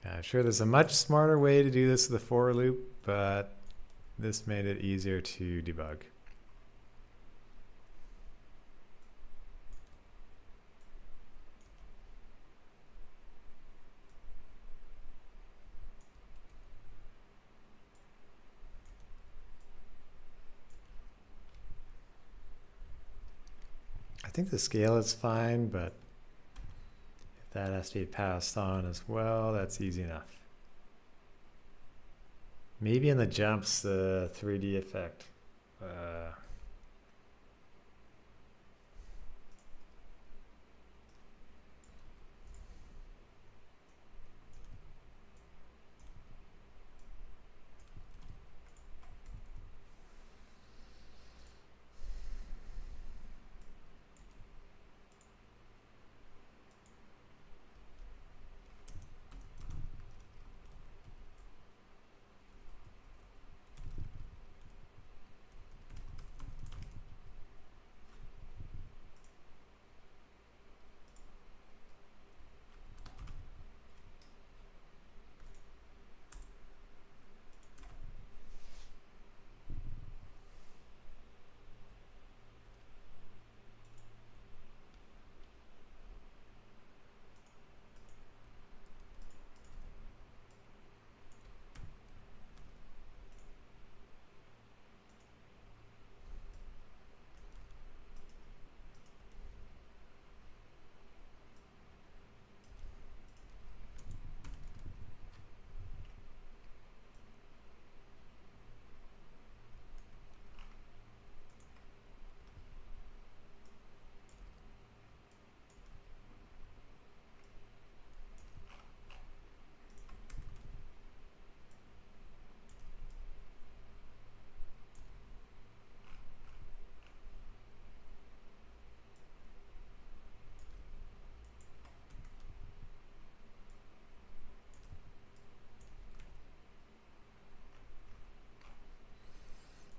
I'm sure there's a much smarter way to do this with a for loop, but this made it easier to debug. I think the scale is fine, but if that has to be passed on as well, that's easy enough. Maybe in the jumps, the 3D effect.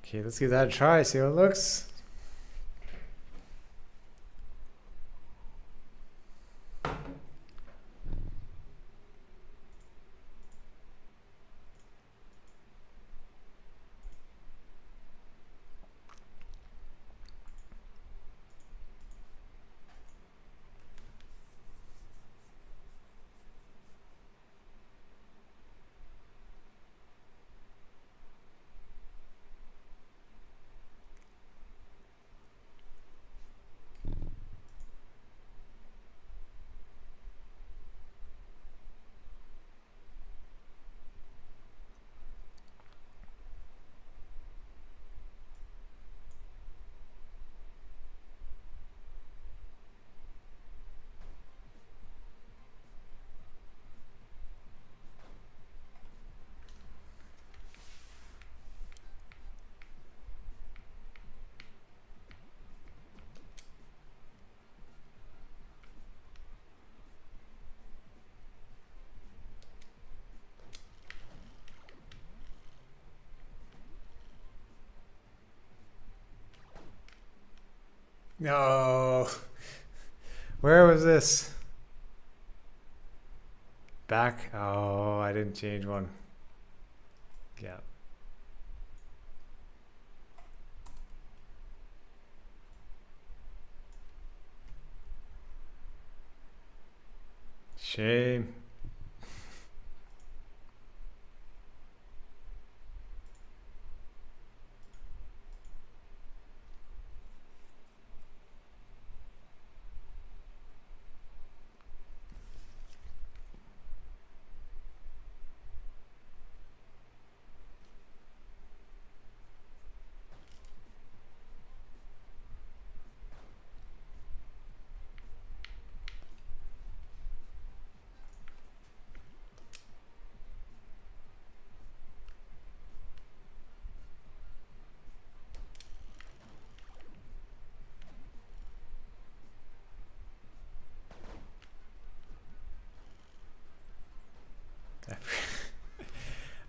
Okay, let's give that a try, see how it looks. No. Where was this? Back. Oh, I didn't change one. Yeah. Shame.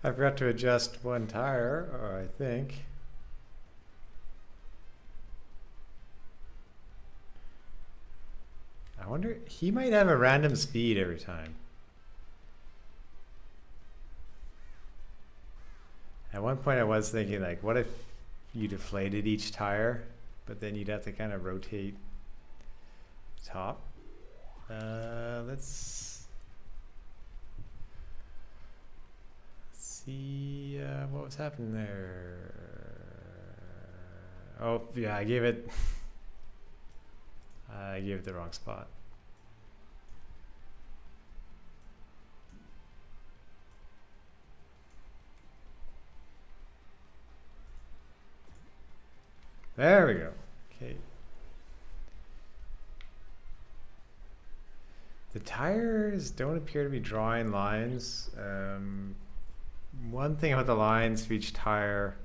I forgot to adjust one tire, or I think. I wonder, he might have a random speed every time. At one point I was thinking, like, what if you deflated each tire, but then you'd have to kind of rotate the top. Let's see what was happening there. Oh, yeah, I gave it the wrong spot. There we go. Okay. The tires don't appear to be drawing lines. One thing about the lines for each tire,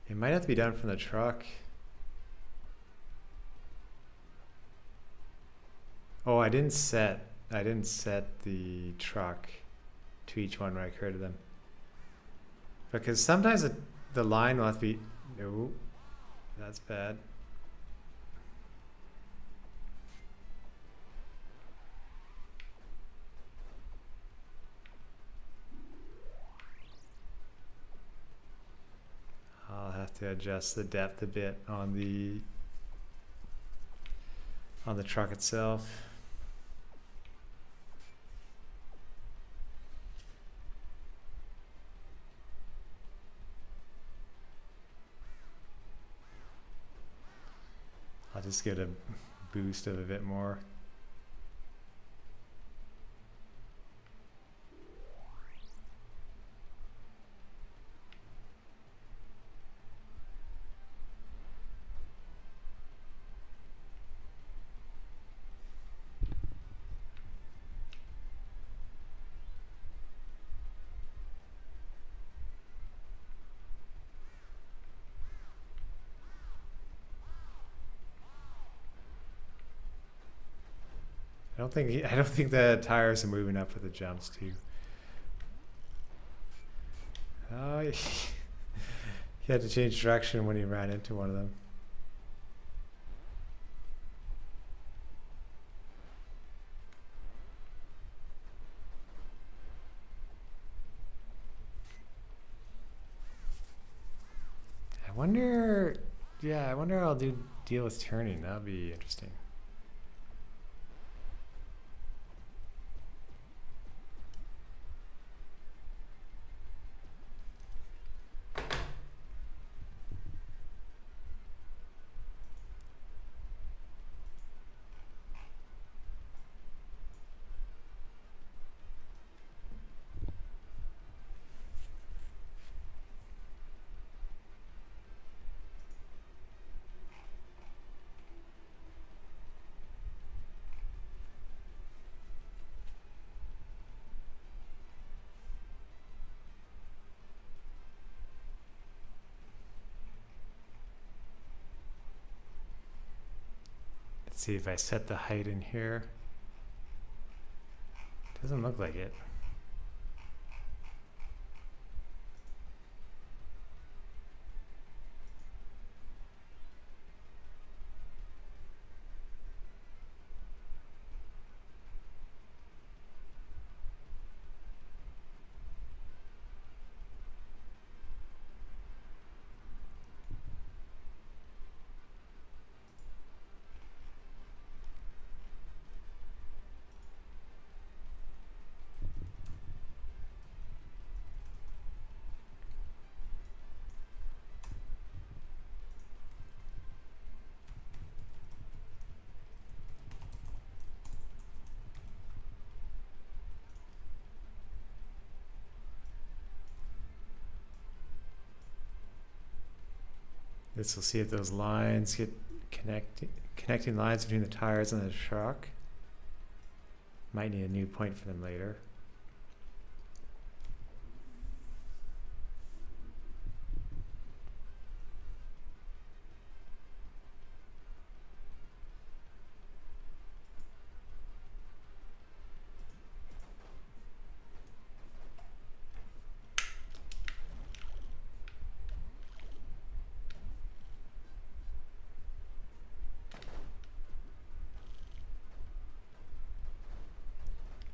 it might have to be done from the truck. Oh, I didn't set the truck to each one when I created them. Because sometimes the line will have to be, no, that's bad. I'll have to adjust the depth a bit on the truck itself. I'll just give it a boost of a bit more. I don't think the tires are moving up with the jumps too. Oh, he had to change direction when he ran into one of them. I wonder how I'll deal with turning. That'll be interesting. See if I set the height in here. Doesn't look like it. This will see if those lines get connecting lines between the tires and the truck. Might need a new point for them later.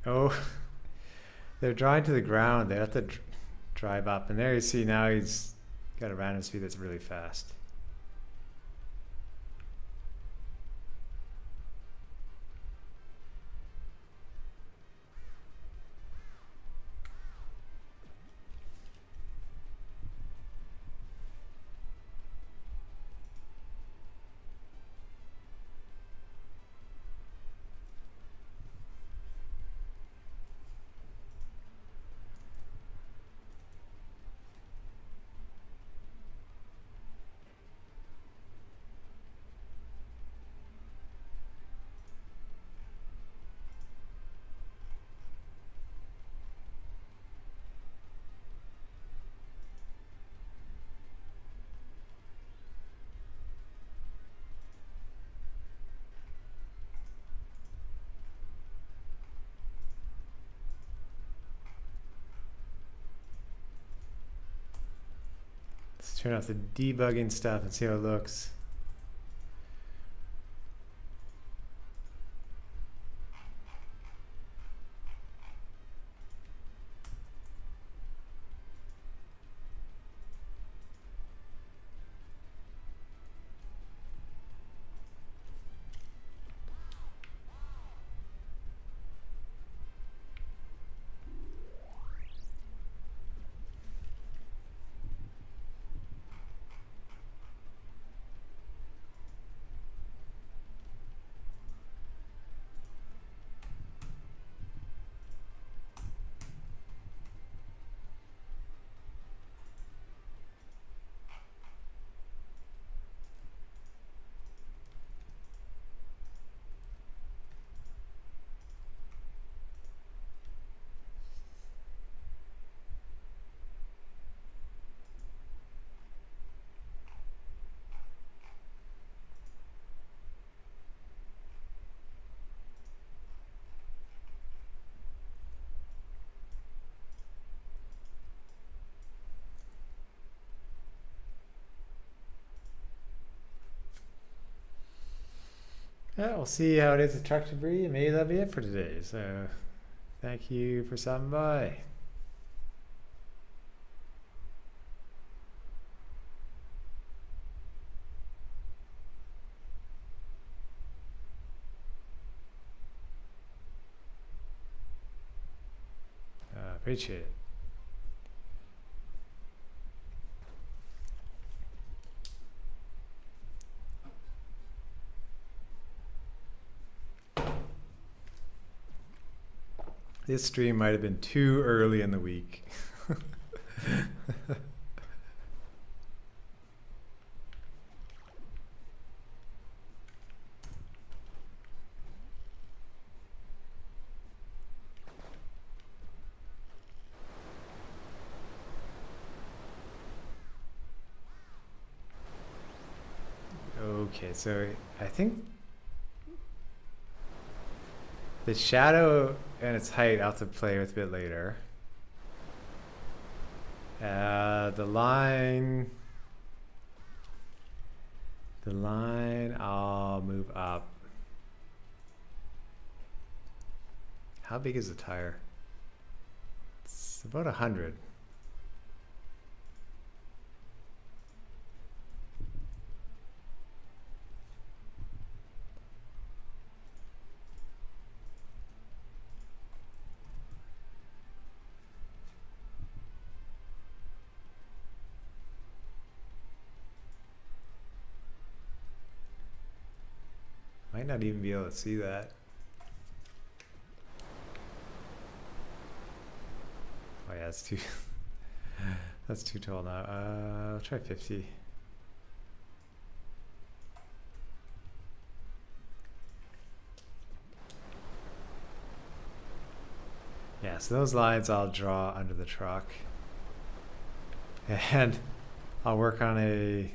Oh, they're drawing to the ground. They have to drive up. And there you see now he's got a random speed that's really fast. Let's turn off the debugging stuff and see how it looks. Yeah, we'll see how it is with truck debris, and maybe that'll be it for today. So, thank you for stopping by. Appreciate it. This stream might have been too early in the week. Okay, so I think the shadow and its height I'll have to play with a bit later. The line I'll move up. How big is the tire? It's about 100. Might not even be able to see that. Oh yeah, that's too that's too tall now. I'll try 50. Yeah, so those lines I'll draw under the truck. And I'll work on a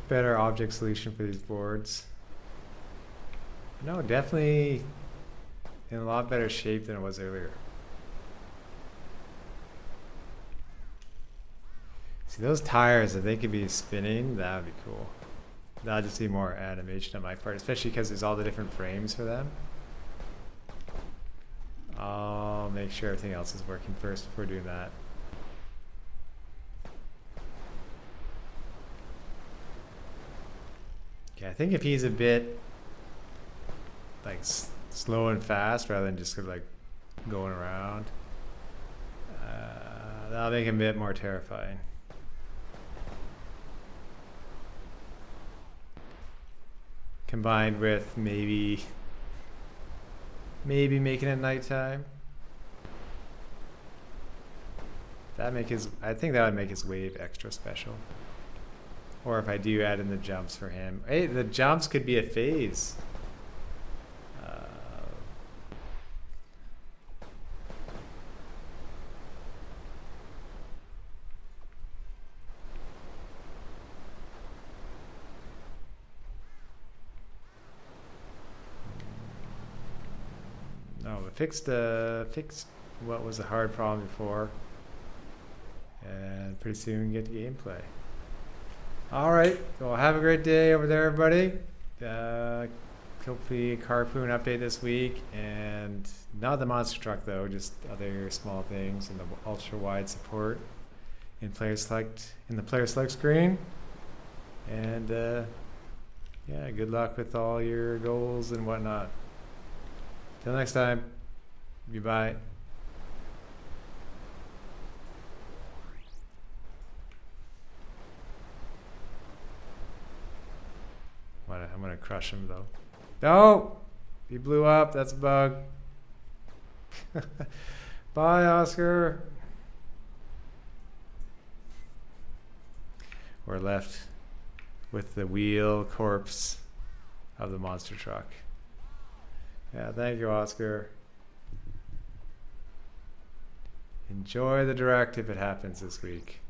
better object solution for these boards. No, definitely in a lot better shape than it was earlier. See, those tires, if they could be spinning, that would be cool. That'll just be more animation on my part, especially because there's all the different frames for them. I'll make sure everything else is working first before doing that. Okay, I think if he's a bit like slow and fast rather than just sort of like going around, that'll make him a bit more terrifying. Combined with maybe making it nighttime. I think that would make his wave extra special. Or if I do add in the jumps for him. Hey, the jumps could be a phase. No, but fixed what was a hard problem before. And pretty soon get to gameplay. All right, well, have a great day over there, everybody. Hopefully a Carpoon update this week, and not the monster truck though, just other small things, and the ultra wide support in the player select screen. And yeah, good luck with all your goals and whatnot. Till next time, goodbye. I'm gonna crush him though. No! He blew up, that's a bug. Bye, Oscar. We're left with the wheel corpse of the monster truck. Yeah, thank you, Oscar. Enjoy the direct if it happens this week.